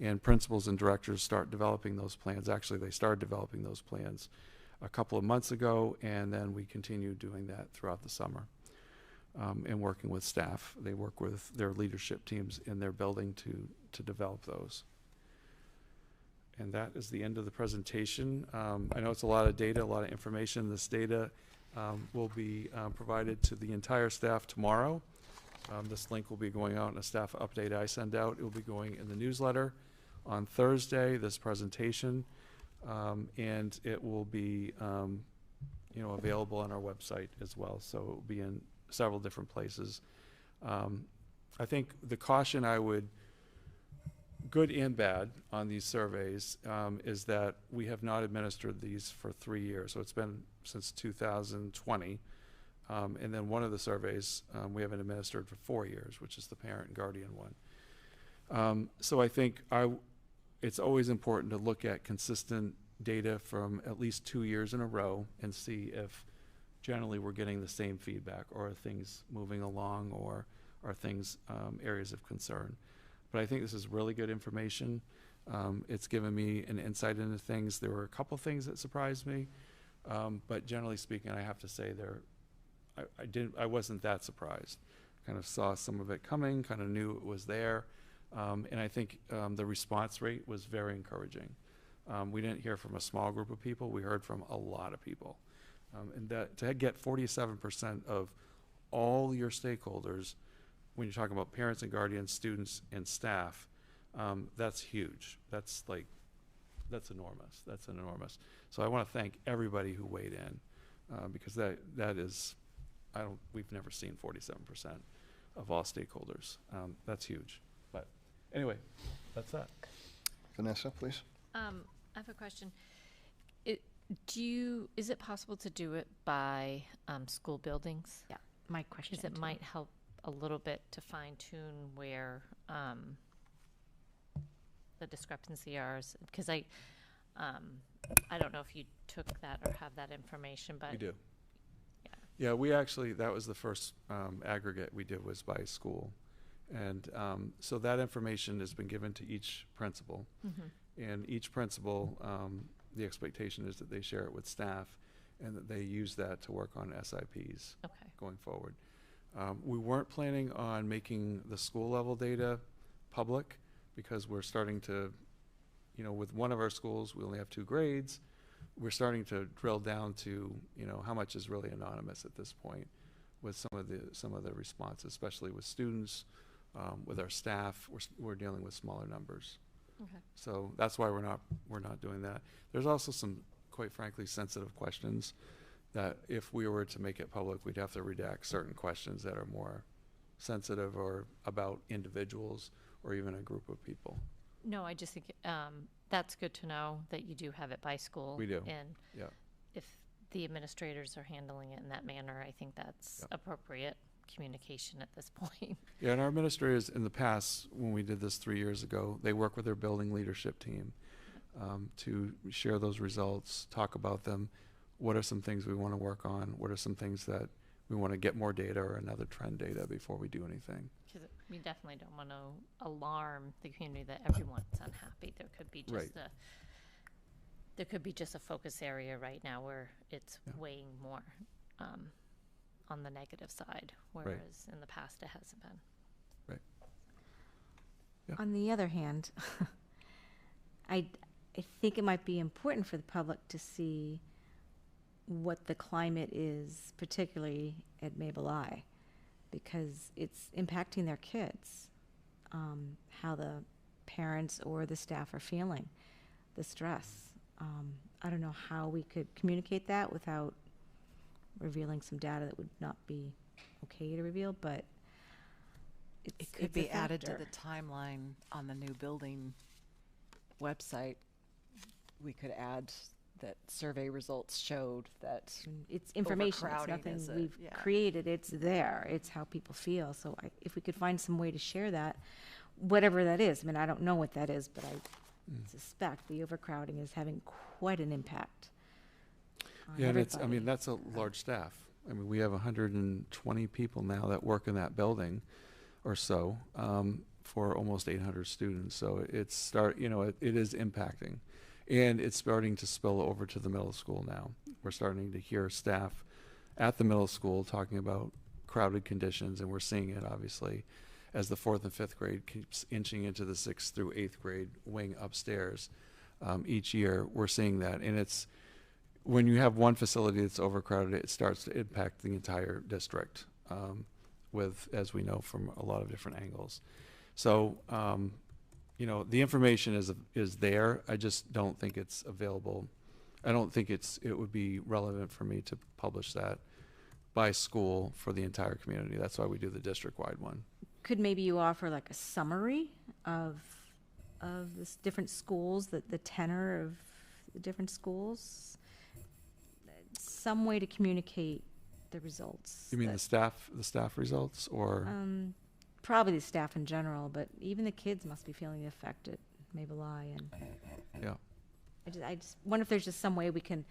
And principals and directors start developing those plans. Actually, they started developing those plans a couple of months ago, and then we continue doing that throughout the summer. And working with staff. They work with their leadership teams in their building to develop those. And that is the end of the presentation. I know it's a lot of data, a lot of information. This data will be provided to the entire staff tomorrow. This link will be going out in a staff update I send out. It will be going in the newsletter on Thursday, this presentation, and it will be available on our website as well. So it will be in several different places. I think the caution I would, good and bad, on these surveys is that we have not administered these for 3 years. So it's been since 2020. And then one of the surveys we haven't administered for 4 years, which is the parent and guardian one. So I think it's always important to look at consistent data from at least 2 years in a row and see if generally we're getting the same feedback, or are things moving along, or are things areas of concern. But I think this is really good information. It's given me an insight into things. There were a couple things that surprised me, but generally speaking, I have to say I wasn't that surprised. Kind of saw some of it coming, kind of knew it was there, and I think the response rate was very encouraging. We didn't hear from a small group of people. We heard from a lot of people, and that to get 47% of all your stakeholders, when you're talking about parents and guardians, students, and staff, that's huge. That's enormous. That's enormous. So I want to thank everybody who weighed in, because that is, we've never seen 47% of all stakeholders. That's huge. But anyway, that's that. Vanessa, please. I have a question. Is it possible to do it by school buildings? Yeah, my question. Because it too. might help a little bit to fine tune where the discrepancy are. Because I don't know if you took that or have that information, but We do. Yeah, we actually, that was the first aggregate we did, was by school. And so that information has been given to each principal. And each principal, the expectation is that they share it with staff and that they use that to work on SIPs going forward. We weren't planning on making the school level data public, because we're starting to, with one of our schools, we only have 2 grades. We're starting to drill down to, how much is really anonymous at this point with some of the responses, especially with students, with our staff. We're dealing with smaller numbers. Okay. So that's why we're not doing that. There's also some, quite frankly, sensitive questions that if we were to make it public, we'd have to redact certain questions that are more sensitive or about individuals or even a group of people. No, I just think that's good to know that you do have it by school. We do. And Yeah. if the administrators are handling it in that manner, I think that's appropriate communication at this point. Yeah, and our administrators in the past, when we did this 3 years ago, they work with their building leadership team to share those results, talk about them. What are some things we want to work on? What are some things that we want to get more data or another trend data before we do anything? Because we definitely don't want to alarm the community that everyone's unhappy. There could be just a focus area right now where it's weighing more on the negative side, whereas in the past it hasn't been. Right. Yeah. On the other hand, I think it might be important for the public to see what the climate is, particularly at Mabel I, because it's impacting their kids, how the parents or the staff are feeling, the stress. I don't know how we could communicate that without revealing some data that would not be okay to reveal, but it could be added to the timeline on the new building website. We could add that survey results showed that it's information. It's nothing we've created. It's there. It's how people feel. So if we could find some way to share that, whatever that is. I mean, I don't know what that is, but I suspect the overcrowding is having quite an impact. Yeah, and that's a large staff. I mean, we have 120 people now that work in that building or so, for almost 800 students. So it is impacting. And it's starting to spill over to the middle school now. We're starting to hear staff at the middle school talking about crowded conditions, and we're seeing it, obviously, as the 4th and 5th grade keeps inching into the 6th through 8th grade wing upstairs. Each year, we're seeing that. And it's, when you have one facility that's overcrowded, it starts to impact the entire district, as we know from a lot of different angles. So, the information is there. I just don't think it's available. I don't think it would be relevant for me to publish that by school for the entire community. That's why we do the district-wide one. Could maybe you offer like a summary of the different schools, the tenor of the different schools? Some way to communicate the results. You mean the staff results, or? Probably the staff in general, but even the kids must be feeling the effect at Mabel I. And yeah, I just wonder if there's just some way we can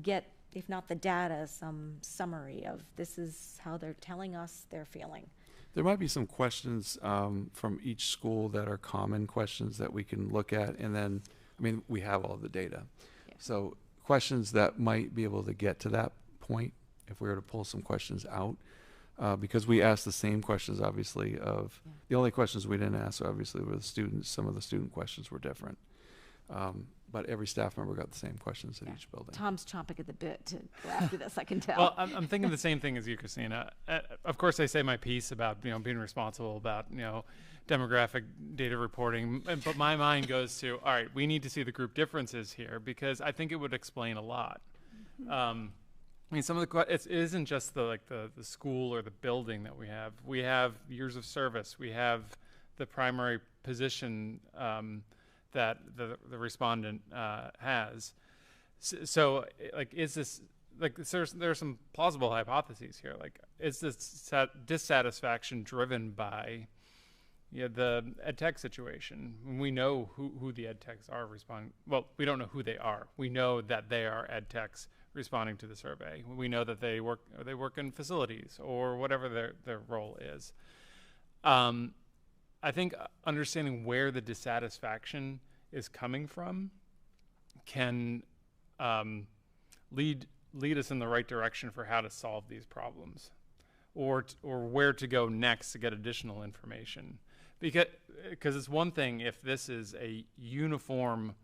get if not the data, some summary of this is how they're telling us they're feeling. There might be some questions from each school that are common questions that we can look at, and then, I mean, we have all the data. Yeah. So questions that might be able to get to that point, if we were to pull some questions out, because we asked the same questions, obviously, of, the only questions we didn't ask, obviously, were the students. Some of the student questions were different. But every staff member got the same questions in each building. Tom's chomping at the bit to go after this, I can tell. Well, I'm thinking the same thing as you, Christina. Of course, I say my piece about being responsible about demographic data reporting, but my mind goes to, all right, we need to see the group differences here because I think it would explain a lot. I mean, some of the it isn't just the school or the building that we have. We have years of service. We have the primary position that the respondent has. So like, is this, like, there are some plausible hypotheses here. Like, is this dissatisfaction driven by the ed tech situation? We know who the ed techs are responding. Well, we don't know who they are. We know that they are ed techs responding to the survey. We know that they work in facilities or whatever their role is. I think understanding where the dissatisfaction is coming from can lead us in the right direction for how to solve these problems, or where to go next to get additional information. Because it's one thing if this is a uniform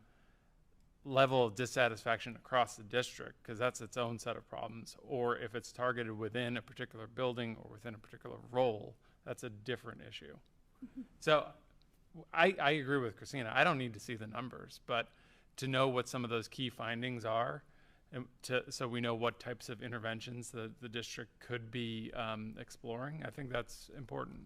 level of dissatisfaction across the district, because that's its own set of problems, or if it's targeted within a particular building or within a particular role, that's a different issue. So I agree with Christina. I don't need to see the numbers, but to know what some of those key findings are, and so we know what types of interventions the district could be exploring, I think that's important.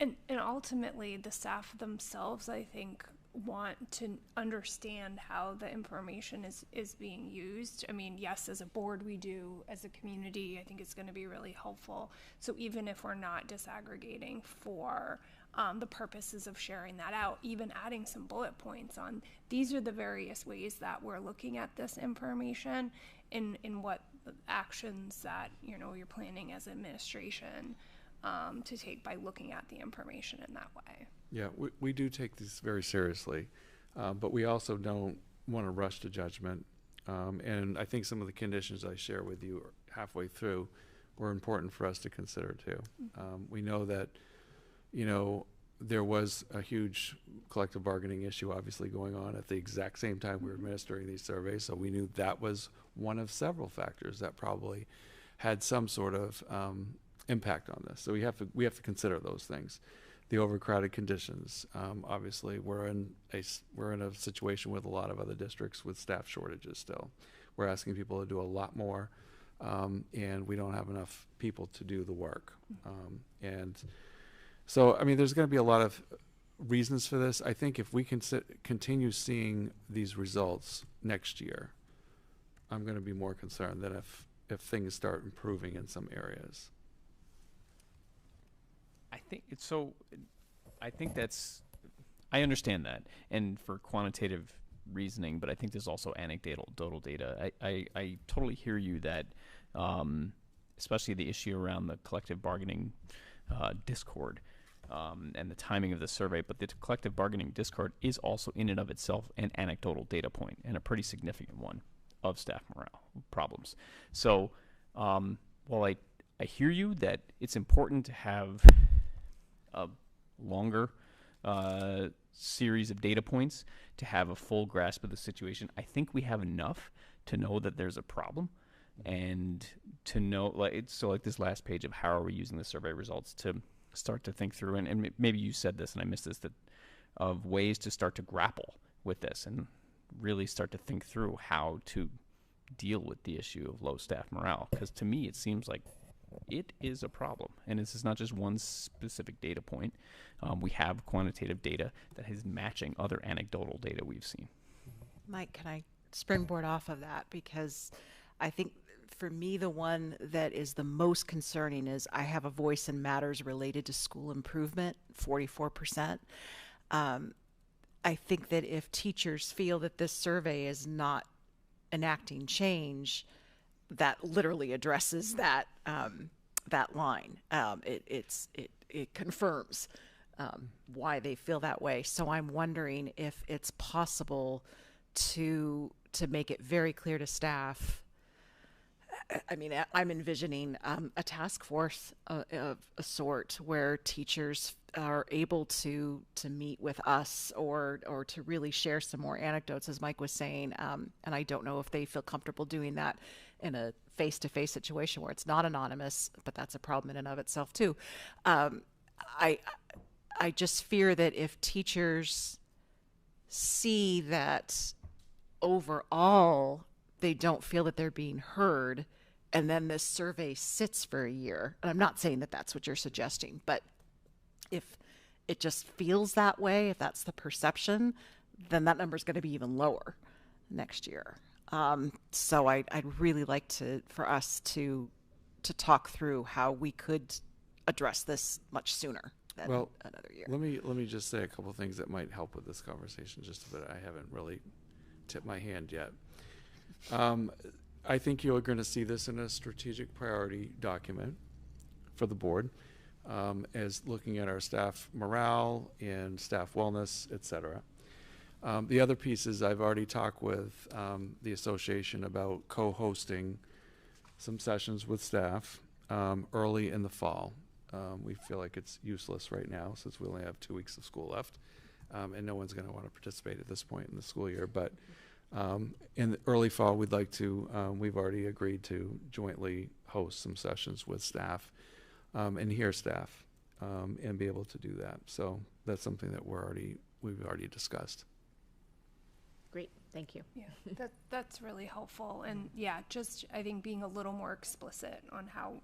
And ultimately, the staff themselves, I think, want to understand how the information is being used. I mean, yes, as a board we do, as a community, I think it's going to be really helpful. So even if we're not disaggregating for the purposes of sharing that out, even adding some bullet points on these are the various ways that we're looking at this information in what actions that you're planning as administration to take by looking at the information in that way. Yeah, we do take this very seriously, but we also don't want to rush to judgment. And I think some of the conditions I share with you halfway through were important for us to consider too. We know that, there was a huge collective bargaining issue obviously going on at the exact same time we were administering these surveys. So we knew that was one of several factors that probably had some sort of impact on this. So we have to consider those things. The overcrowded conditions. Obviously, we're in a situation with a lot of other districts with staff shortages still. We're asking people to do a lot more, and we don't have enough people to do the work. And so, I mean, there's going to be a lot of reasons for this. I think if we can continue seeing these results next year, I'm going to be more concerned than if things start improving in some areas. I understand that, and for quantitative reasoning, but I think there's also anecdotal data. I totally hear you that, especially the issue around the collective bargaining discord and the timing of the survey, but the collective bargaining discord is also in and of itself an anecdotal data point, and a pretty significant one of staff morale problems. So while I hear you that it's important to have a longer series of data points to have a full grasp of the situation, I think we have enough to know that there's a problem, and to know, like this last page of how are we using the survey results to start to think through, and maybe you said this and I missed this, that of ways to start to grapple with this and really start to think through how to deal with the issue of low staff morale, because to me it seems like it is a problem, and this is not just one specific data point. We have quantitative data that is matching other anecdotal data we've seen. Mike, can I springboard off of that? Because I think for me, the one that is the most concerning is I have a voice in matters related to school improvement, 44%. I think that if teachers feel that this survey is not enacting change that literally addresses that that line. It confirms why they feel that way. So I'm wondering if it's possible to make it very clear to staff. I mean, I'm envisioning a task force of a sort where teachers are able to meet with us or to really share some more anecdotes, as Mike was saying. And I don't know if they feel comfortable doing that in a face-to-face situation where it's not anonymous, but that's a problem in and of itself too. I just fear that if teachers see that overall they don't feel that they're being heard, and then this survey sits for a year, and I'm not saying that that's what you're suggesting, but if it just feels that way, if that's the perception, then that number is going to be even lower next year. So I'd really like for us to talk through how we could address this much sooner than another year. Let me just say a couple of things that might help with this conversation, just a bit. I haven't really tipped my hand yet. I think you're going to see this in a strategic priority document for the board, as looking at our staff morale and staff wellness, et cetera. The other piece is I've already talked with the association about co-hosting some sessions with staff early in the fall. We feel like it's useless right now since we only have 2 weeks of school left, and no one's going to want to participate at this point in the school year. But in the early fall, we'd like to, we've already agreed to jointly host some sessions with staff and hear staff and be able to do that. So that's something that we've already discussed. Great, thank you. Yeah, that's really helpful. And yeah, just I think being a little more explicit on how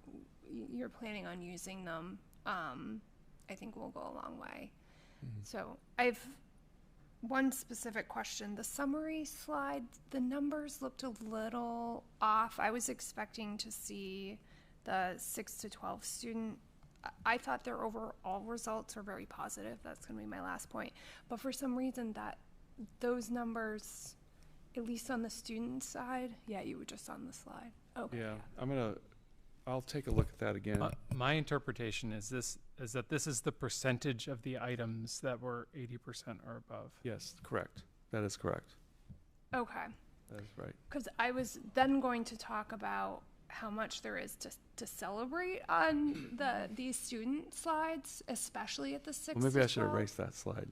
you're planning on using them, I think will go a long way. Mm-hmm. So I've one specific question. The summary slide, the numbers looked a little off. I was expecting to see the 6 to 12 student. I thought their overall results were very positive. That's going to be my last point. But for some reason those numbers, at least on the student side, yeah, you were just on the slide. Okay. Yeah, I'll take a look at that again. My interpretation is that this is the percentage of the items that were 80% or above. Yes, correct. That is correct. Okay. That is right. Because I was then going to talk about how much there is to celebrate on these student slides, especially at the 6 Well, maybe to I should 12. erase that slide.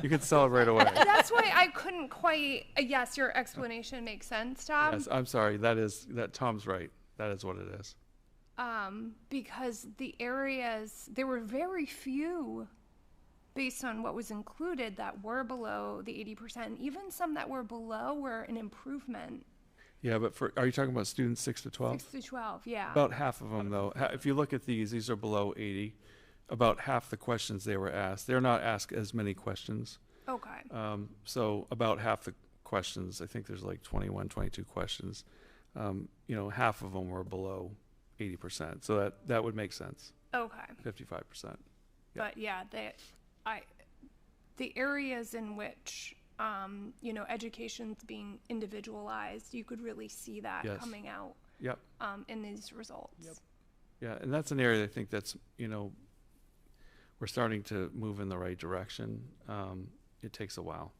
You can celebrate away. That's why I couldn't quite. Yes, your explanation makes sense, Tom. Yes, I'm sorry. That Tom's right. That is what it is. Because the areas, there were very few based on what was included that were below the 80%. Even some that were below were an improvement. Yeah, but are you talking about students 6 to 12? 6 to 12, yeah. About half of them, though. If you look at these are below 80. About half the questions they were asked. They're not asked as many questions. Okay. So about half the questions, I think there's like 21, 22 questions. Half of them were below 80%. So that would make sense. Okay. 55%. Yeah. But yeah, the areas in which education's being individualized, you could really see that coming out. Yep. In these results. Yep. Yeah, and that's an area I think that's we're starting to move in the right direction. It takes a while.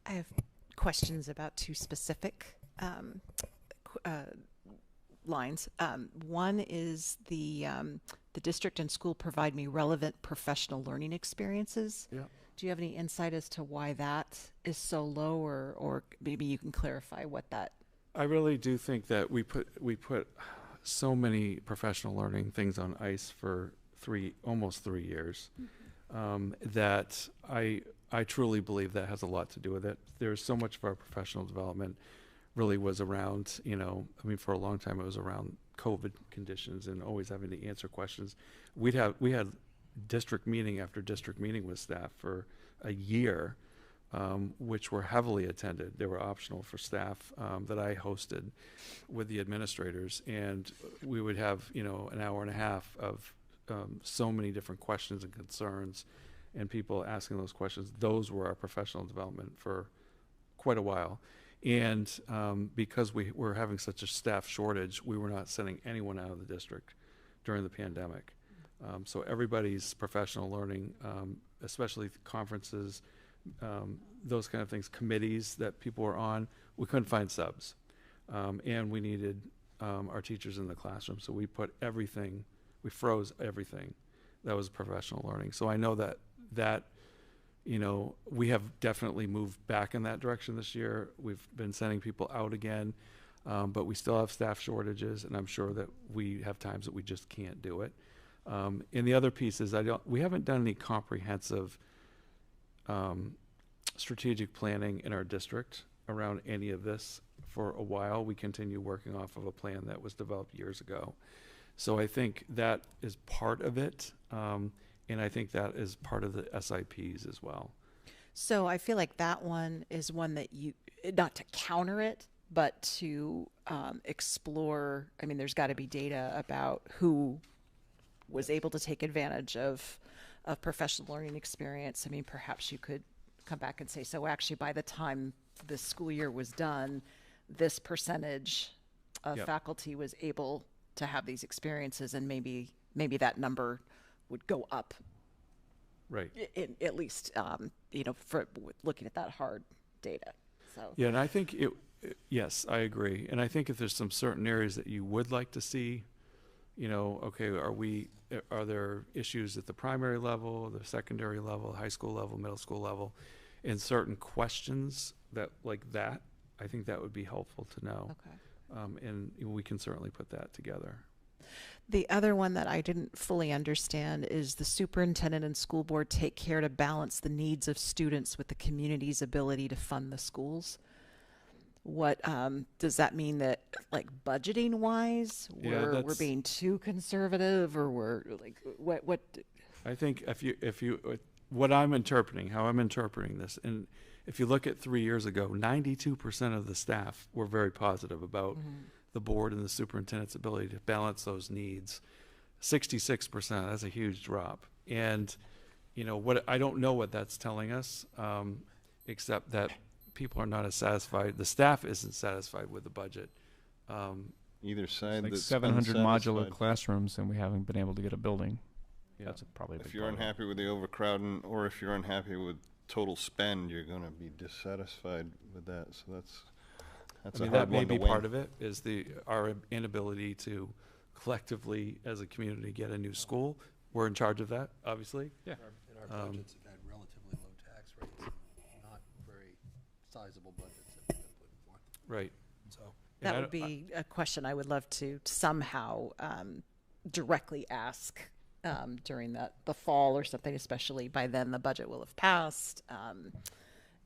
I have questions about two specific lines. One is the district and school provide me relevant professional learning experiences. Yeah. Do you have any insight as to why that is so low, or maybe you can clarify what that? I really do think that we put so many professional learning things on ice for almost 3 years, that I truly believe that has a lot to do with it. There's so much of our professional development really was around, for a long time it was around COVID conditions and always having to answer questions. We had district meeting after district meeting with staff for a year, which were heavily attended. They were optional for staff that I hosted with the administrators, and we would have an hour and a half of so many different questions and concerns and people asking those questions, those were our professional development for quite a while. And because we were having such a staff shortage, we were not sending anyone out of the district during the pandemic. So everybody's professional learning, especially conferences, those kind of things, committees that people were on, we couldn't find subs. And we needed our teachers in the classroom. So we put everything, we froze everything that was professional learning. So I know that you know, we have definitely moved back in that direction this year. We've been sending people out again, but we still have staff shortages, and I'm sure that we have times that we just can't do it. And the other piece is we haven't done any comprehensive strategic planning in our district around any of this for a while. We continue working off of a plan that was developed years ago. So I think that is part of it. And I think that is part of the SIPs as well. So I feel like that one is one that you, not to counter it, but to explore. I mean, there's got to be data about who was able to take advantage of professional learning experience. I mean, perhaps you could come back and say, so actually by the time this school year was done, this percentage of faculty was able to have these experiences, and maybe that number would go up, right? At least, you know, for looking at that hard data. So yeah, and I think yes, I agree. And I think if there's some certain areas that you would like to see, you know, okay, are there issues at the primary level, the secondary level, high school level, middle school level, and certain questions that like that, I think that would be helpful to know. Okay. And we can certainly put that together. The other one that I didn't fully understand is the superintendent and school board take care to balance the needs of students with the community's ability to fund the schools. What does that mean? That like budgeting wise, we're being too conservative, or we're like what? I think if you what I'm interpreting, how I'm interpreting this, and if you look at 3 years ago, 92% of the staff were very positive about the board and the superintendent's ability to balance those needs. 66%, that's a huge drop. And, you know, what I don't know what that's telling us, except that people are not as satisfied. The staff isn't satisfied with the budget. Either side. Like 700 modular classrooms, and we haven't been able to get a building. Yeah. That's probably a big If you're problem. unhappy with the overcrowding, or if you're unhappy with total spend, you're going to be dissatisfied with that. So that's I mean, that may be part of it, is our inability to collectively, as a community, get a new school. We're in charge of that, obviously. Yeah. And our budgets have had relatively low tax rates, not very sizable budgets that we've been putting forth. Right. So that would be a question I would love to somehow directly ask during the fall or something, especially by then the budget will have passed.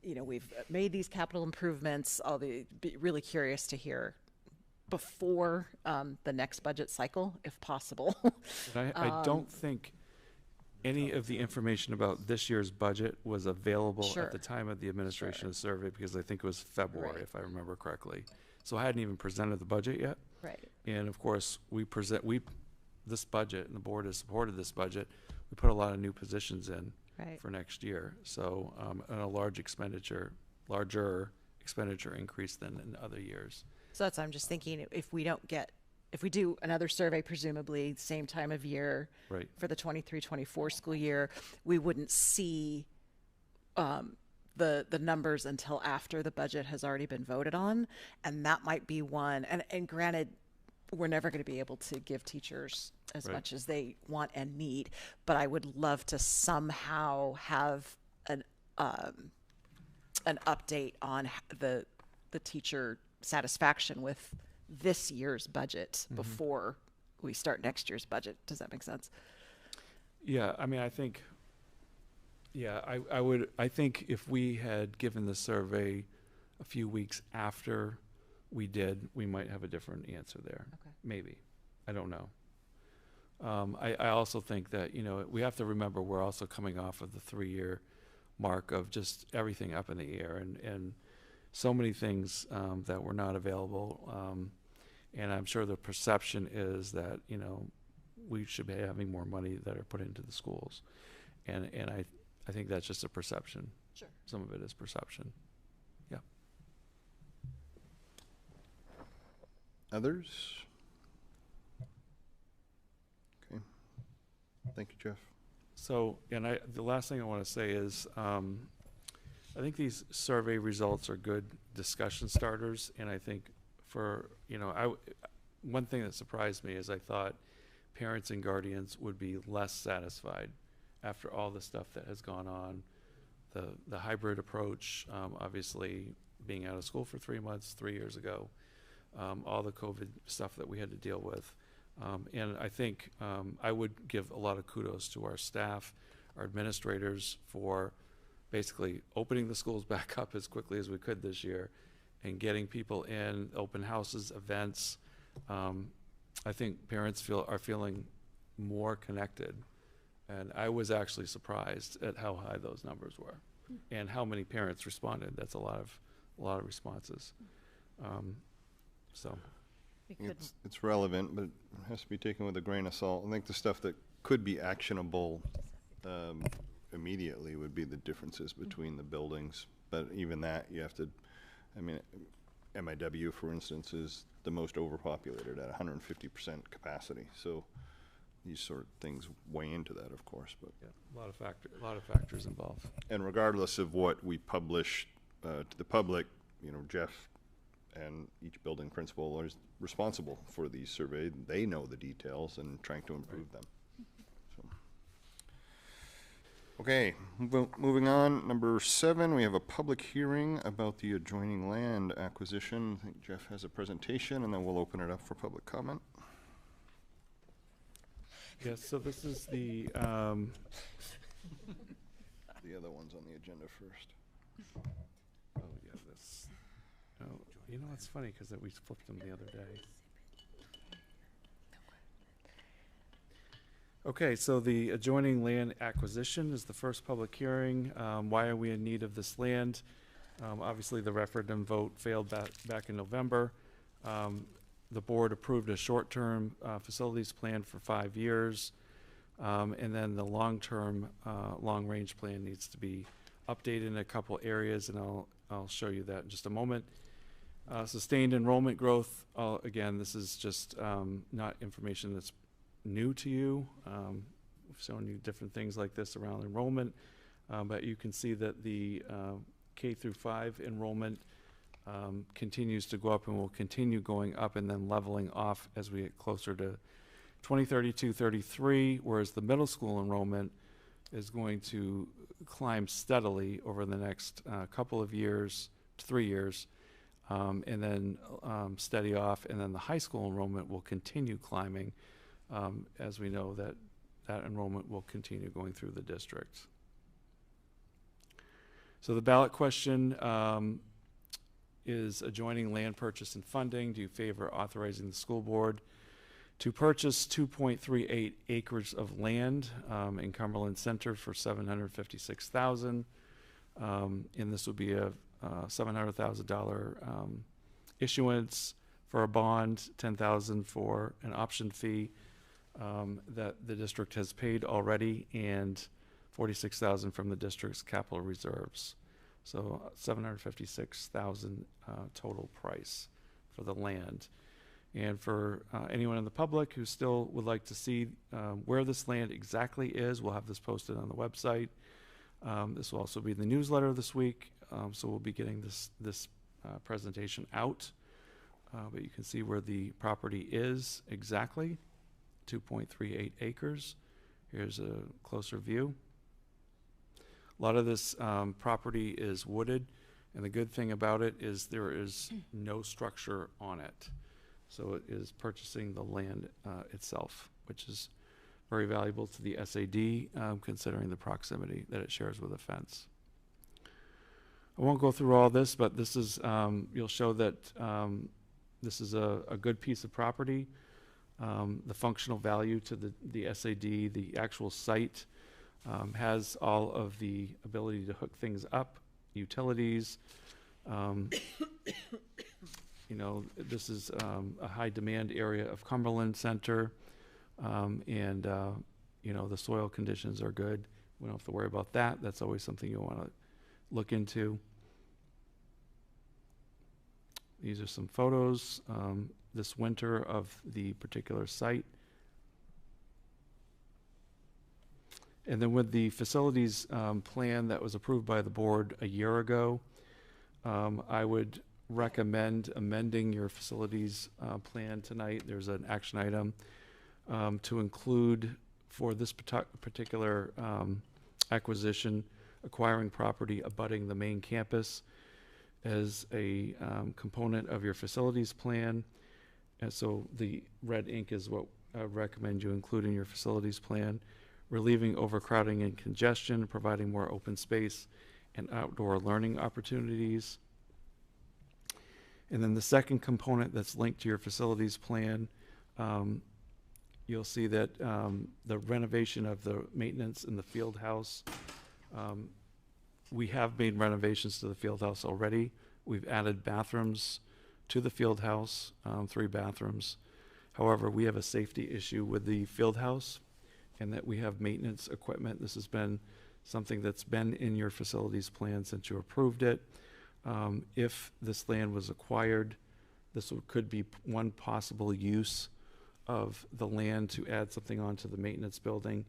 You know, we've made these capital improvements. I'll be really curious to hear before the next budget cycle, if possible. I don't think any of the information about this year's budget was available at the time of the administration of the survey, because I think it was February, if I remember correctly. So I hadn't even presented the budget yet. Right. And of course, this budget, and the board has supported this budget, we put a lot of new positions in for next year. So and a larger expenditure increase than in other years. So that's, I'm just thinking, if we do another survey, presumably same time of year for the 23-24 school year, we wouldn't see the numbers until after the budget has already been voted on. And that might be one, and granted, we're never going to be able to give teachers as much as they want and need, but I would love to somehow have an update on the teacher satisfaction with this year's budget before we start next year's budget. Does that make sense? Yeah, I mean, I think, I think if we had given the survey a few weeks after we did, we might have a different answer there. Okay. Maybe. I don't know. I also think that, you know, we have to remember we're also coming off of the 3-year mark of just everything up in the air, and so many things that were not available. And I'm sure the perception is that, you know, we should be having more money that are put into the schools. And I think that's just a perception. Sure. Some of it is perception. Yeah. Others? Okay. Thank you, Jeff. So, and the last thing I want to say is, I think these survey results are good discussion starters, and I think for, one thing that surprised me is I thought parents and guardians would be less satisfied after all the stuff that has gone on. The hybrid approach, obviously being out of school for 3 months, 3 years ago, all the COVID stuff that we had to deal with. And I think I would give a lot of kudos to our staff, our administrators, for basically opening the schools back up as quickly as we could this year and getting people in, open houses, events. I think parents are feeling more connected. And I was actually surprised at how high those numbers were and how many parents responded. That's a lot of responses. So. It's relevant, but it has to be taken with a grain of salt. I think the stuff that could be actionable immediately would be the differences between the buildings. But even that, you have to, MIW, for instance, is the most overpopulated at 150% capacity. So these sort of things weigh into that, of course. But yeah, a lot of factors involved. And regardless of what we publish to the public, Jeff and each building principal is responsible for these surveys. They know the details and trying to improve them. So. Okay, moving on. Number 7, we have a public hearing about the adjoining land acquisition. I think Jeff has a presentation, and then we'll open it up for public comment. Yes, so this is the the other one's on the agenda first. Oh yeah, this. Oh, it's funny because we flipped them the other day. Okay, so the adjoining land acquisition is the first public hearing. Why are we in need of this land? Obviously, the referendum vote failed back in November. The board approved a short-term facilities plan for 5 years, and then the long-term, long-range plan needs to be updated in a couple areas, and I'll show you that in just a moment. Sustained enrollment growth, again, this is just not information that's new to you. We've shown you different things like this around enrollment, but you can see that the K through 5 enrollment continues to go up and will continue going up and then leveling off as we get closer to 2032-33, whereas the middle school enrollment is going to climb steadily over the next couple of years, 3 years, and then steady off, and then the high school enrollment will continue climbing, as we know that enrollment will continue going through the district. So the ballot question is adjoining land purchase and funding. Do you favor authorizing the school board to purchase 2.38 acres of land in Cumberland Center for $756,000? And this would be a $700,000 issuance for a bond, $10,000 for an option fee that the district has paid already, and $46,000 from the district's capital reserves. So $756,000 total price for the land. And for anyone in the public who still would like to see where this land exactly is, we'll have this posted on the website. This will also be in the newsletter this week, so we'll be getting this presentation out. But you can see where the property is exactly, 2.38 acres. Here's a closer view. A lot of this property is wooded, and the good thing about it is there is no structure on it. So it is purchasing the land itself, which is very valuable to the SAD, considering the proximity that it shares with a fence. I won't go through all this, but this is, you'll show that this is a good piece of property. The functional value to the SAD, the actual site, has all of the ability to hook things up, utilities. This is a high demand area of Cumberland Center, and the soil conditions are good. We don't have to worry about that. That's always something you want to look into. These are some photos this winter of the particular site. And then with the facilities plan that was approved by the board a year ago, I would recommend amending your facilities plan tonight. There's an action item to include for this particular acquisition, acquiring property abutting the main campus as a component of your facilities plan. And so the red ink is what I would recommend you include in your facilities plan. Relieving overcrowding and congestion, providing more open space and outdoor learning opportunities. And then the second component that's linked to your facilities plan, you'll see that the renovation of the maintenance in the field house. We have made renovations to the field house already. We've added bathrooms to the field house, 3 bathrooms. However, we have a safety issue with the field house, and that we have maintenance equipment. This has been something that's been in your facilities plan since you approved it. If this land was acquired, this could be one possible use of the land to add something onto the maintenance building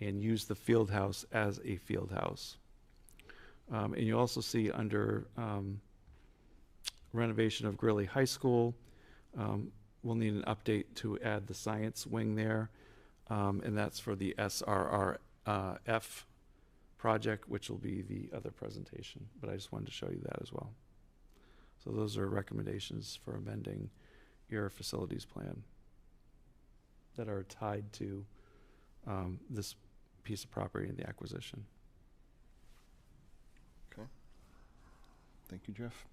and use the field house as a field house. And you also see under renovation of Greeley High School, we'll need an update to add the science wing there. And that's for the SRRF project, which will be the other presentation. But I just wanted to show you that as well. So those are recommendations for amending your facilities plan that are tied to this piece of property in the acquisition. Okay. Thank you, Jeff.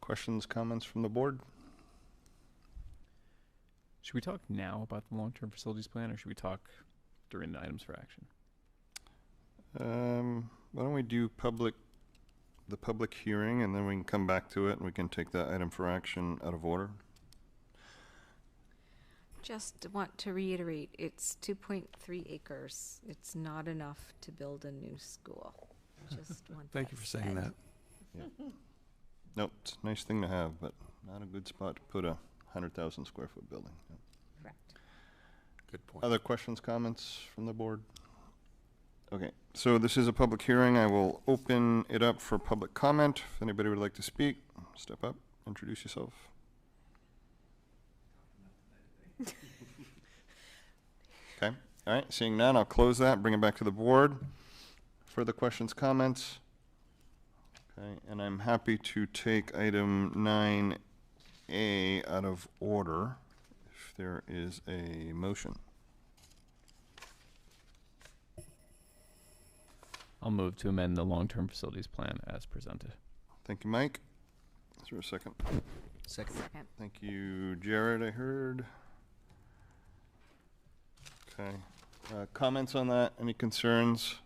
Questions, comments from the board? Should we talk now about the long-term facilities plan, or should we talk during the items for action? Why don't we do the public hearing, and then we can come back to it, and we can take that item for action out of order. Just want to reiterate, it's 2.3 acres. It's not enough to build a new school. Just want Thank you for saying that. Yeah. Nope, it's a nice thing to have, but not a good spot to put a 100,000 square foot building. Yep. Correct. Good point. Other questions, comments from the board? Okay, so this is a public hearing. I will open it up for public comment. If anybody would like to speak, step up, introduce yourself. Okay, all right, seeing none, I'll close that, bring it back to the board. Further questions, comments? Okay, and I'm happy to take item 9A out of order if there is a motion. I'll move to amend the long-term facilities plan as presented. Thank you, Mike. Is there a second? Second. Thank you, Jared, I heard. Okay. Comments on that? Any concerns?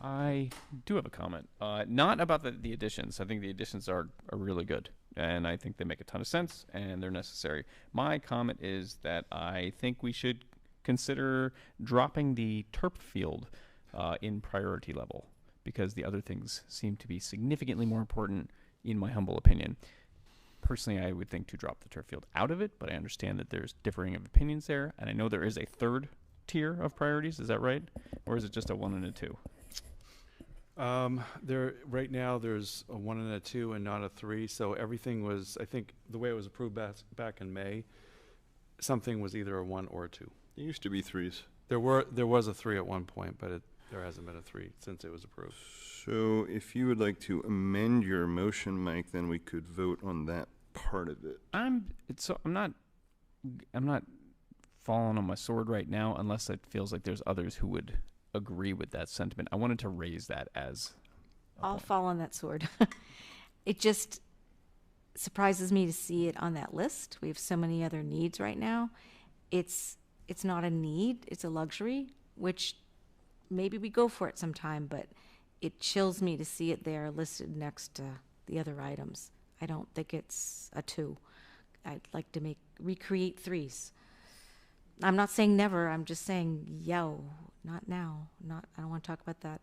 I do have a comment. Not about the additions. I think the additions are really good, and I think they make a ton of sense, and they're necessary. My comment is that I think we should consider dropping the turf field in priority level, because the other things seem to be significantly more important, in my humble opinion. Personally, I would think to drop the turf field out of it, but I understand that there's differing of opinions there, and I know there is a third tier of priorities. Is that right? Or is it just a 1 and a 2? Right now there's a 1 and a 2 and not a 3. So everything was, I think, the way it was approved back in May, something was either a 1 or a 2. There used to be 3s. There was a 3 at one point, but there hasn't been a 3 since it was approved. So if you would like to amend your motion, Mike, then we could vote on that part of it. I'm not falling on my sword right now, unless it feels like there's others who would agree with that sentiment. I wanted to raise that as I'll fall on that sword. It just surprises me to see it on that list. We have so many other needs right now. It's not a need, it's a luxury, which maybe we go for it sometime, but it chills me to see it there listed next to the other items. I don't think it's a 2. I'd like to recreate 3s. I'm not saying never, I'm just saying, not now. I don't want to talk about that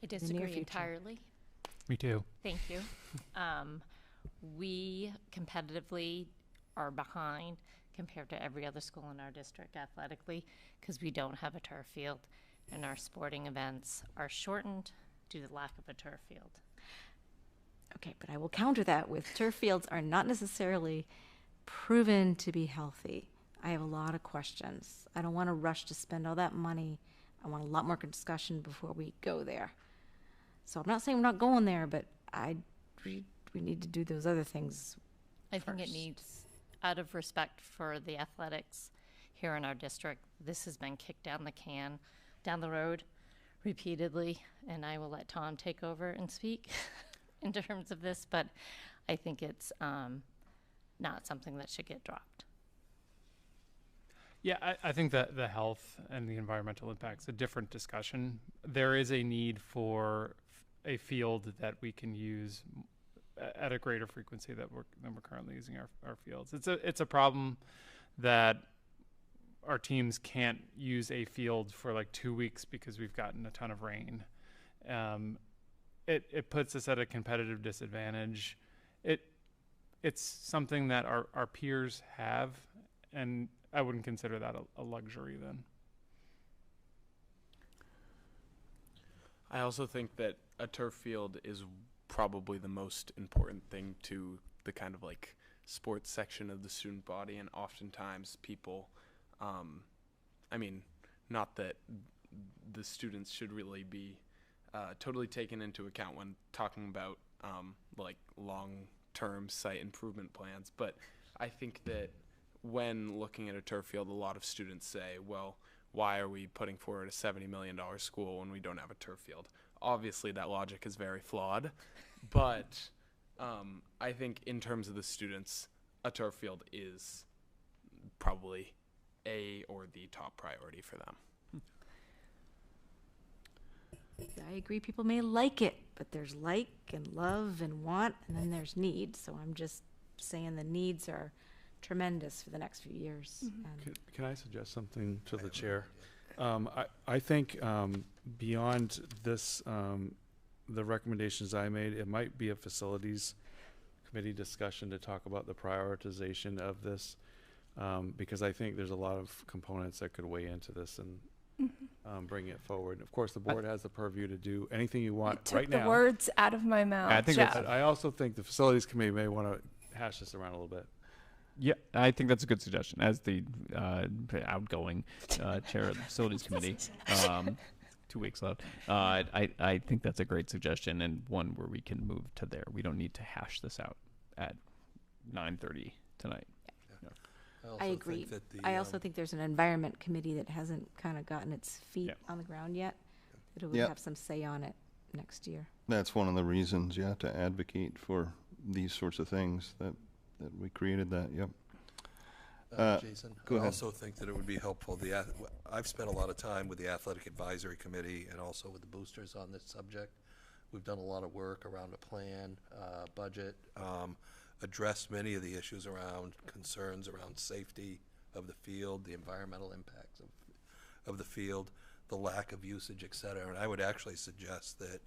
I in the near disagree future. entirely. Me too. Thank you. We competitively are behind compared to every other school in our district athletically because we don't have a turf field, and our sporting events are shortened due to the lack of a turf field. Okay, but I will counter that with turf fields are not necessarily proven to be healthy. I have a lot of questions. I don't want to rush to spend all that money. I want a lot more discussion before we go there. So I'm not saying we're not going there, but we need to do those other things I think it first. needs, out of respect for the athletics here in our district, this has been kicked down the road repeatedly, and I will let Tom take over and speak in terms of this, but I think it's not something that should get dropped. Yeah, I think that the health and the environmental impact's a different discussion. There is a need for a field that we can use at a greater frequency than we're currently using our fields. It's a problem that our teams can't use a field for like 2 weeks because we've gotten a ton of rain. It puts us at a competitive disadvantage. It's something that our peers have, and I wouldn't consider that a luxury then. I also think that a turf field is probably the most important thing to the kind of like sports section of the student body, and oftentimes people, I mean, not that the students should really be totally taken into account when talking about like long-term site improvement plans, but I think that when looking at a turf field, a lot of students say, well, why are we putting forward a $70 million school when we don't have a turf field? Obviously, that logic is very flawed, but I think in terms of the students, a turf field is probably or the top priority for them. I agree people may like it, but there's like and love and want, and then there's need. So I'm just saying the needs are tremendous for the next few years. And Can I suggest something to the chair? I think beyond this, the recommendations I made, it might be a facilities committee discussion to talk about the prioritization of this, because I think there's a lot of components that could weigh into this and bring it forward. Of course, the board has the purview to do anything you want Took right the now. words out of my mouth. I think Jeff. that's- I also think the facilities committee may want to hash this around a little bit. Yeah, I think that's a good suggestion. As the outgoing chair of the facilities committee, 2 weeks left. I think that's a great suggestion, and one where we can move to there. We don't need to hash this out at 9:30 tonight. I agree. I also think there's an environment committee that hasn't kind of gotten its feet on the ground yet. That it would have some say on it next year. That's one of the reasons, to advocate for these sorts of things that we created that. Jason, go I ahead. also think that it would be helpful. I've spent a lot of time with the athletic advisory committee and also with the boosters on this subject. We've done a lot of work around a plan, budget, addressed many of the issues around concerns around safety of the field, the environmental impacts of the field, the lack of usage, et cetera. And I would actually suggest that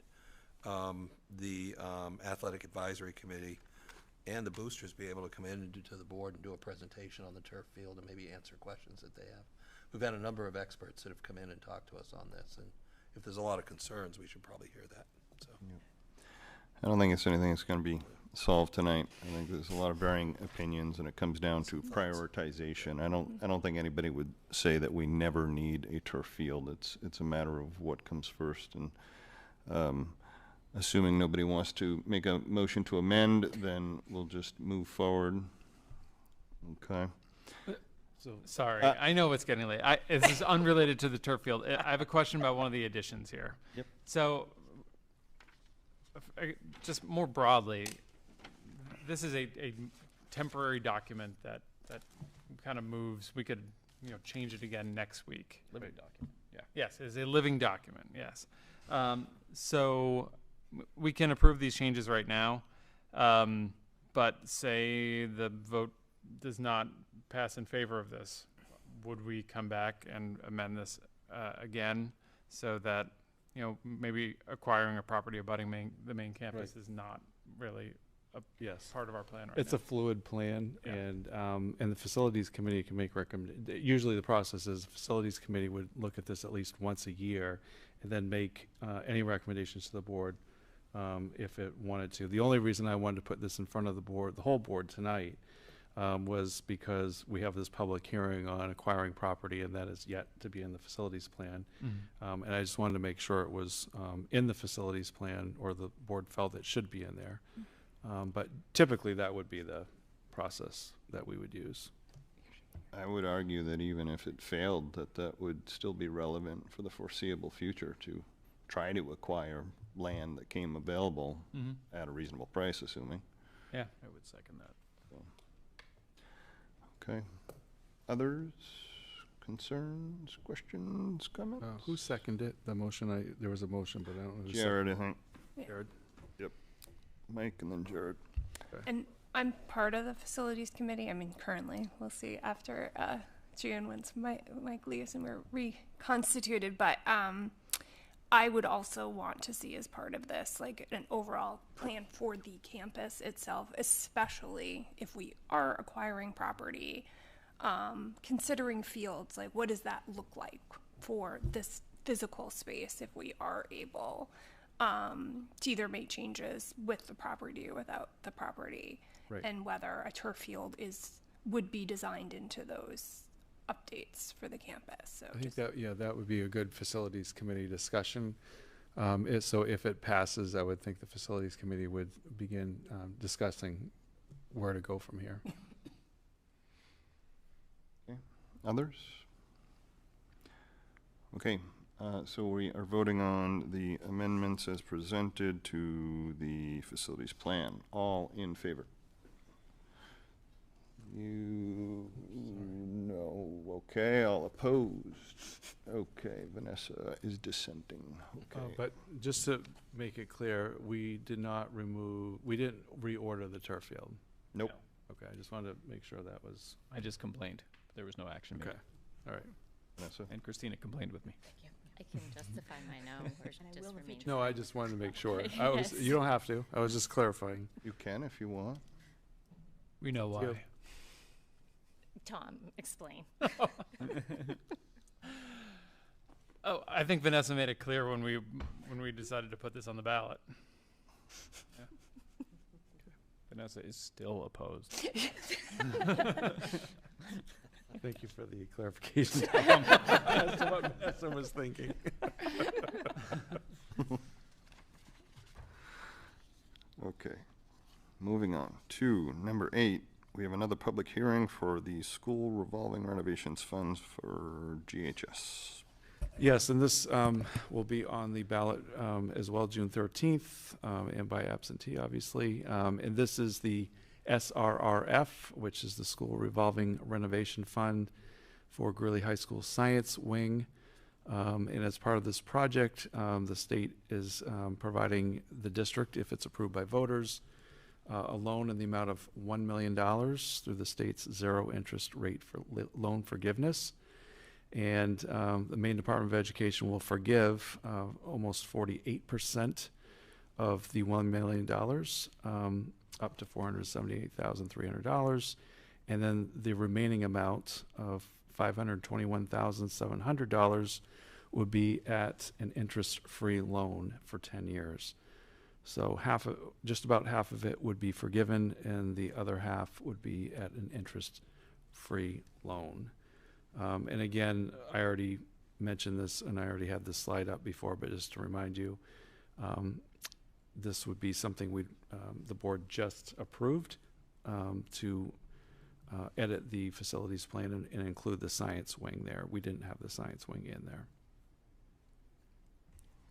the athletic advisory committee and the boosters be able to come in to the board and do a presentation on the turf field and maybe answer questions that they have. We've had a number of experts that have come in and talked to us on this, and if there's a lot of concerns, we should probably hear that. So. I don't think it's anything that's going to be solved tonight. I think there's a lot of varying opinions, and it comes down to prioritization. I don't think anybody would say that we never need a turf field. It's a matter of what comes first, and assuming nobody wants to make a motion to amend, then we'll just move forward. Okay. So sorry, I know it's getting late. This is unrelated to the turf field. I have a question about one of the additions here. Yep. So, just more broadly, this is a temporary document that kind of moves. We could change it again next week. Living document. Yeah. Yes, it's a living document. Yes. So we can approve these changes right now, but say the vote does not pass in favor of this, would we come back and amend this again so that you know, maybe acquiring a property abutting the main campus is not really a Yes. part of our plan right It's now. a fluid plan, Yeah. and the facilities committee can make usually the process is the facilities committee would look at this at least once a year and then make any recommendations to the board if it wanted to. The only reason I wanted to put this in front of the board, the whole board tonight, was because we have this public hearing on acquiring property, and that is yet to be in the facilities plan. And I just wanted to make sure it was in the facilities plan, or the board felt it should be in there. But typically, that would be the process that we would use. I would argue that even if it failed, that would still be relevant for the foreseeable future to try to acquire land that came available at a reasonable price, assuming. Yeah, I would second that. Okay. Others? Concerns, questions, comments? Who seconded the motion? There was a motion, but I don't know who Jared, I seconded think. Jared? Yep. Mike and then Jared. And I'm part of the facilities committee. I mean, currently, we'll see after June once Mike leaves and we're reconstituted. But I would also want to see as part of this, like an overall plan for the campus itself, especially if we are acquiring property, considering fields, like what does that look like for this physical space if we are able to either make changes with the property or without the property, and whether a turf field would be designed into those updates for the campus. So I think that would be a good facilities committee discussion. So if it passes, I would think the facilities committee would begin discussing where to go from here. Okay. Others? Okay. So we are voting on the amendments as presented to the facilities plan. All in favor? You no. Okay. All opposed. Okay. Vanessa is dissenting. Okay. But just to make it clear, we didn't reorder the turf field. Nope. Okay. I just wanted to make sure that was. I just complained. There was no action made. Okay. All right. Vanessa? And Christina complained with me. I can justify my no, or just remain. No, I just wanted to make sure. Yes. You don't have to. I was just clarifying. You can if you want. We know why. Go. Tom, explain. Oh, I think Vanessa made it clear when we decided to put this on the ballot. Yeah. Vanessa is still opposed. Thank you for the clarification, Tom. That's what Vanessa was thinking. Okay. Moving on to number 8. We have another public hearing for the school revolving renovations funds for GHS. Yes, and this will be on the ballot as well, June 13th, and by absentee, obviously. And this is the SRRF, which is the School Revolving Renovation Fund for Greeley High School Science Wing. And as part of this project, the state is providing the district, if it's approved by voters, a loan in the amount of $1 million through the state's zero interest rate for loan forgiveness. And the Maine Department of Education will forgive almost 48% of the $1 million, up to $478,300. And then the remaining amount of $521,700 would be at an interest-free loan for 10 years. So just about half of it would be forgiven, and the other half would be at an interest-free loan. And again, I already mentioned this, and I already had this slide up before, but just to remind you, this would be something the board just approved to edit the facilities plan and include the science wing there. We didn't have the science wing in there.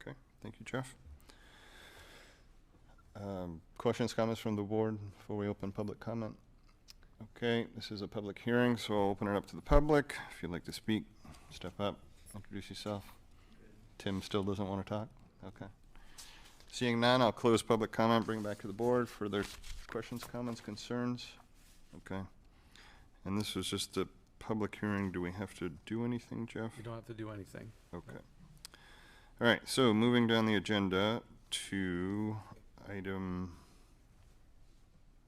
Okay, thank you, Jeff. Questions, comments from the board before we open public comment? Okay, this is a public hearing, so I'll open it up to the public. If you'd like to speak, step up, introduce yourself. Tim still doesn't want to talk? Okay. Seeing none, I'll close public comment, bring it back to the board. Further questions, comments, concerns? Okay. And this was just a public hearing. Do we have to do anything, Jeff? You don't have to do anything. Okay. All right, so moving down the agenda to item,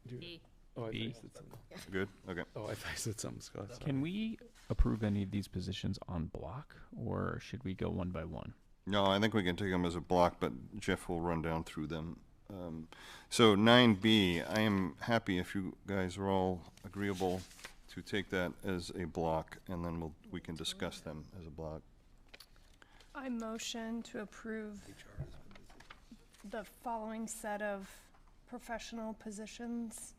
B. Oh, I thought you B. said something. good, okay. Oh, I thought you said something, Scott. Sorry. Can we approve any of these positions on block, or should we go one by one? No, I think we can take them as a block, but Jeff will run down through them. So 9B, I am happy if you guys are all agreeable to take that as a block, and then we can discuss them as a block. I motion to approve the following set of professional positions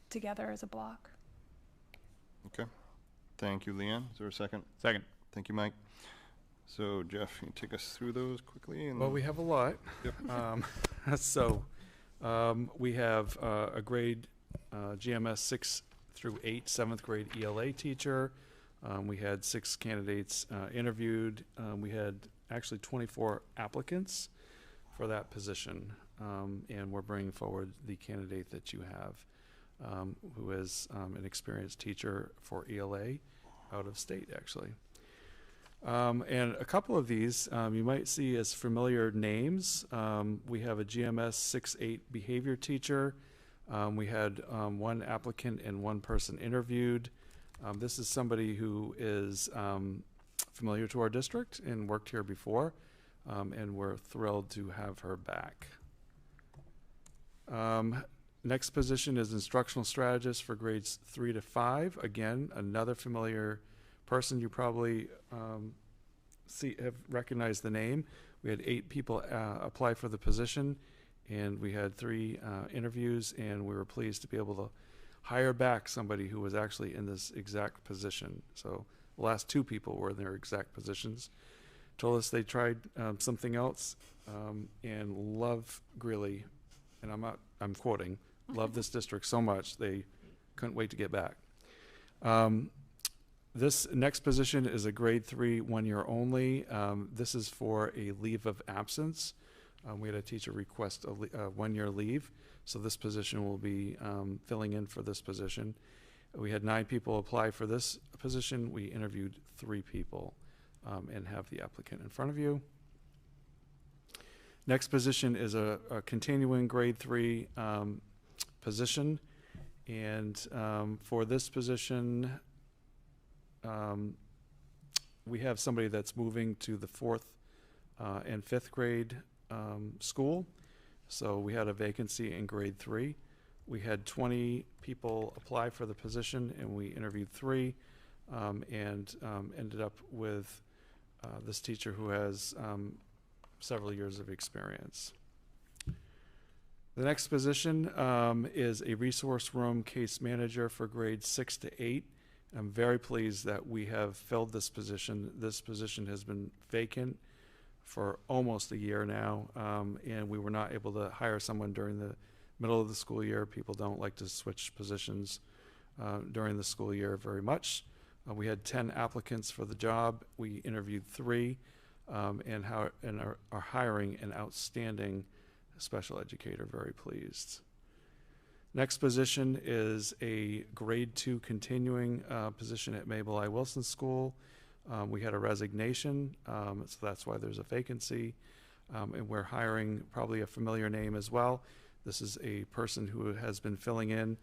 together as a block. Okay. Thank you, Leanne. Is there a second? Second. Thank you, Mike. So, Jeff, can you take us through those quickly? And Well, we have a lot. Yep. We have a grade GMS 6 through 8, 7th grade ELA teacher. We had 6 candidates interviewed. We had actually 24 applicants for that position. And we're bringing forward the candidate that you have, who is an experienced teacher for ELA out of state, actually. And a couple of these you might see as familiar names. We have a GMS 6-8 behavior teacher. We had 1 applicant and 1 person interviewed. This is somebody who is familiar to our district and worked here before, and we're thrilled to have her back. Next position is instructional strategist for grades 3 to 5. Again, another familiar person. You probably have recognized the name. We had 8 people apply for the position, and we had 3 interviews, and we were pleased to be able to hire back somebody who was actually in this exact position. So the last 2 people were in their exact positions. Told us they tried something else and love Greeley, and I'm quoting, love this district so much they couldn't wait to get back. This next position is a grade 3, 1 year only. This is for a leave of absence. We had a teacher request a 1 year leave, so this position will be filling in for this position. We had 9 people apply for this position. We interviewed 3 people and have the applicant in front of you. Next position is a continuing grade 3 position, and for this position, we have somebody that's moving to the 4th and 5th grade school. So we had a vacancy in grade 3. We had 20 people apply for the position, and we interviewed 3 and ended up with this teacher who has several years of experience. The next position is a resource room case manager for grades 6 to 8. I'm very pleased that we have filled this position. This position has been vacant for almost a year now, and we were not able to hire someone during the middle of the school year. People don't like to switch positions during the school year very much. We had 10 applicants for the job. We interviewed 3 and are hiring an outstanding special educator. Very pleased. Next position is a grade 2 continuing position at Mabel I. Wilson School. We had a resignation, so that's why there's a vacancy. And we're hiring probably a familiar name as well. This is a person who has been filling in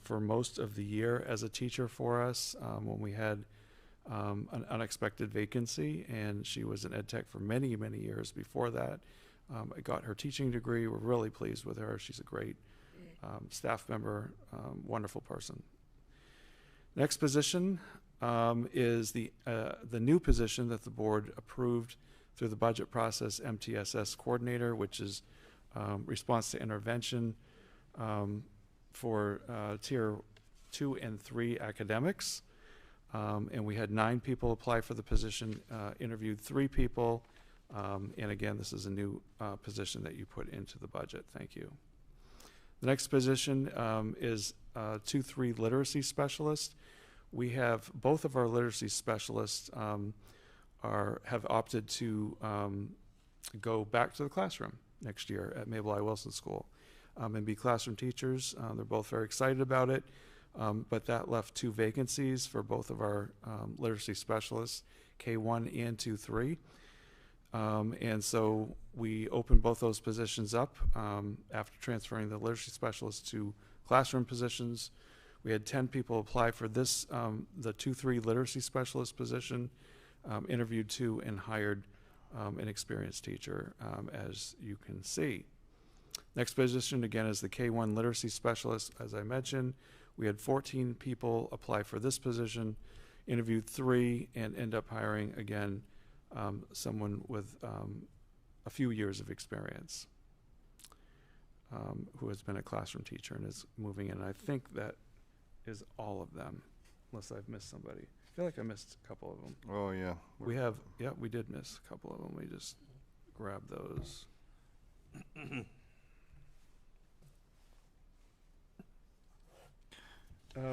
for most of the year as a teacher for us when we had an unexpected vacancy, and she was an ed tech for many, many years before that. I got her teaching degree. We're really pleased with her. She's a great staff member, wonderful person. Next position is the new position that the board approved through the budget process, MTSS coordinator, which is response to intervention for tier 2 and 3 academics. And we had 9 people apply for the position, interviewed 3 people. And again, this is a new position that you put into the budget. Thank you. The next position is 2-3 literacy specialist. We have both of our literacy specialists have opted to go back to the classroom next year at Mabel I. Wilson School and be classroom teachers. They're both very excited about it, but that left 2 vacancies for both of our literacy specialists, K1 and 2-3. And so we opened both those positions up after transferring the literacy specialist to classroom positions. We had 10 people apply for this, the 2-3 literacy specialist position, interviewed 2 and hired an experienced teacher, as you can see. Next position, again, is the K1 literacy specialist. As I mentioned, we had 14 people apply for this position, interviewed 3, and end up hiring, again, someone with a few years of experience, who has been a classroom teacher and is moving in. I think that is all of them, unless I've missed somebody. I feel like I missed a couple of them. Oh, yeah. We have, yeah, we did miss a couple of them. We just grabbed those.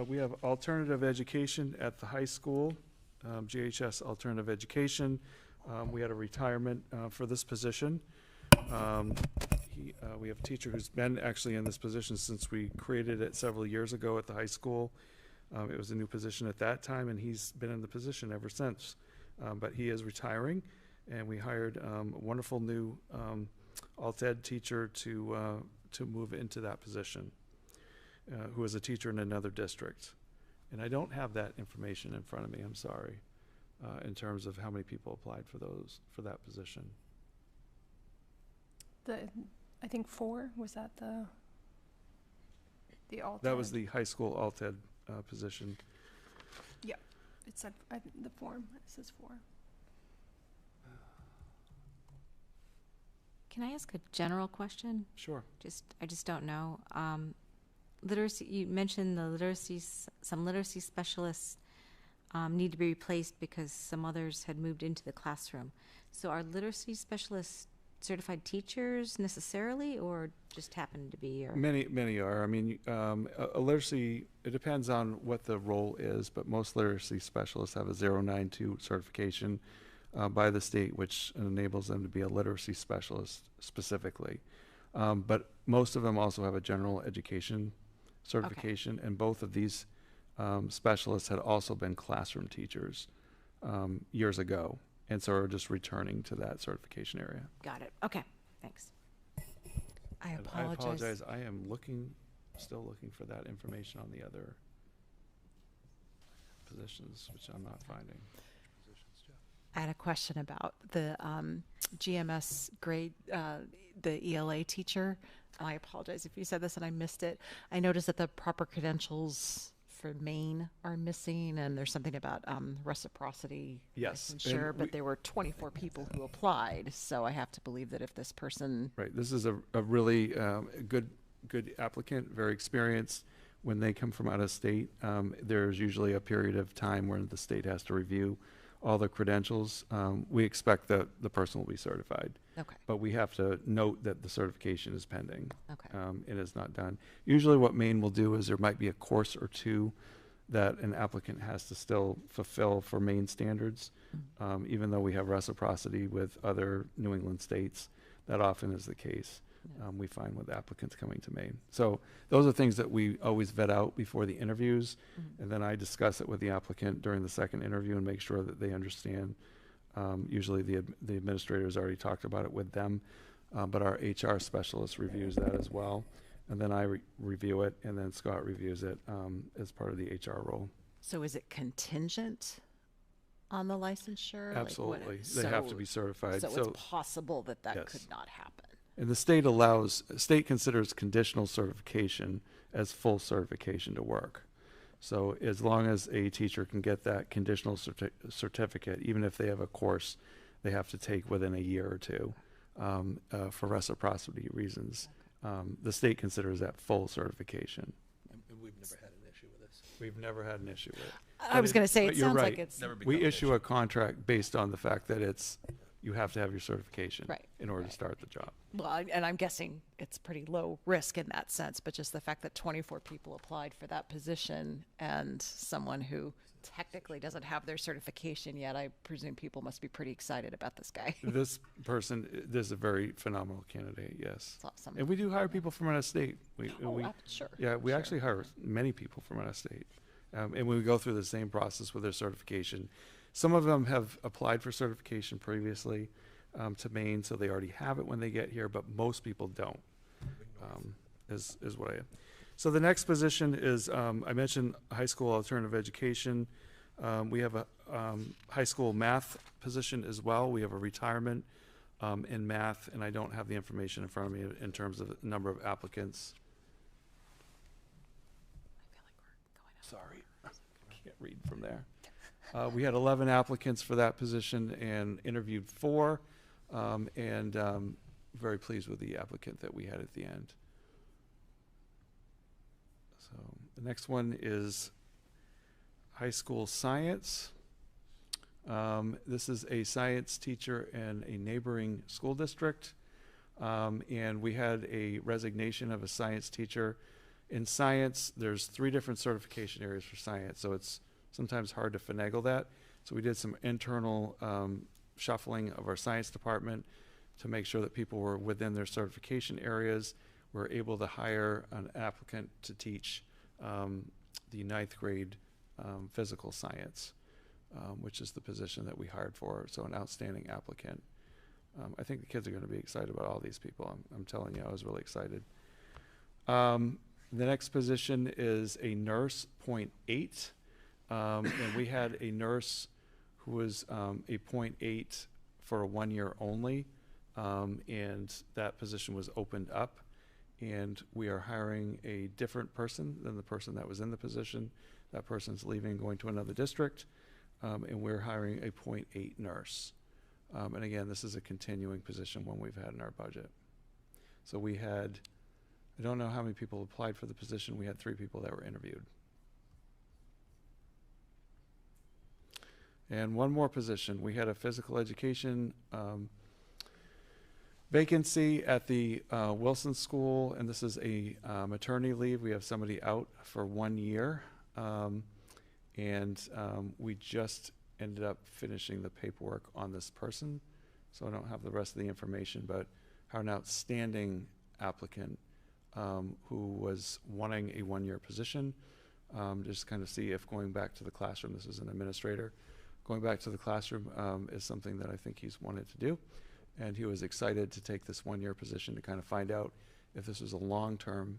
We have alternative education at the high school, GHS Alternative Education. We had a retirement for this position. We have a teacher who's been actually in this position since we created it several years ago at the high school. It was a new position at that time, and he's been in the position ever since. But he is retiring, and we hired a wonderful new alt ed teacher to move into that position, who is a teacher in another district. And I don't have that information in front of me, I'm sorry, in terms of how many people applied for that position. I think 4, was that the alt? That was the high school alt ed position. Yeah, it said, the form, it says 4. Can I ask a general question? Sure. I just don't know. Literacy, you mentioned some literacy specialists need to be replaced because some others had moved into the classroom. So are literacy specialists certified teachers necessarily, or just happen to be? Or? Many are. I mean, a literacy, it depends on what the role is, but most literacy specialists have a 092 certification by the state, which enables them to be a literacy specialist specifically. But most of them also have a general education certification, and both of these specialists had also been classroom teachers years ago, and so are just returning to that certification area. Got it. Okay, thanks. I And apologize. I apologize. I am still looking for that information on the other positions, which I'm not finding. I had a question about the GMS grade, the ELA teacher. I apologize if you said this and I missed it. I noticed that the proper credentials for Maine are missing, and there's something about reciprocity. Yes. Sure, And but there were 24 people who applied, so I have to believe that if this person. Right. This is a really good applicant, very experienced. When they come from out of state, there's usually a period of time where the state has to review all the credentials. We expect that the person will be certified. Okay. But we have to note that the certification is pending. Okay. It is not done. Usually what Maine will do is there might be a course or two that an applicant has to still fulfill for Maine standards. Even though we have reciprocity with other New England states, that often is the case. We find with applicants coming to Maine. So those are things that we always vet out before the interviews, and then I discuss it with the applicant during the second interview and make sure that they understand. Usually the administrators already talked about it with them, but our HR specialist reviews that as well. And then I review it, and then Scott reviews it as part of the HR role. So is it contingent on the licensure? Absolutely. They have to be certified. So it's possible that yes. could not happen. And the state considers conditional certification as full certification to work. So as long as a teacher can get that conditional certificate, even if they have a course they have to take within a year or two for reciprocity reasons, the state considers that full certification. And we've never had an issue with this. We've never had an issue with it. I was going to say, But it you're sounds right. like it's. We issue a contract based on the fact that you have to have your certification Right. in order to start the job. Well, and I'm guessing it's pretty low risk in that sense, but just the fact that 24 people applied for that position and someone who technically doesn't have their certification yet, I presume people must be pretty excited about this guy. This is a very phenomenal candidate, yes. That's awesome. And we do hire people from out of state. Sure. Yeah, we actually hire many people from out of state. And we go through the same process with their certification. Some of them have applied for certification previously. to Maine, so they already have it when they get here, but most people don't, is what I am. So the next position is, I mentioned high school alternative education. We have a high school math position as well. We have a retirement in math, and I don't have the information in front of me in terms of the number of applicants. Sorry, can't read from there. We had 11 applicants for that position and interviewed 4, and very pleased with the applicant that we had at the end. So the next one is high school science. This is a science teacher in a neighboring school district, and we had a resignation of a science teacher. In science, there's 3 different certification areas for science, so it's sometimes hard to finagle that. So we did some internal shuffling of our science department to make sure that people were within their certification areas. We're able to hire an applicant to teach the 9th grade physical science, which is the position that we hired for, so an outstanding applicant. I think the kids are going to be excited about all these people. I'm telling you, I was really excited. The next position is a nurse, .8. And we had a nurse who was a .8 for 1 year only, and that position was opened up, and we are hiring a different person than the person that was in the position. That person's leaving, going to another district, and we're hiring a .8 nurse. And again, this is a continuing position one we've had in our budget. So we had, I don't know how many people applied for the position. We had 3 people that were interviewed. And one more position. We had a physical education vacancy at the Wilson School, and this is a maternity leave. We have somebody out for 1 year, and we just ended up finishing the paperwork on this person, so I don't have the rest of the information, but an outstanding applicant who was wanting a 1 year position, just kind of see if going back to the classroom, this is an administrator, going back to the classroom is something that I think he's wanted to do. And he was excited to take this 1 year position to kind of find out if this was a long-term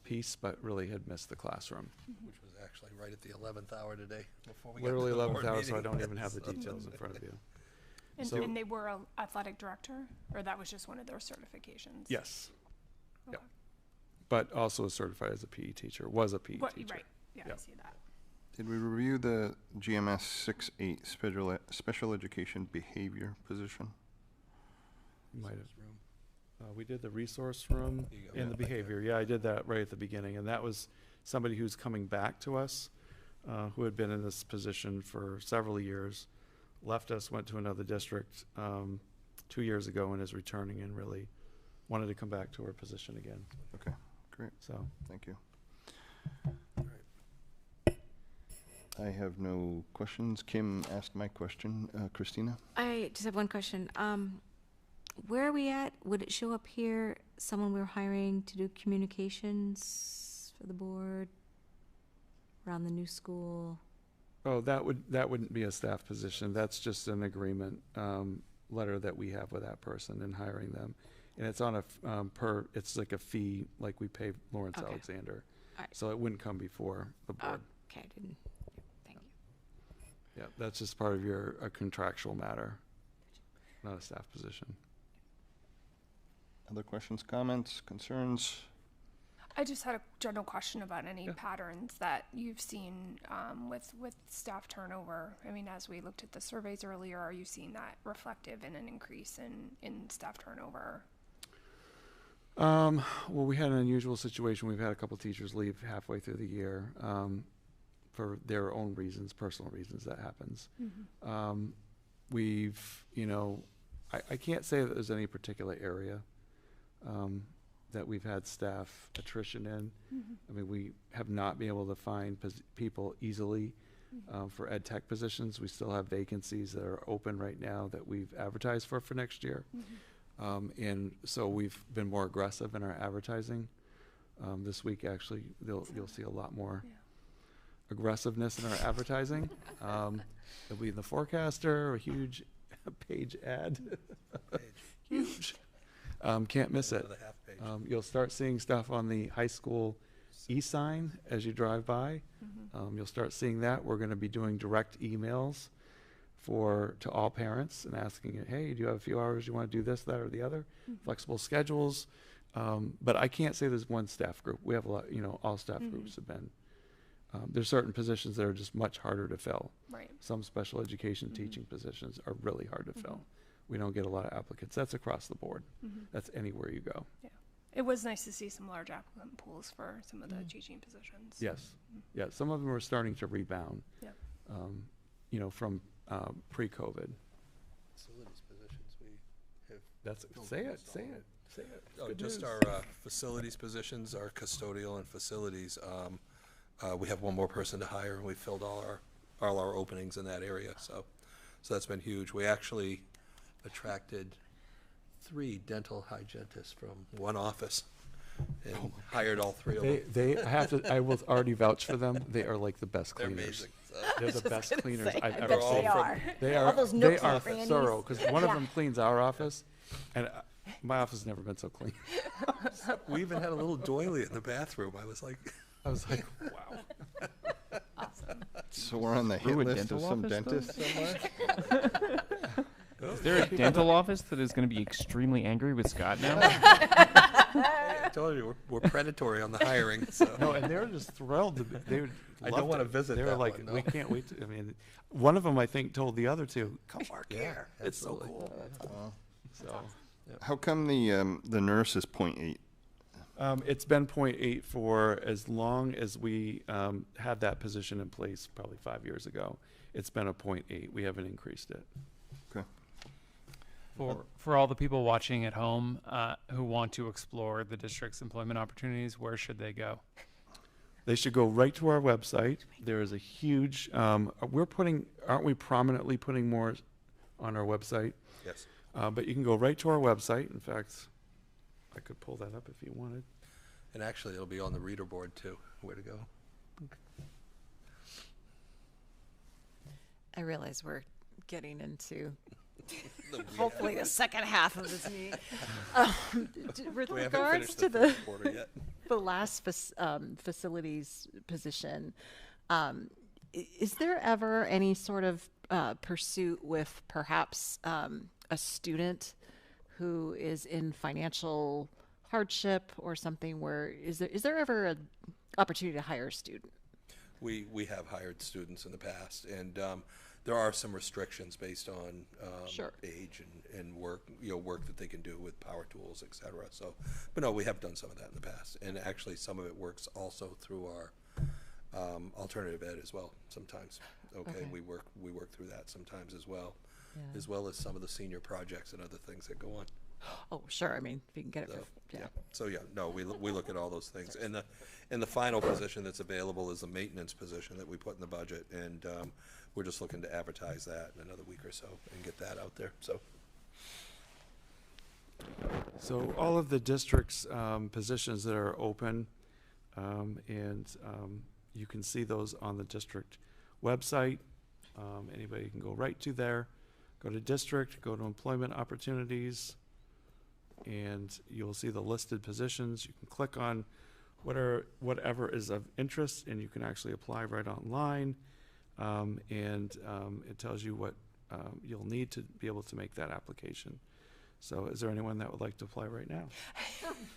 piece, but really had missed the classroom. Which was actually right at the 11th hour today. Before we Literally got to the 11th board hour, meeting. so I don't even have the details in front of you. And, So- and they were an athletic director, or that was just one of their certifications? Yes. Okay. Yep. But also certified as a PE teacher, was a PE teacher. Right, yeah, I Yep. see that. Did we review the GMS 6-8 special education behavior position? Might have. We did the resource room There you go. and the behavior. Yeah, I did that right at the beginning. And that was somebody who's coming back to us, who had been in this position for several years, left us, went to another district 2 years ago, and is returning and really wanted to come back to her position again. Okay, great. So, Thank you. I have no questions. Kim asked my question. Christina? I just have one question. Where are we at? Would it show up here, someone we're hiring to do communications for the board around the new school? oh, that wouldn't be a staff position. That's just an agreement letter that we have with that person and hiring them. And it's on a it's like a fee, like we pay Lawrence Okay. Alexander. All right. So it wouldn't come before the board. Okay, I didn't. Thank you. Yeah, that's just part of a contractual matter, not a staff position. Other questions, comments, concerns? I just had a general question about any patterns that you've seen with staff turnover. I mean, as we looked at the surveys earlier, are you seeing that reflective in an increase in staff turnover? Well, we had an unusual situation. We've had a couple teachers leave halfway through the year for their own reasons, personal reasons. That happens. Mm-hmm. We've, I can't say that there's any particular area that we've had staff attrition in. Mm-hmm. I mean, we have not been able to find people easily for ed tech positions. We still have vacancies that are open right now that we've advertised for next year. Mm-hmm. And so we've been more aggressive in our advertising. This week, actually, you'll see a lot more aggressiveness in our advertising. It'll be in the Forecaster, a huge a page ad. Huge. Can't miss it. Another half page. You'll start seeing stuff on the high school e-sign as you drive by. You'll start seeing that. We're going to be doing direct emails to all parents and asking, hey, do you have a few hours you want to do this, that, or the other? Flexible schedules. But I can't say there's one staff group. We have a lot, all staff groups have been. There's certain positions that are just much harder to fill. Right. Some special education teaching positions are really hard to fill. We don't get a lot of applicants. That's across the board. That's anywhere you go. Yeah. It was nice to see some large applicant pools for some of the teaching positions. Yes. Yeah. Some of them are starting to rebound. Yeah. From pre-COVID. Facilities positions we have. That's say it. Say it. Say it. Oh, Good just news. our facilities positions, our custodial and facilities. We have one more person to hire, and we filled all our openings in that area. So that's been huge. We actually attracted 3 dental hygienists from one office and hired all 3 of them. They have to. I will already vouch for them. They are like the best They're cleaners. amazing. They're the best cleaners I've I ever bet seen. they are. They All are. those They nooks and are crannies. thorough because one of Yeah. them cleans our office, and my office has never been so clean. We even had a little doily in the bathroom. I was like, wow. Awesome. So we're on the hit Ooh, a list dental of some office, though? dentists somewhere? Is there a dental office that is going to be extremely angry with Scott now? I told you we're predatory on the hiring. So. No, and they're just thrilled. I don't want to visit They were that like, one, no. we can't wait. One of them I think told the other 2, "Come work Yeah, here. It's so absolutely. cool." So How come the nurse is 0.8? it's been 0.8 for as long as we had that position in place, probably 5 years ago. It's been a 0.8. We haven't increased it. Okay. For all the people watching at home who want to explore the district's employment opportunities, where should they go? They should go right to our website. There is a huge. Aren't we prominently putting more on our website? Yes. But you can go right to our website. In fact, I could pull that up if you wanted. And actually, it'll be on the reader board too. Where to go? I realize we're getting into hopefully the second half of this meeting. With We haven't regards finished to the the first quarter yet. the last facilities position, is there ever any sort of pursuit with perhaps a student who is in financial hardship or something? Where is there ever an opportunity to hire a student? We have hired students in the past, and there are some restrictions based on Sure. age and work, work that they can do with power tools, et cetera. So, but no, we have done some of that in the past, and actually some of it works also through our alternative ed as well. Sometimes, okay. We work through that sometimes as well, Yeah. as well as some of the senior projects and other things that go on. Oh, sure. I mean, if you can get it. So, For, yeah. So yeah, no, we look at all those things, and the final position that's available is the maintenance position that we put in the budget, and we're just looking to advertise that in another week or so and get that out there. So all of the district's positions that are open, and you can see those on the district website. Anybody can go right to there, go to district, go to employment opportunities, and you'll see the listed positions. You can click on whatever is of interest, and you can actually apply right online. It tells you what you'll need to be able to make that application. So is there anyone that would like to apply right now?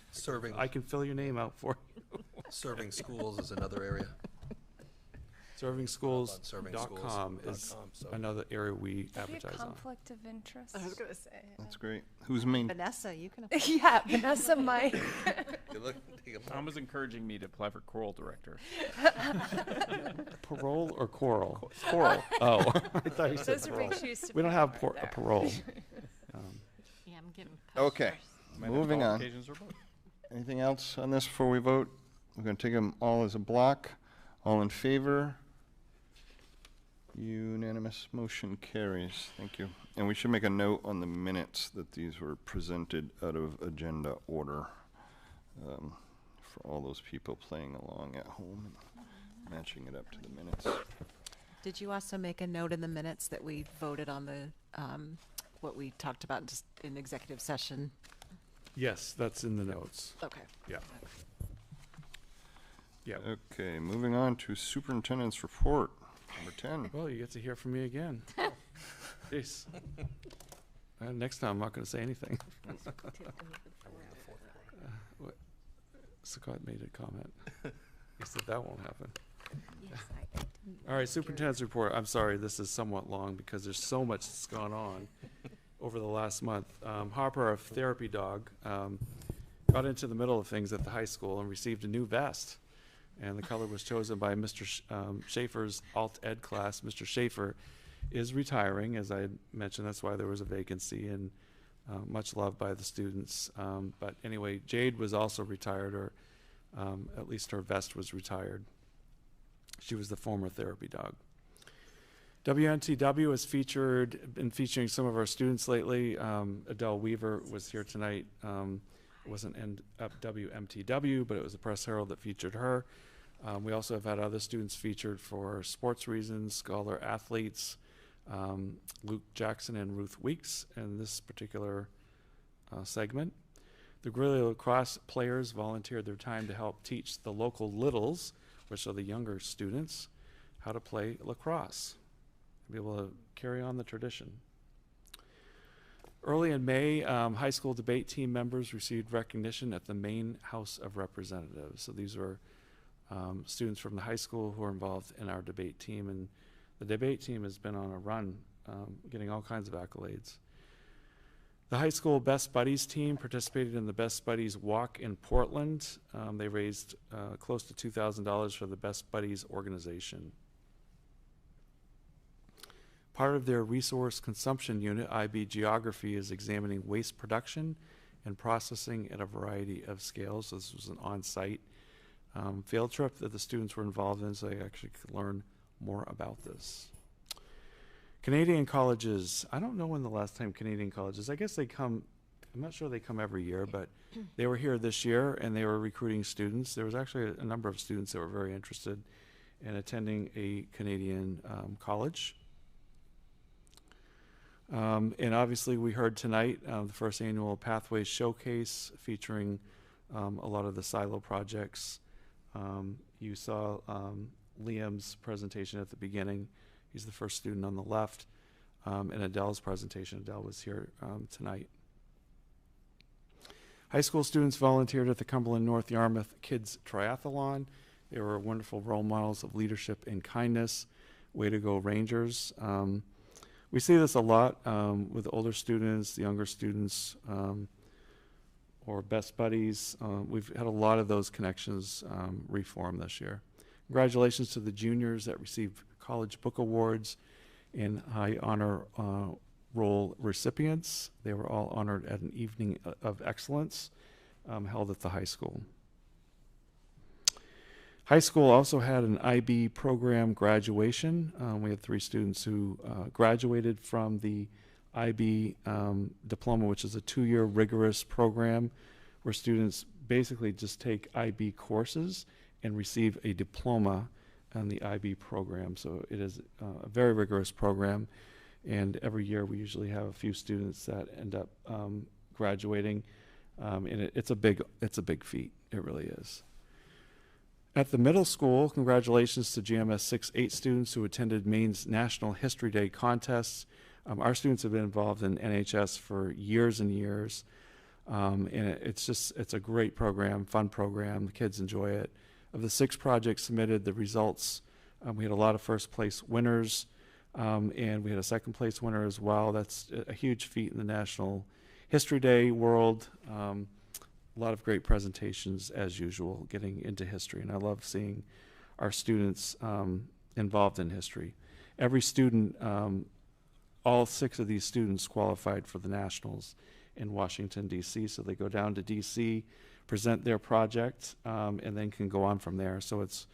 Serving. I can fill your name out for you. Serving schools is another area. ServingSchools.com is another area we advertise on. Conflict of interest. I was going to say. That's great. Who's main? Vanessa, you can. Yeah, Vanessa might. Tom was encouraging me to apply for choral director. Parole or choral? Choral. Oh, I thought you said Those are parole. big shoes to We don't fill have right a there. parole. Yeah, I'm getting. Okay, Might have moving on. qualifications for both. Anything else on this before we vote? We're going to take them all as a block. All in favor? Unanimous motion carries. Thank you. And we should make a note on the minutes that these were presented out of agenda order for all those people playing along at home and matching it up to the minutes. Did you also make a note in the minutes that we voted on the what we talked about just in executive session? Yes, that's in the notes. Okay. Yeah. Yeah. Okay, moving on to superintendent's report, number 10. Well, you get to hear from me again. Jeez. Next time, I'm not going to say anything. Scott made a comment. He said that won't happen. All right, superintendent's report. I'm sorry, this is somewhat long because there's so much that's gone on over the last month. Harper, our therapy dog, got into the middle of things at the high school and received a new vest. And the color was chosen by Mr. Schaefer's alt ed class. Mr. Schaefer is retiring, as I had mentioned. That's why there was a vacancy, and much loved by the students. But anyway, Jade was also retired, or at least her vest was retired. She was the former therapy dog. WNTW has been featuring some of our students lately. Adele Weaver was here tonight. It wasn't WMTW, but it was the Press Herald that featured her. We also have had other students featured for sports reasons, scholar athletes, Luke Jackson and Ruth Weeks in this particular segment. The guerrilla lacrosse players volunteered their time to help teach the local littles, which are the younger students, how to play lacrosse, be able to carry on the tradition. Early in May, high school debate team members received recognition at the Maine House of Representatives. So these were students from the high school who are involved in our debate team, and the debate team has been on a run, getting all kinds of accolades. The high school Best Buddies team participated in the Best Buddies Walk in Portland. They raised close to $2,000 for the Best Buddies organization. Part of their resource consumption unit, IB Geography, is examining waste production and processing at a variety of scales. So this was an on-site field trip that the students were involved in, so they actually could learn more about this. Canadian colleges. I don't know when the last time Canadian colleges, I guess they come, I'm not sure they come every year, but they were here this year and they were recruiting students. There was actually a number of students that were very interested in attending a Canadian college. And obviously we heard tonight the first annual Pathways Showcase featuring a lot of the silo projects. You saw Liam's presentation at the beginning. He's the first student on the left. And Adele's presentation. Adele was here tonight. High school students volunteered at the Cumberland North Yarmouth Kids Triathlon. They were wonderful role models of leadership and kindness. Way to go, Rangers. We see this a lot with older students, the younger students, or Best Buddies. We've had a lot of those connections reform this year. Congratulations to the juniors that received College Book Awards and high honor roll recipients. They were all honored at an evening of excellence held at the high school. High school also had an IB program graduation. We had 3 students who graduated from the IB diploma, which is a 2-year rigorous program where students basically just take IB courses and receive a diploma on the IB program. So it is a very rigorous program, and every year we usually have a few students that end up graduating, and it's a big feat. It really is. At the middle school, congratulations to GMS 6-8 students who attended Maine's National History Day contests. Our students have been involved in NHS for years and years, and it's a great program, fun program. The kids enjoy it. Of the 6 projects submitted, the results, we had a lot of first place winners, and we had a second place winner as well. That's a huge feat in the National History Day world. A lot of great presentations as usual, getting into history, and I love seeing our students involved in history. Every student, all 6 of these students qualified for the Nationals in Washington, D.C., so they go down to D.C., present their project, and then can go on from there. So it's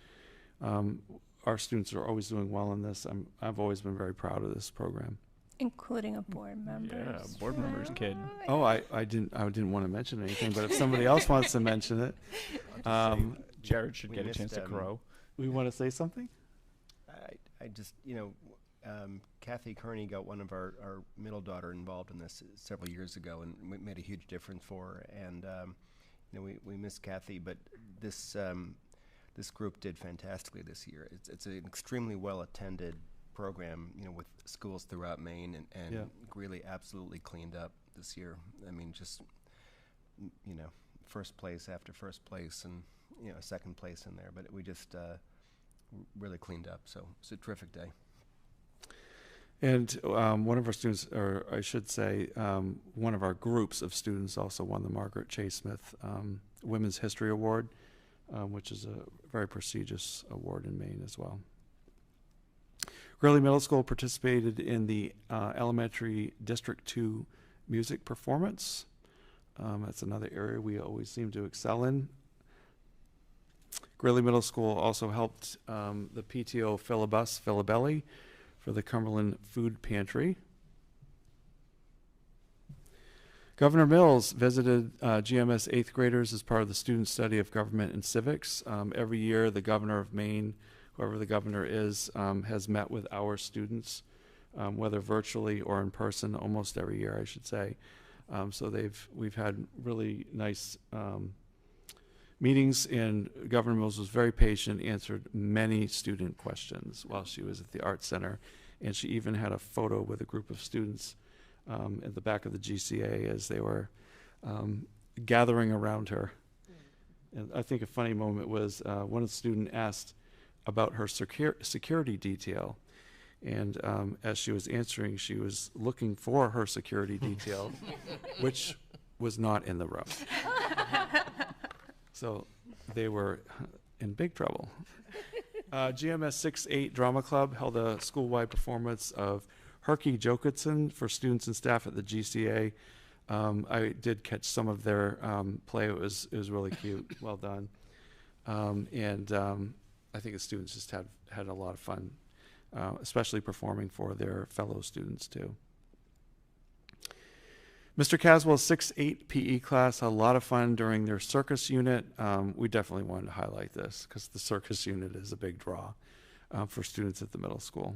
our students are always doing well in this. I've always been very proud of this program. Including a board member. Yeah, board member's kid. Oh, I didn't want to mention anything, but if somebody else wants to mention it, Jared should get a chance to crow. We want to say something? I just, Kathy Kearney got one of our middle daughter involved in this several years ago, and made a huge difference for her. And you know, we miss Kathy, but this this group did fantastically this year. It's an extremely well attended program, you know, with schools throughout Maine, and Yeah. really absolutely cleaned up this year. I mean, just you know, first place after first place, and you know, second place in there. But we just really cleaned up. So it's a terrific day. And one of our students, or I should say, one of our groups of students also won the Margaret Chase Smith Women's History Award, which is a very prestigious award in Maine as well. Greeley Middle School participated in the Elementary District 2 music performance. That's another area we always seem to excel in. Greeley Middle School also helped the PTO fill a bus, fill a belly, for the Cumberland Food Pantry. Governor Mills visited GMS 8th graders as part of the student study of government and civics. Every year, the governor of Maine, whoever the governor is, has met with our students, whether virtually or in person, almost every year, I should say. So we've had really nice meetings, and Governor Mills was very patient, answered many student questions while she was at the Arts Center, and she even had a photo with a group of students at the back of the GCA as they were gathering around her. And I think a funny moment was one student asked about her security detail, and as she was answering, she was looking for her security detail, which was not in the room. So they were in big trouble. GMS 6-8 Drama Club held a school-wide performance of Herky Jokitson for students and staff at the GCA. I did catch some of their play. It was really cute. Well done. And I think the students just had a lot of fun, especially performing for their fellow students too. Mr. Caswell's 6-8 PE class had a lot of fun during their circus unit. We definitely wanted to highlight this because the circus unit is a big draw for students at the middle school.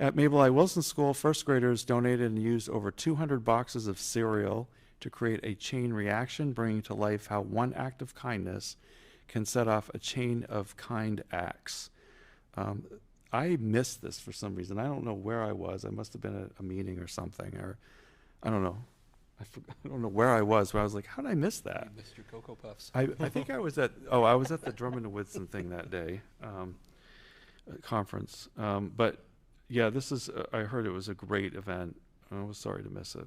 At Mabel I. Wilson School, first graders donated and used over 200 boxes of cereal to create a chain reaction, bringing to life how one act of kindness can set off a chain of kind acts. I missed this for some reason. I don't know where I was. I must have been at a meeting or something, or I don't know. I don't know where I was, but I was like, how did I miss that? You missed your Cocoa Puffs. I think I was at the Drummond and Woodson thing that day, conference. But yeah, I heard it was a great event. I was sorry to miss it.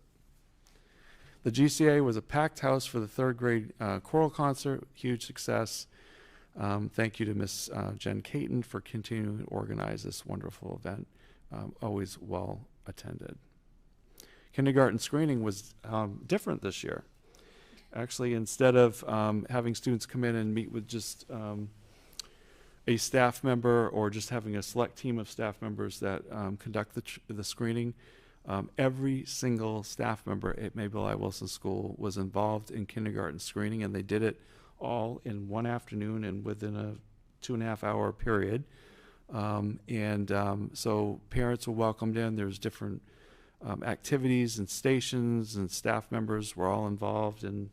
The GCA was a packed house for the third grade choral concert, huge success. Thank you to Miss Jen Caton for continuing to organize this wonderful event, always well attended. Kindergarten screening was different this year. Actually, instead of having students come in and meet with just a staff member or just having a select team of staff members that conduct the screening, every single staff member at Mabel I. Wilson School was involved in kindergarten screening, and they did it all in one afternoon and within a 2.5 hour period. So parents were welcomed in. There's different activities and stations, and staff members were all involved in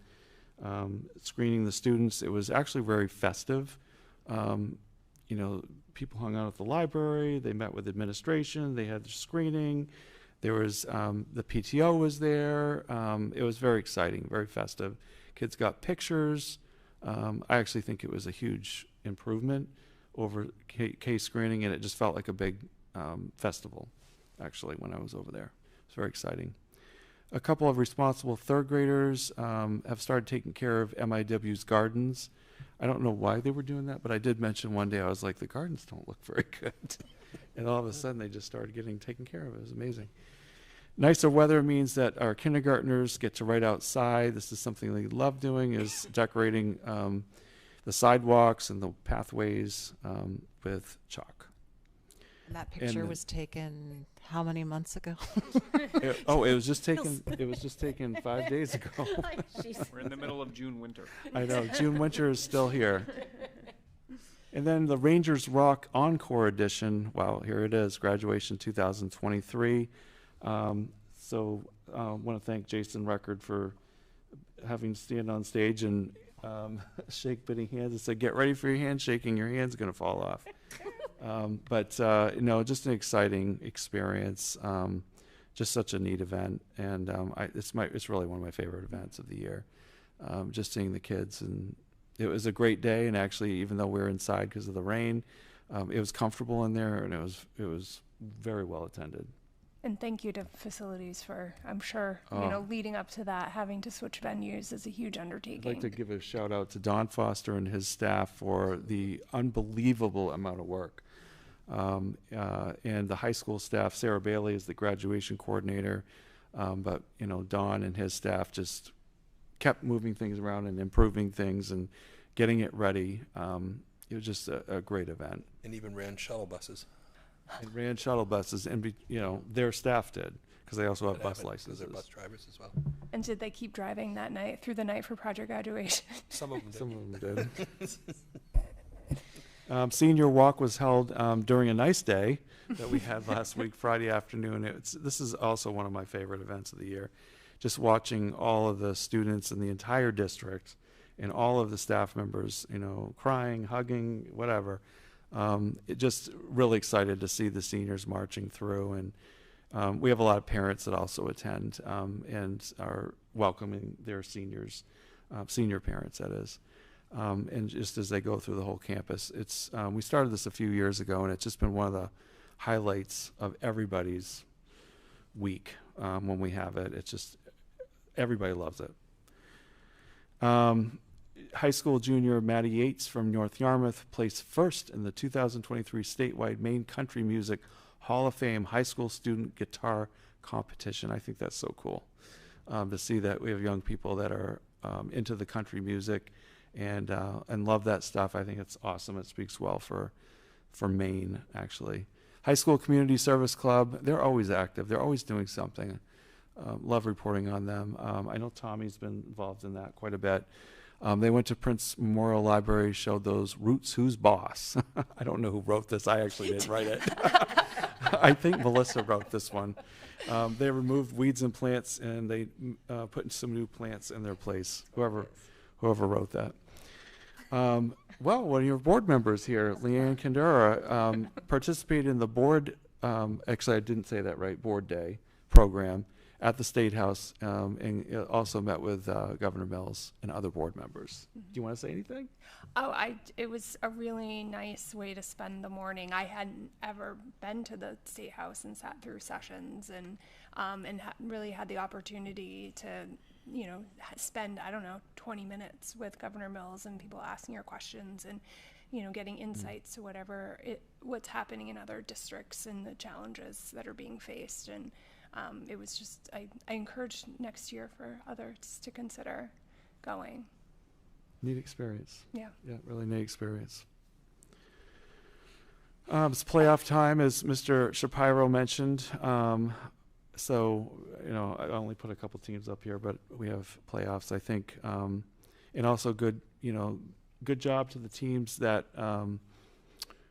screening the students. It was actually very festive. You know, people hung out at the library. They met with administration. They had the screening. There was the PTO was there. It was very exciting, very festive. Kids got pictures. I actually think it was a huge improvement over K screening, and it just felt like a big festival, actually, when I was over there. It's very exciting. A couple of responsible third graders have started taking care of MIW's gardens. I don't know why they were doing that, but I did mention one day, I was like, the gardens don't look very good. And all of a sudden, they just started getting taken care of. It was amazing. Nicer weather means that our kindergartners get to ride outside. This is something they love doing, is decorating the sidewalks and the pathways with chalk. And that picture was taken how many months ago? It was just taken 5 days ago. We're in the middle of June winter. I know, June winter is still here. And then the Rangers Rock Encore Edition. Well, here it is, graduation 2023. So I want to thank Jason Record for having to stand on stage and shake bitty hands and say, "Get ready for your handshaking. Your hand's going to fall off." But just an exciting experience. Just such a neat event, and it's really one of my favorite events of the year. Just seeing the kids, and it was a great day. And actually, even though we were inside because of the rain, it was comfortable in there, and it was very well attended. And thank you to facilities for, I'm sure, leading up to that, having to switch venues is a huge undertaking. I'd like to give a shout out to Don Foster and his staff for the unbelievable amount of work. And the high school staff, Sarah Bailey is the graduation coordinator, but Don and his staff just kept moving things around and improving things and getting it ready. It was just a great event. And even ran shuttle buses. And ran shuttle buses, and their staff did, because they also have bus licenses. They're bus drivers as well. And did they keep driving that night, through the night for project graduation? Some of them did. Some of them did. Senior walk was held during a nice day that we had last week, Friday afternoon. This is also one of my favorite events of the year. Just watching all of the students in the entire district and all of the staff members, crying, hugging, whatever. Just really excited to see the seniors marching through, and we have a lot of parents that also attend and are welcoming their seniors, senior parents, that is. And just as they go through the whole campus, we started this a few years ago, and it's just been one of the highlights of everybody's week when we have it. It's just, everybody loves it. High school junior Maddie Yates from North Yarmouth placed first in the 2023 statewide Maine Country Music Hall of Fame high school student guitar competition. I think that's so cool to see that we have young people that are into the country music and love that stuff. I think it's awesome. It speaks well for Maine, actually. High School Community Service Club, they're always active. They're always doing something. Love reporting on them. I know Tommy's been involved in that quite a bit. They went to Prince Memorial Library, showed those Roots Who's Boss. I don't know who wrote this. I actually didn't write it. I think Melissa wrote this one. They removed weeds and plants, and they put some new plants in their place. Whoever wrote that. Well, one of your board members here, Leanne Kandura, participated in the board, actually I didn't say that right, board day program at the State House, and also met with Governor Mills and other board members. Do you want to say anything? It was a really nice way to spend the morning. I hadn't ever been to the State House and sat through sessions and really had the opportunity to, spend, 20 minutes with Governor Mills and people asking her questions and, getting insights to what's happening in other districts and the challenges that are being faced. And it was just, I encourage next year for others to consider going. Neat experience. Yeah. Yeah, really neat experience. It's playoff time, as Mr. Shapiro mentioned. So, I only put a couple teams up here, but we have playoffs, I think. And also good job to the teams that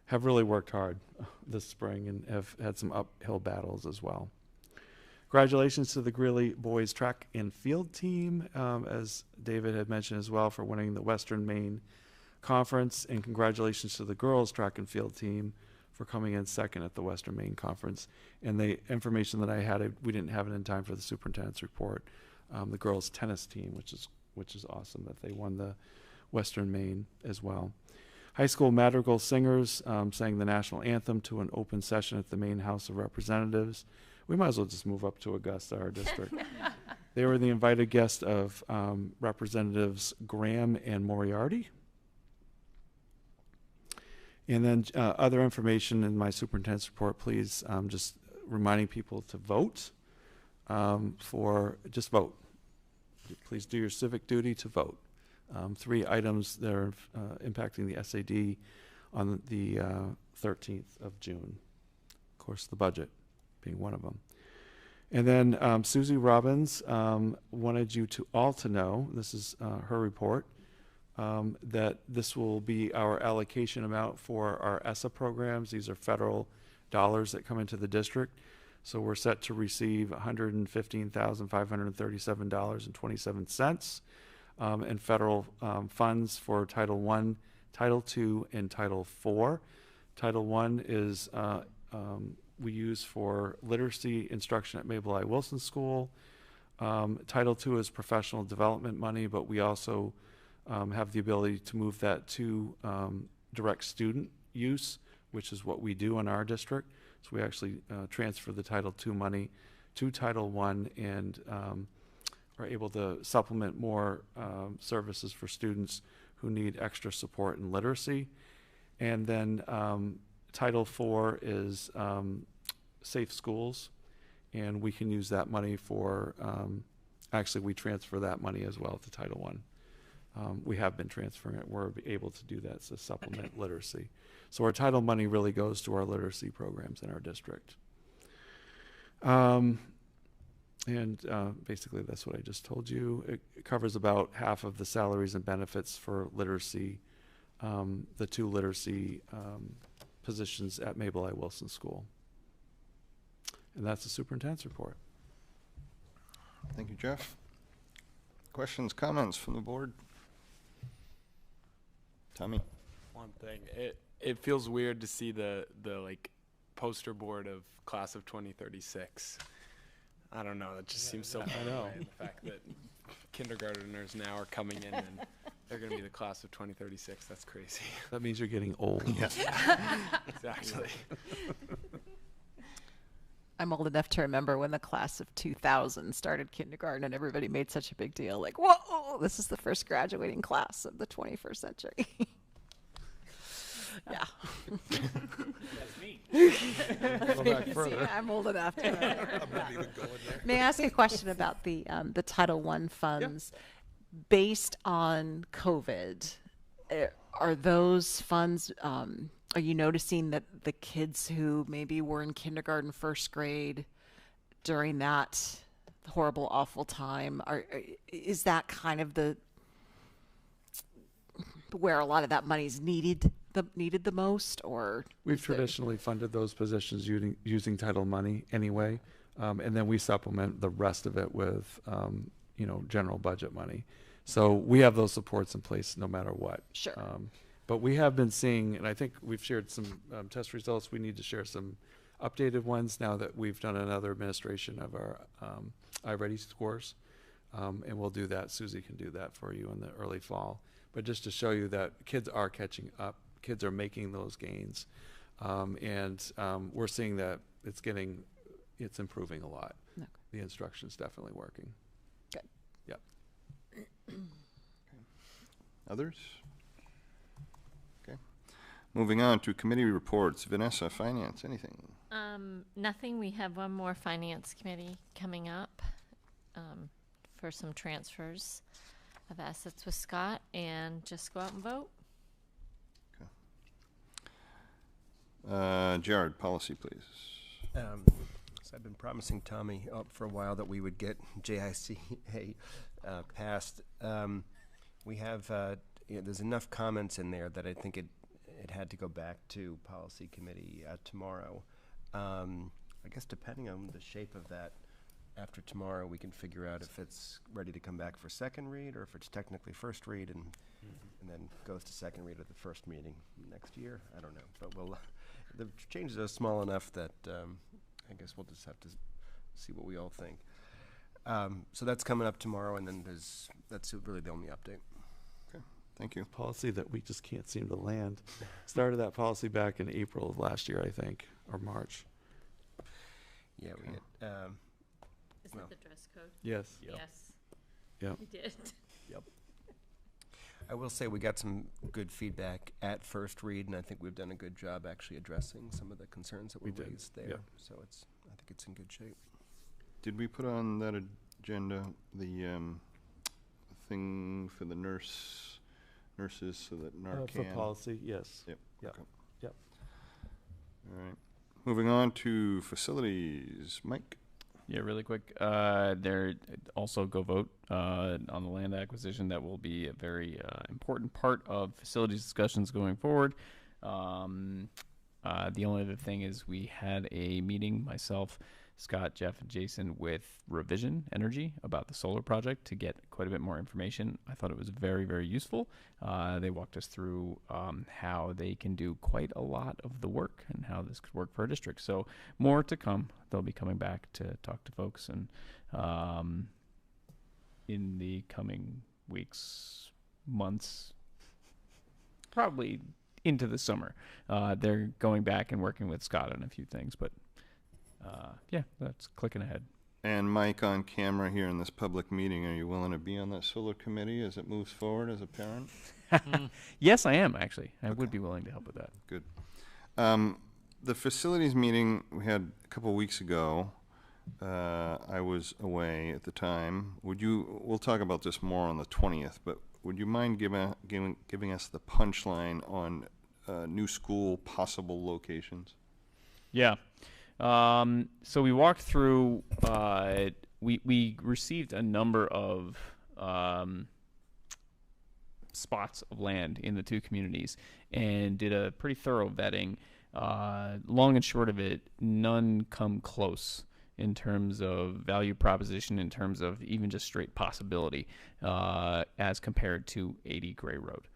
have really worked hard this spring and have had some uphill battles as well. Congratulations to the Greeley boys track and field team, as David had mentioned as well, for winning the Western Maine Conference, and congratulations to the girls track and field team for coming in second at the Western Maine Conference. And the information that I had, we didn't have it in time for the superintendent's report. The girls tennis team, which is awesome that they won the Western Maine as well. High school madrigal singers sang the national anthem to an open session at the Maine House of Representatives. We might as well just move up to Augusta, our district. They were the invited guest of Representatives Graham and Moriarty. And then other information in my superintendent's report, please, just reminding people to vote just vote. Please do your civic duty to vote. 3 items that are impacting the SAD on the 13th of June. Of course, the budget being one of them. And then Susie Robbins wanted you to all to know, this is her report, that this will be our allocation amount for our ESSA programs. These are federal dollars that come into the district. So we're set to receive $115,537.27 in federal funds for Title I, Title II, and Title IV. Title I is we use for literacy instruction at Mabel I. Wilson School. Title II is professional development money, but we also have the ability to move that to direct student use, which is what we do in our district. So we actually transfer the Title II money to Title I and are able to supplement more services for students who need extra support in literacy. And then Title IV is safe schools, and we can use that money for, actually we transfer that money as well to Title I. We have been transferring it. We're able to do that to supplement literacy. So our title money really goes to our literacy programs in our district. Basically that's what I just told you. It covers about half of the salaries and benefits for literacy, the 2 literacy positions at Mabel I. Wilson School. And that's the superintendent's report. Thank you, Jeff. Questions, comments from the board? Tommy? One thing, it feels weird to see the like poster board of class of 2036. I don't know, it just seems so far away. And the fact that kindergarteners now are coming in and they're going to be the class of 2036, that's crazy. That means you're getting old. Yes. Exactly. I'm old enough to remember when the class of 2000 started kindergarten and everybody made such a big deal. Like, whoa, this is the first graduating class of the 21st century. Yeah. That's me. Go back further. See, I'm old enough to remember. I'm not even going there. May I ask a question about the Title I funds? Based on COVID, are those funds, are you noticing that the kids who maybe were in kindergarten, first grade during that horrible, awful time, is that kind of where a lot of that money is needed the most, or? We've traditionally funded those positions using title money anyway, and then we supplement the rest of it with, general budget money. So we have those supports in place no matter what. Sure. But we have been seeing, and I think we've shared some test results. We need to share some updated ones now that we've done another administration of our iReady scores, and we'll do that. Susie can do that for you in the early fall. But just to show you that kids are catching up, kids are making those gains, and we're seeing that it's improving a lot. Okay. The instruction's definitely working. Good. Yep. Others? Okay. Moving on to committee reports. Vanessa, Finance, anything? Nothing. We have one more Finance Committee coming up for some transfers of assets with Scott, and just go out and vote. Jared, policy, please. So I've been promising Tommy for a while that we would get JICA passed. We have, there's enough comments in there that I think it had to go back to policy committee tomorrow. I guess depending on the shape of that, after tomorrow we can figure out if it's ready to come back for second read or if it's technically first read and then goes to second read at the first meeting next year. I don't know, but we'll, the changes are small enough that I guess we'll just have to see what we all think. So that's coming up tomorrow, and then that's really the only update. Okay, thank you. Policy that we just can't seem to land. Started that policy back in April of last year, I think, or March. Yeah, we had. Is it the dress code? Yes. Yep. Yes. Yep. We did. Yep. I will say we got some good feedback at first read, and I think we've done a good job actually addressing some of the concerns that were raised there. Yep. So I think it's in good shape. Did we put on that agenda the thing for the nurses so that Narcan? For policy, yes. Yep. Yep. Okay. Yep. All right. Moving on to facilities. Mike? Yeah, really quick. There also go vote on the land acquisition. That will be a very important part of facilities discussions going forward. The only other thing is we had a meeting, myself, Scott, Jeff, and Jason, with Revision Energy about the solar project to get quite a bit more information. I thought it was very, very useful. They walked us through how they can do quite a lot of the work and how this could work for our district. So more to come. They'll be coming back to talk to folks, and in the coming weeks, months, probably into the summer, they're going back and working with Scott on a few things, but yeah, that's clicking ahead. And Mike, on camera here in this public meeting, are you willing to be on that solar committee as it moves forward as a parent? Yes, I am, actually. I would be willing to help with that. Good. The facilities meeting we had a couple weeks ago, I was away at the time. We'll talk about this more on the 20th, but would you mind giving us the punchline on new school possible locations? Yeah. So we walked through, we received a number of spots of land in the two communities and did a pretty thorough vetting. Long and short of it, none come close in terms of value proposition, in terms of even just straight possibility, as compared to 80 Gray Road.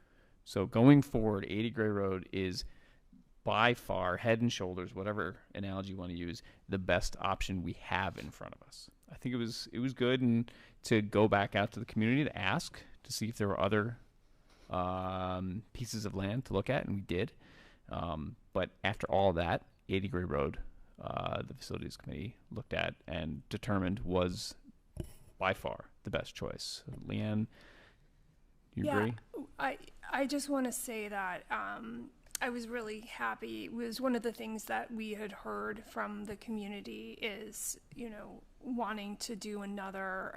So going forward, 80 Gray Road is by far, head and shoulders, whatever analogy you want to use, the best option we have in front of us. I think it was good and to go back out to the community to ask to see if there were other pieces of land to look at, and we did. But after all that, 80 Gray Road, the facilities committee looked at and determined was by far the best choice. Leanne, you agree? I just want to say that I was really happy. It was one of the things that we had heard from the community is, wanting to do another,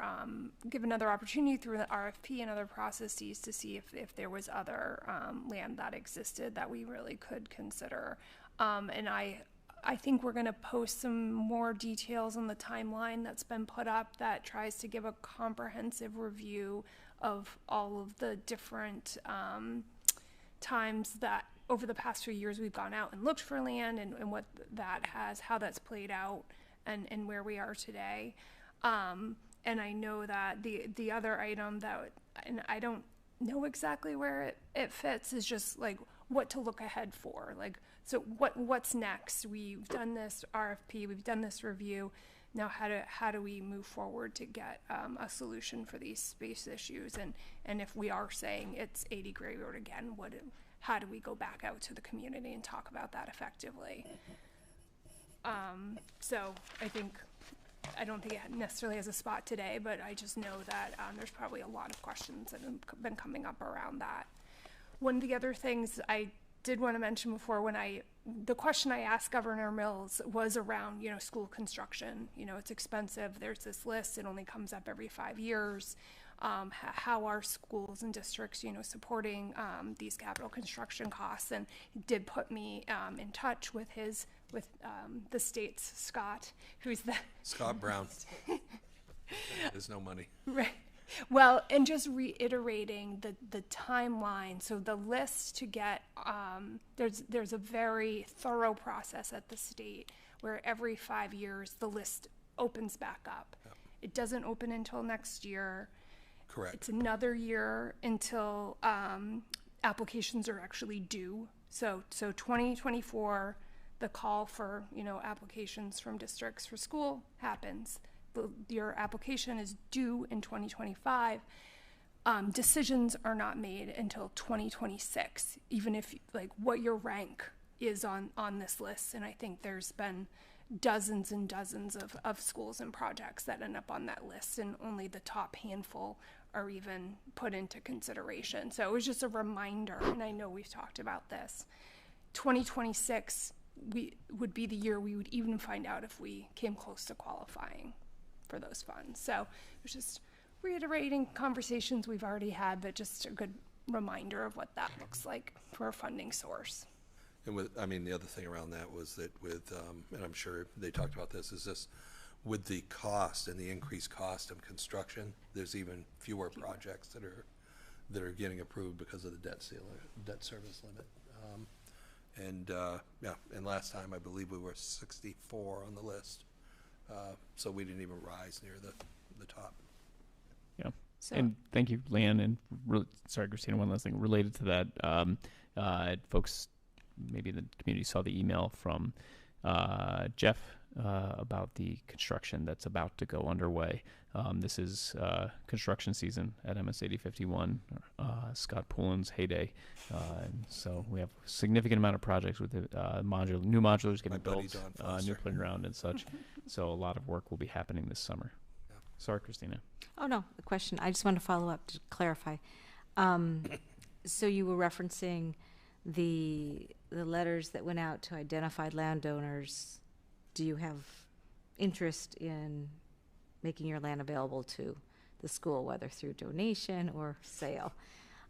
give another opportunity through the RFP and other processes to see if there was other land that existed that we really could consider. And I think we're going to post some more details on the timeline that's been put up that tries to give a comprehensive review of all of the different times that over the past few years we've gone out and looked for land and what that has, how that's played out and where we are today. And I know that the other item that, and I don't know exactly where it fits, is just like what to look ahead for. Like, so what's next? We've done this RFP, we've done this review. Now how do we move forward to get a solution for these space issues? And if we are saying it's 80 Gray Road again, how do we go back out to the community and talk about that effectively? So I don't think it necessarily has a spot today, but I just know that there's probably a lot of questions that have been coming up around that. One of the other things I did want to mention before, the question I asked Governor Mills was around, school construction. It's expensive. There's this list. It only comes up every 5 years. How are schools and districts, supporting these capital construction costs? And he did put me in touch with the state's Scott, who's the Scott Brown. There's no money. Right. Well, and just reiterating the timeline. So the list to get there's a very thorough process at the state where every 5 years the list opens back up. Yep. It doesn't open until next year. Correct. It's another year until applications are actually due. So 2024, the call for applications from districts for school happens. Your application is due in 2025. Decisions are not made until 2026, even if what your rank is on this list. And I think there's been dozens and dozens of schools and projects that end up on that list, and only the top handful are even put into consideration. So it was just a reminder, and I know we've talked about this. 2026 would be the year we would even find out if we came close to qualifying for those funds. So it was just reiterating conversations we've already had, but just a good reminder of what that looks like for a funding source. And the other thing around that was that and I'm sure they talked about this, is this with the cost and the increased cost of construction, there's even fewer projects that are getting approved because of the debt service limit. And last time I believe we were 64 on the list, so we didn't even rise near the top. Yeah. So- And thank you, Leanne. And sorry, Christina, one last thing related to that. Folks, maybe the community saw the email from Jeff about the construction that's about to go underway. This is construction season at MSAD 51, Scott Poulin's heyday. And so we have a significant amount of projects with the new modulars getting built, new playground and such. So a lot of work will be happening this summer. Yeah. Sorry, Christina. Oh, no, the question, I just want to follow up to clarify. So you were referencing the letters that went out to identified landowners. Do you have interest in making your land available to the school, whether through donation or sale?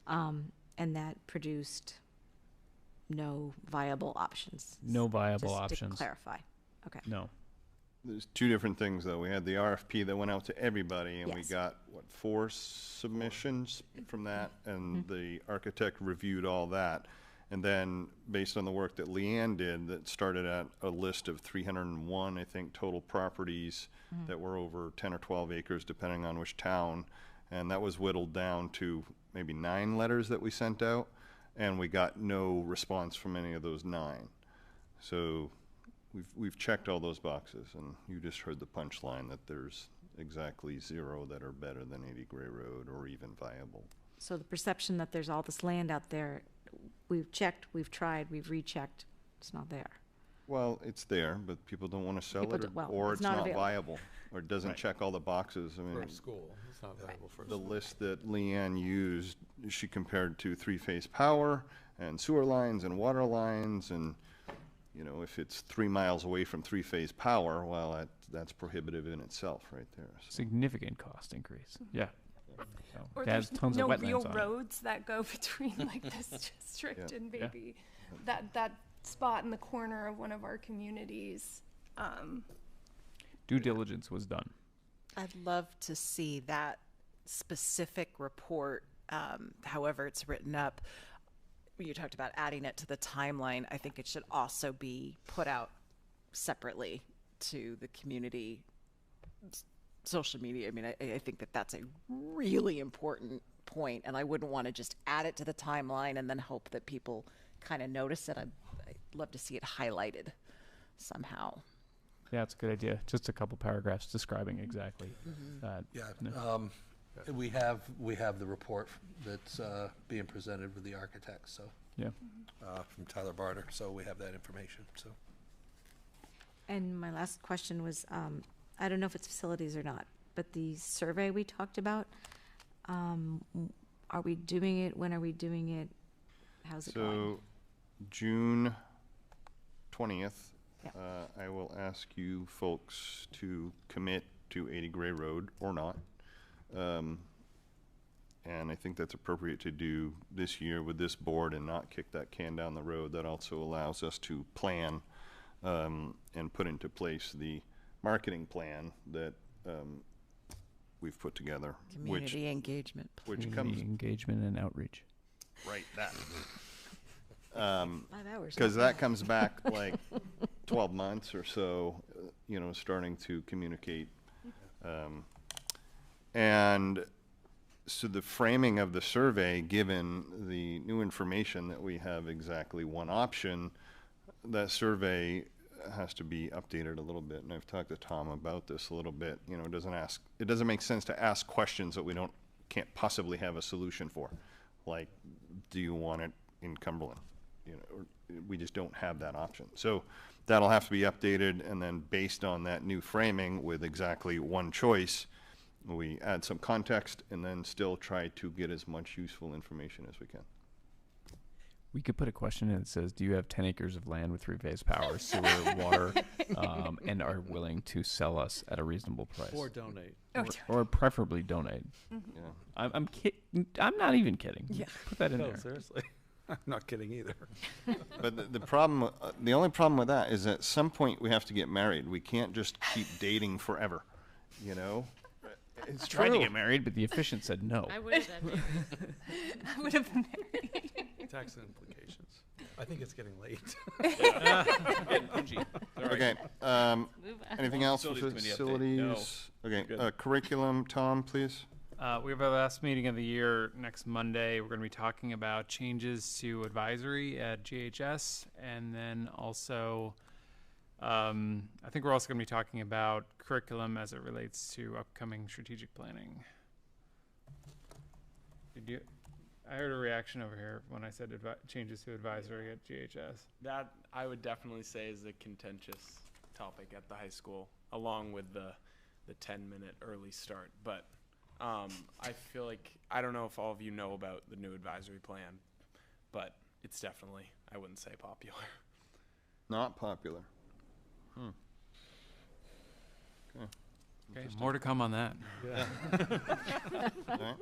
And that produced no viable options? No viable Just options. to clarify. Okay. No. There's two different things, though. We had the RFP that went out to everybody, and we Yes. got, 4 submissions from that, and the architect reviewed all that. And then, based on the work that Leanne did, that started at a list of 301, I think, total properties that were over 10 or 12 acres, depending on which town. And that was whittled down to maybe 9 letters that we sent out, and we got no response from any of those 9. So we've checked all those boxes, and you just heard the punchline that there's exactly 0 that are better than 80 Gray Road or even viable. So the perception that there's all this land out there, we've checked, we've tried, we've rechecked, it's not there. Well, it's there, but people don't want to sell People it, don't- well, or it's it's not not available. viable, or it doesn't check all the boxes. I mean, For a school, it's not viable for a the school. list that Leanne used, she compared to 3-phase power and sewer lines and water lines, and if it's 3 miles away from 3-phase power, well, that's prohibitive in itself, right there. So. Significant cost increase. Yeah. So Or it has there's tons no of wetlands real on it. roads that go between like this district Yeah. and Yeah. maybe that spot in the corner of one of our communities. Due diligence was done. I'd love to see that specific report, however it's written up. You talked about adding it to the timeline. I think it should also be put out separately to the community social media. I mean, I think that that's a really important point, and I wouldn't want to just add it to the timeline and then hope that people kind of notice it. I'd love to see it highlighted somehow. Yeah, it's a good idea. Just a couple paragraphs describing exactly that. Yeah, No. we have the report that's being presented with the architects, so. Yeah. From Tyler Barter, so we have that information, so. And my last question was, I don't know if it's facilities or not, but the survey we talked about, are we doing it? When are we doing it? How's it going? So, June 20th, Yep. I will ask you folks to commit to 80 Gray Road or not. And I think that's appropriate to do this year with this board and not kick that can down the road. That also allows us to plan and put into place the marketing plan that we've put together. Community engagement. Which Community comes engagement and outreach. right, that. 5 hours. Because that comes back like 12 months or so, starting to communicate. And so the framing of the survey, given the new information that we have exactly one option, that survey has to be updated a little bit. And I've talked to Tom about this a little bit. It doesn't make sense to ask questions that we can't possibly have a solution for. Like, do you want it in Cumberland? Or we just don't have that option. So that'll have to be updated, and then based on that new framing with exactly one choice, we add some context and then still try to get as much useful information as we can. We could put a question in that says, do you have 10 acres of land with 3-phase power, sewer, water, and are willing to sell us at a reasonable price? Or donate. Or preferably donate. Yeah. I'm not even kidding. Yeah. Put that in No, there. seriously. I'm not kidding either. But the problem, the only problem with that is at some point we have to get married. We can't just keep dating forever, you know? It's Tried to true. get married, but the officiant said no. I would have been married. I would have been married. Tax implications. I think it's getting late. Getting punchy. All right. Okay, Move on. anything else for Facilities committee update. facilities? Okay, Good. curriculum, Tom, please. We have our last meeting of the year next Monday. We're going to be talking about changes to advisory at GHS, and then also, I think we're also going to be talking about curriculum as it relates to upcoming strategic planning. I heard a reaction over here when I said changes to advisory at GHS. That I would definitely say is a contentious topic at the high school, along with the 10-minute early start. But I feel like, I don't know if all of you know about the new advisory plan, but it's definitely, I wouldn't say popular. Not popular. Okay, more to come on that. Yeah. All right.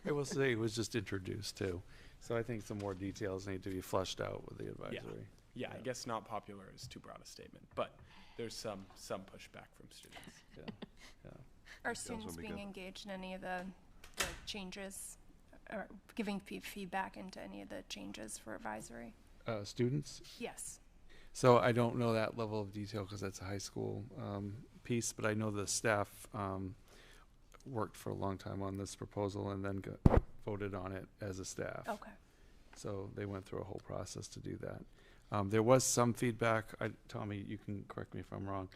I will say it was just introduced too. So I think some more details need to be fleshed out with the advisory. Yeah, I guess not popular is too broad a statement, but there's some pushback from students. Yeah. Are Details students would be being good. engaged in any of the changes, or giving feedback into any of the changes for advisory? Students? Yes. So I don't know that level of detail because that's a high school piece, but I know the staff worked for a long time on this proposal and then got voted on it as a staff. Okay. So they went through a whole process to do that. There was some feedback, Tommy, you can correct me if I'm wrong,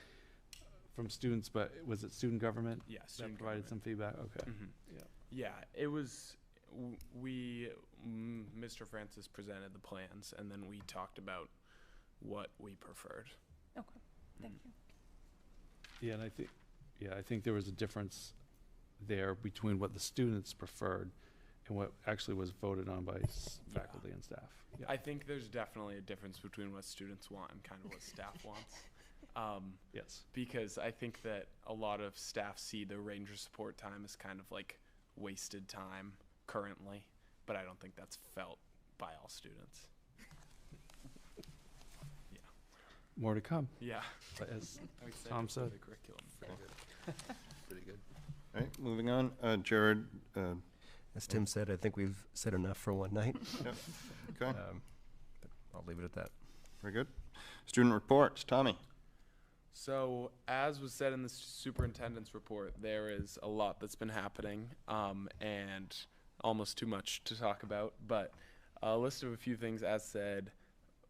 from students, but was it student government? Yeah, That student provided some feedback? Okay. Mhm. Yeah. Yeah, it was, Mr. Francis presented the plans, and then we talked about what we preferred. Okay. Thank you. Yeah, and I think there was a difference there between what the students preferred and what actually was voted on by faculty and staff. Yeah. I think there's definitely a difference between what students want and kind of what staff wants. Yes. Because I think that a lot of staff see the ranger support time as kind of like wasted time currently, but I don't think that's felt by all students. More to come. Yeah. But as I'm excited Tom for said. the curriculum. Very good. Pretty good. All right, moving on. Jared, As Tim said, I think we've said enough for one night. yep. Okay, But I'll leave it at that. very good. Student reports, Tommy. So, as was said in the superintendent's report, there is a lot that's been happening, and almost too much to talk about. But a list of a few things, as said,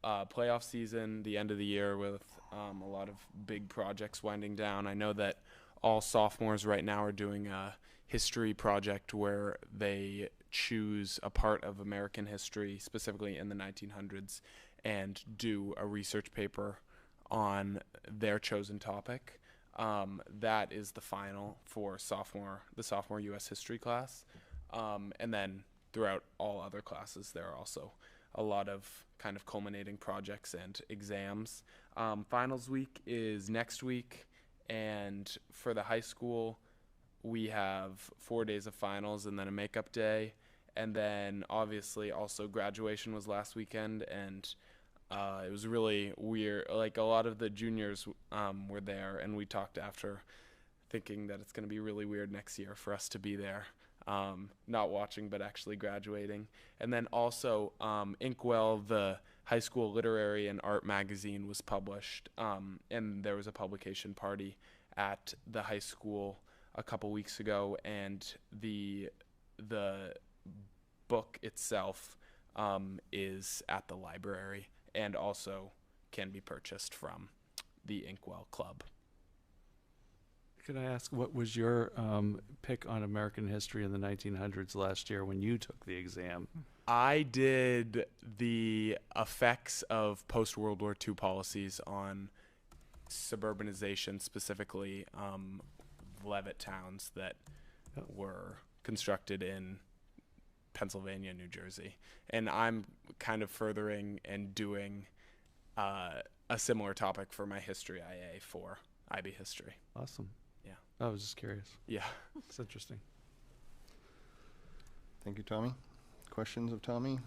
playoff season, the end of the year with a lot of big projects winding down. I know that all sophomores right now are doing a history project where they choose a part of American history, specifically in the 1900s, and do a research paper on their chosen topic. That is the final for the sophomore U.S. history class. And then throughout all other classes, there are also a lot of kind of culminating projects and exams. Finals week is next week, and for the high school, we have 4 days of finals and then a makeup day. And then obviously also graduation was last weekend, and it was really weird. Like, a lot of the juniors were there, and we talked after, thinking that it's going to be really weird next year for us to be there, not watching but actually graduating. And then also Inkwell, the high school literary and art magazine, was published, and there was a publication party at the high school a couple weeks ago, and the book itself is at the library and also can be purchased from the Inkwell Club. Can I ask, what was your pick on American history in the 1900s last year when you took the exam? I did the effects of post-World War II policies on suburbanization, specifically Levitt towns that were constructed in Pennsylvania, New Jersey. And I'm kind of furthering and doing a similar topic for my history IA for IB history. Awesome. Yeah. I was just curious. Yeah. It's interesting. Thank you, Tommy. Questions of Tommy?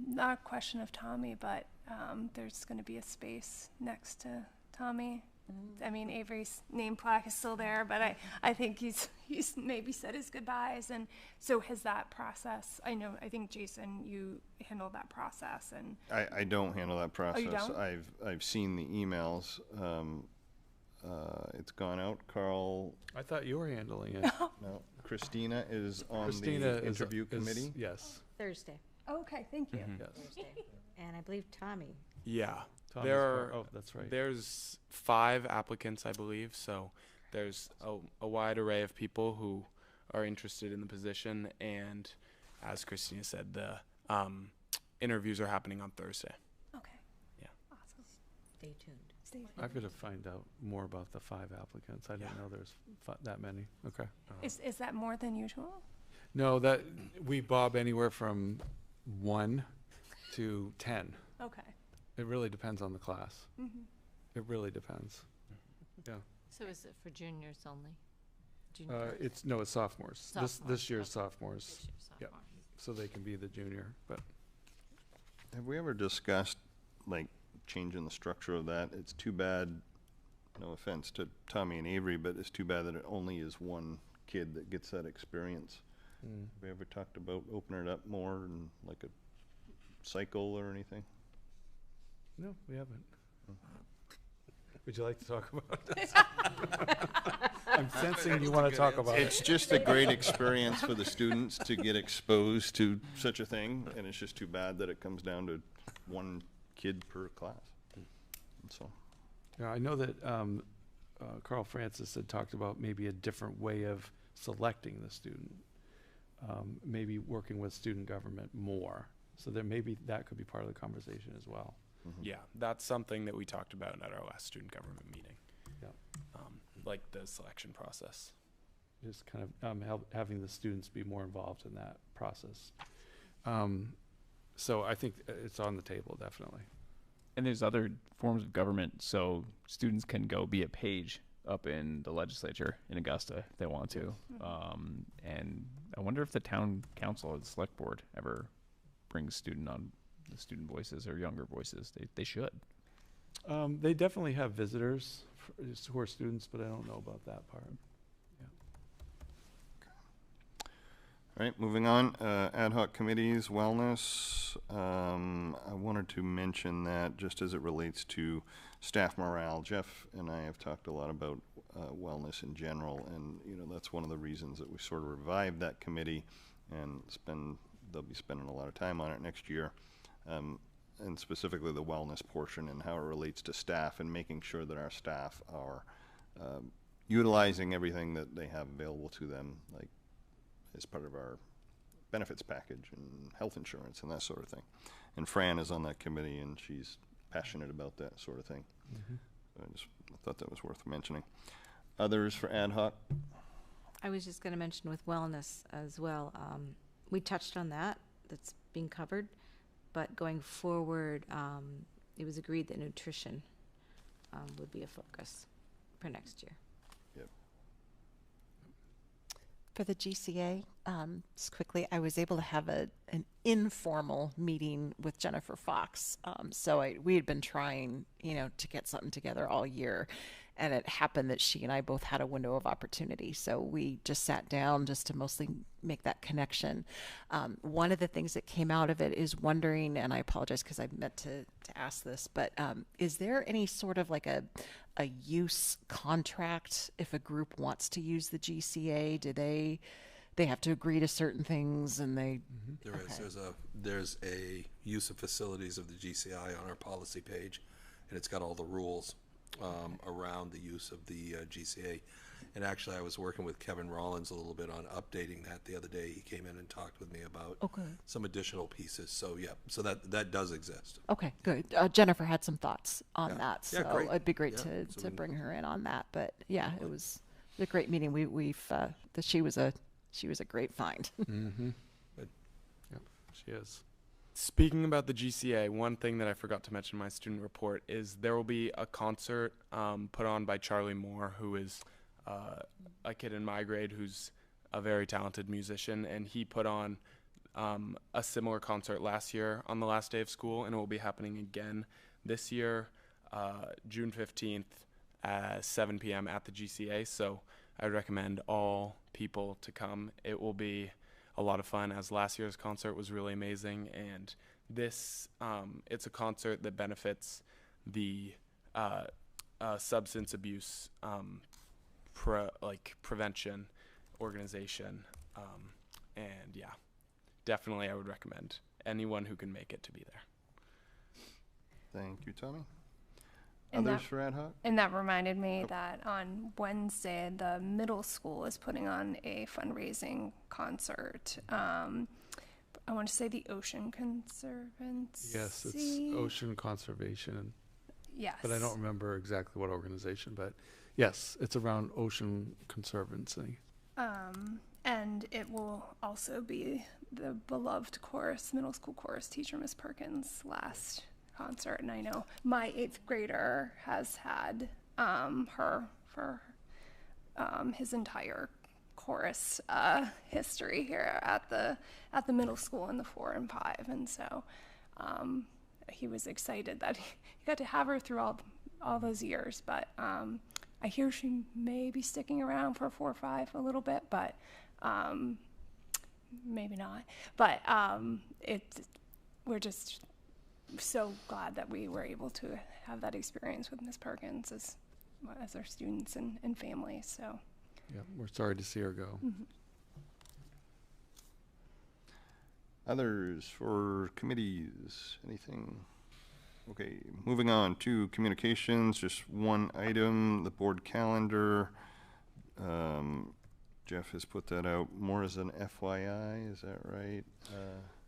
Not a question of Tommy, but there's going to be a space next to Tommy. I mean, Avery's name plaque is still there, but I think he's maybe said his goodbyes. And so has that process, I think Jason, you handle that process. And I don't handle that process. Oh, you don't? I've seen the emails. It's gone out. Carl. I thought you were handling it. No, Christina is on Christina the interview committee. Yes. Thursday. Okay, thank you. Yes. Thursday. And I believe Tommy. Yeah. Tommy's There are, part- oh, that's right. There's 5 applicants, I believe, so there's a wide array of people who are interested in the position, and as Christina said, the interviews are happening on Thursday. Okay. Yeah. Awesome. Stay tuned. Stay tuned. I've got to find out more about the 5 applicants. I didn't know there's that many. Okay. Is that more than usual? No, that we bob anywhere from 1 to 10. Okay. It really depends on the class. Mm-hmm. It really depends. Yeah. So is it for juniors only? It's sophomores. This Sophomores, year's okay. sophomores. This year's Yep. sophomore. So they can be the junior, but Have we ever discussed like changing the structure of that? It's too bad. No offense to Tommy and Avery, but it's too bad that it only is one kid that gets that experience. Have we ever talked about opening it up more and like a cycle or anything? no, we haven't. Would you like to talk about this? I'm sensing you want to talk about It's it. just a great experience for the students to get exposed to such a thing, and it's just too bad that it comes down to one kid per class. And so, Yeah, I know that Carl Francis had talked about maybe a different way of selecting the student, maybe working with student government more. So there maybe that could be part of the conversation as well. Yeah, that's something that we talked about at our last student government meeting. Yeah. Like the selection process. Just kind of having the students be more involved in that process. So I think it's on the table, definitely. And there's other forms of government, so students can go be a page up in the legislature in Augusta if they want to. And I wonder if the town council or the select board ever brings the student voices or younger voices. They should. They definitely have visitors who are students, but I don't know about that part. all right, moving on. Ad hoc committees, wellness. I wanted to mention that just as it relates to staff morale. Jeff and I have talked a lot about wellness in general, and that's one of the reasons that we sort of revived that committee, and they'll be spending a lot of time on it next year. And specifically the wellness portion and how it relates to staff and making sure that our staff are utilizing everything that they have available to them, like as part of our benefits package and health insurance and that sort of thing. And Fran is on that committee, and she's passionate about that sort of thing. So I thought that was worth mentioning. Others for ad hoc? I was just going to mention with wellness as well. We touched on that. That's being covered. But going forward, it was agreed that nutrition would be a focus for next year. Yep. For the GCA, just quickly, I was able to have an informal meeting with Jennifer Fox. We had been trying, to get something together all year, and it happened that she and I both had a window of opportunity. So we just sat down just to mostly make that connection. One of the things that came out of it is wondering, and I apologize because I meant to ask this, but is there any sort of like a use contract if a group wants to use the GCA? Do they have to agree to certain things, and they? There is. There's a use of facilities of the GCI on our policy page, and it's got all the rules around the use of the GCA. And actually, I was working with Kevin Rollins a little bit on updating that the other day. He came in and talked with me about some additional pieces. So yeah, so that does exist. Okay, good. Jennifer had some thoughts on that, Yeah, so great. it'd be great Yeah, to bring her in on that. But yeah, it was a great meeting. She was a great find. Yep, she is. Speaking about the GCA, one thing that I forgot to mention in my student report is there will be a concert put on by Charlie Moore, who is a kid in my grade who's a very talented musician, and he put on a similar concert last year on the last day of school, and it will be happening again this year, June 15th at 7 p.m. at the GCA. So I would recommend all people to come. It will be a lot of fun, as last year's concert was really amazing, and this it's a concert that benefits the substance abuse prevention organization, and yeah, definitely I would recommend anyone who can make it to be there. Thank you, Tommy. And Others that- for ad hoc? And that reminded me that on Wednesday, the middle school is putting on a fundraising concert. I want to say the Ocean Conservancy. Yes, it's Ocean Conservation. Yes. But I don't remember exactly what organization, but yes, it's around Ocean Conservancy. And it will also be the beloved middle school chorus teacher, Miss Perkins' last concert. And I know my 8th grader has had her for his entire chorus history here at the middle school in the 4 and 5. And so he was excited that he got to have her through all those years. But I hear she may be sticking around for 4 or 5 a little bit, but maybe not. But we're just so glad that we were able to have that experience with Miss Perkins as our students and families. So Yeah, we're sorry to see her go. Others for committees, anything? Okay, moving on to communications, just one item, the board calendar. Jeff has put that out more as an FYI, is that right?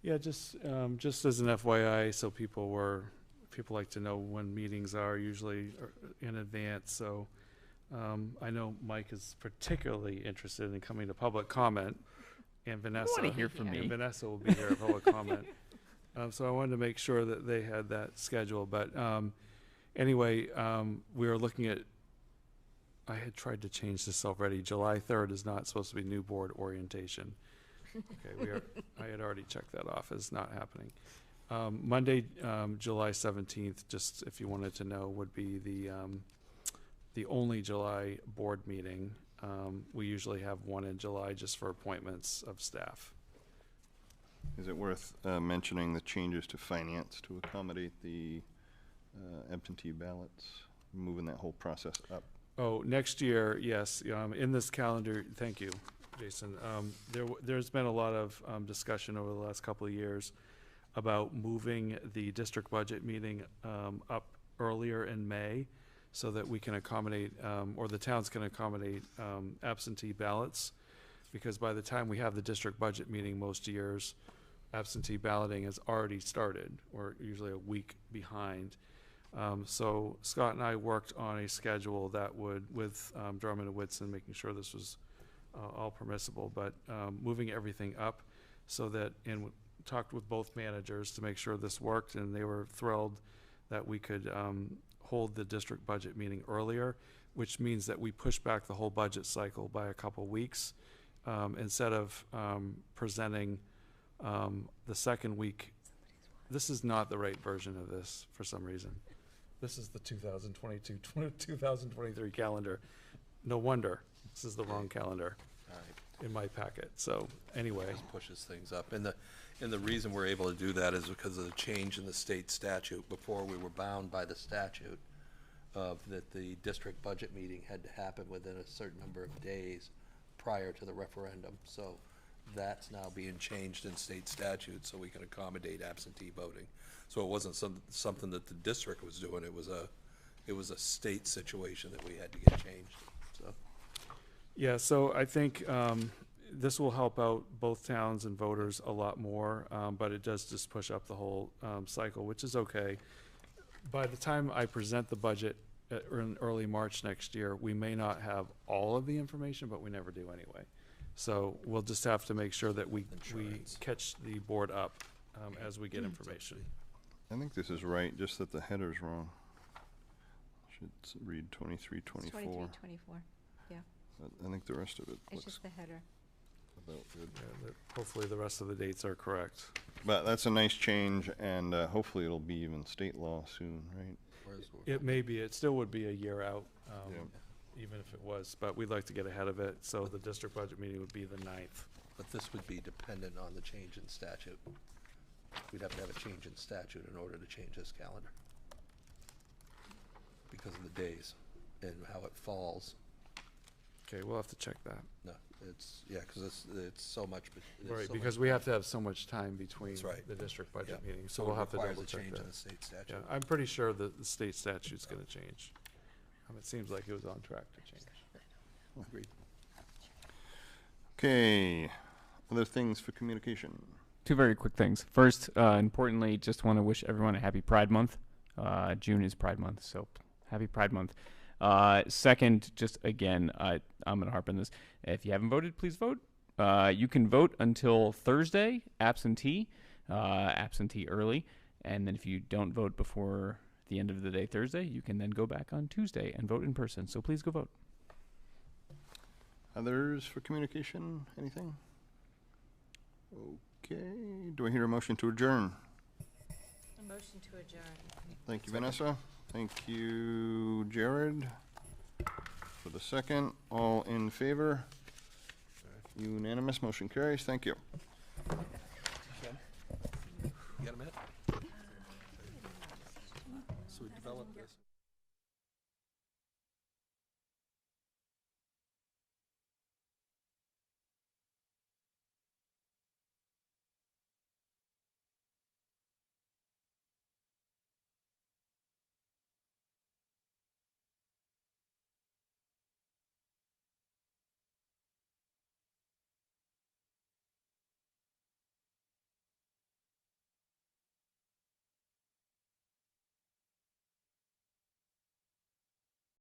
Yeah, just as an FYI, so people like to know when meetings are, usually in advance. So I know Mike is particularly interested in coming to public comment, and Vanessa. wanna hear from me. And Vanessa will be here at public comment. So I wanted to make sure that they had that scheduled. But anyway, we were looking at. I had tried to change this already. July 3rd is not supposed to be new board orientation. Okay, I had already checked that off as not happening. Monday, July 17th, just if you wanted to know, would be the only July board meeting. We usually have one in July just for appointments of staff. Is it worth mentioning the changes to finance to accommodate the absentee ballots, moving that whole process up? Oh, next year, yes. In this calendar, thank you, Jason. There's been a lot of discussion over the last couple of years about moving the district budget meeting up earlier in May so that we can accommodate, or the towns can accommodate absentee ballots. Because by the time we have the district budget meeting most years, absentee balloting has already started. We're usually a week behind. So Scott and I worked on a schedule that would, with Drummond and Whitson, making sure this was all permissible, but moving everything up so that, and talked with both managers to make sure this worked, and they were thrilled that we could hold the district budget meeting earlier, which means that we push back the whole budget cycle by a couple weeks. Instead of presenting the second week. This is not the right version of this for some reason. This is the 2022-2023 calendar. No wonder this is the wrong calendar in my packet. So anyway, This pushes things up, and the reason we're able to do that is because of the change in the state statute. Before, we were bound by the statute of that the district budget meeting had to happen within a certain number of days prior to the referendum. So that's now being changed in state statute so we can accommodate absentee voting. So it wasn't something that the district was doing. It was a state situation that we had to get changed. So yeah, so I think this will help out both towns and voters a lot more, but it does just push up the whole cycle, which is okay. By the time I present the budget in early March next year, we may not have all of the information, but we never do anyway. So we'll just have to make sure that we catch the board up as we get information. I think this is right, just that the header's wrong. Should read 23, 24. 23, 24, yeah. But I think the rest of it It's looks. just the header. Hopefully the rest of the dates are correct. But that's a nice change, and hopefully it'll be even state law soon, right? It may be, it still would be a year out, even if it was, but we'd like to get ahead of it, so the district budget meeting would be the 9th. But this would be dependent on the change in statute. We'd have to have a change in statute in order to change this calendar. Because of the days and how it falls. Okay, we'll have to check that. No, it's, yeah, because it's so much. Right, because we have to have so much time between That's right. the district budget Yeah. meetings, So so it we'll have to requires a double check change that. in the state statute. Yeah, I'm pretty sure that the state statute's gonna change. It seems like it was on track to change. Agreed. Okay, other things for communication. Two very quick things. First, importantly, just want to wish everyone a happy Pride Month. June is Pride Month, so happy Pride Month. Second, just again, I'm going to harp on this. If you haven't voted, please vote. You can vote until Thursday, absentee early. And then if you don't vote before the end of the day Thursday, you can then go back on Tuesday and vote in person. So please go vote. Others for communication, anything? Okay, do I hear a motion to adjourn? A motion to adjourn. Thank you, Vanessa. Thank you, Jared, for the second. All in favor? Unanimous, motion carries. Thank you. You got a minute? So we developed this.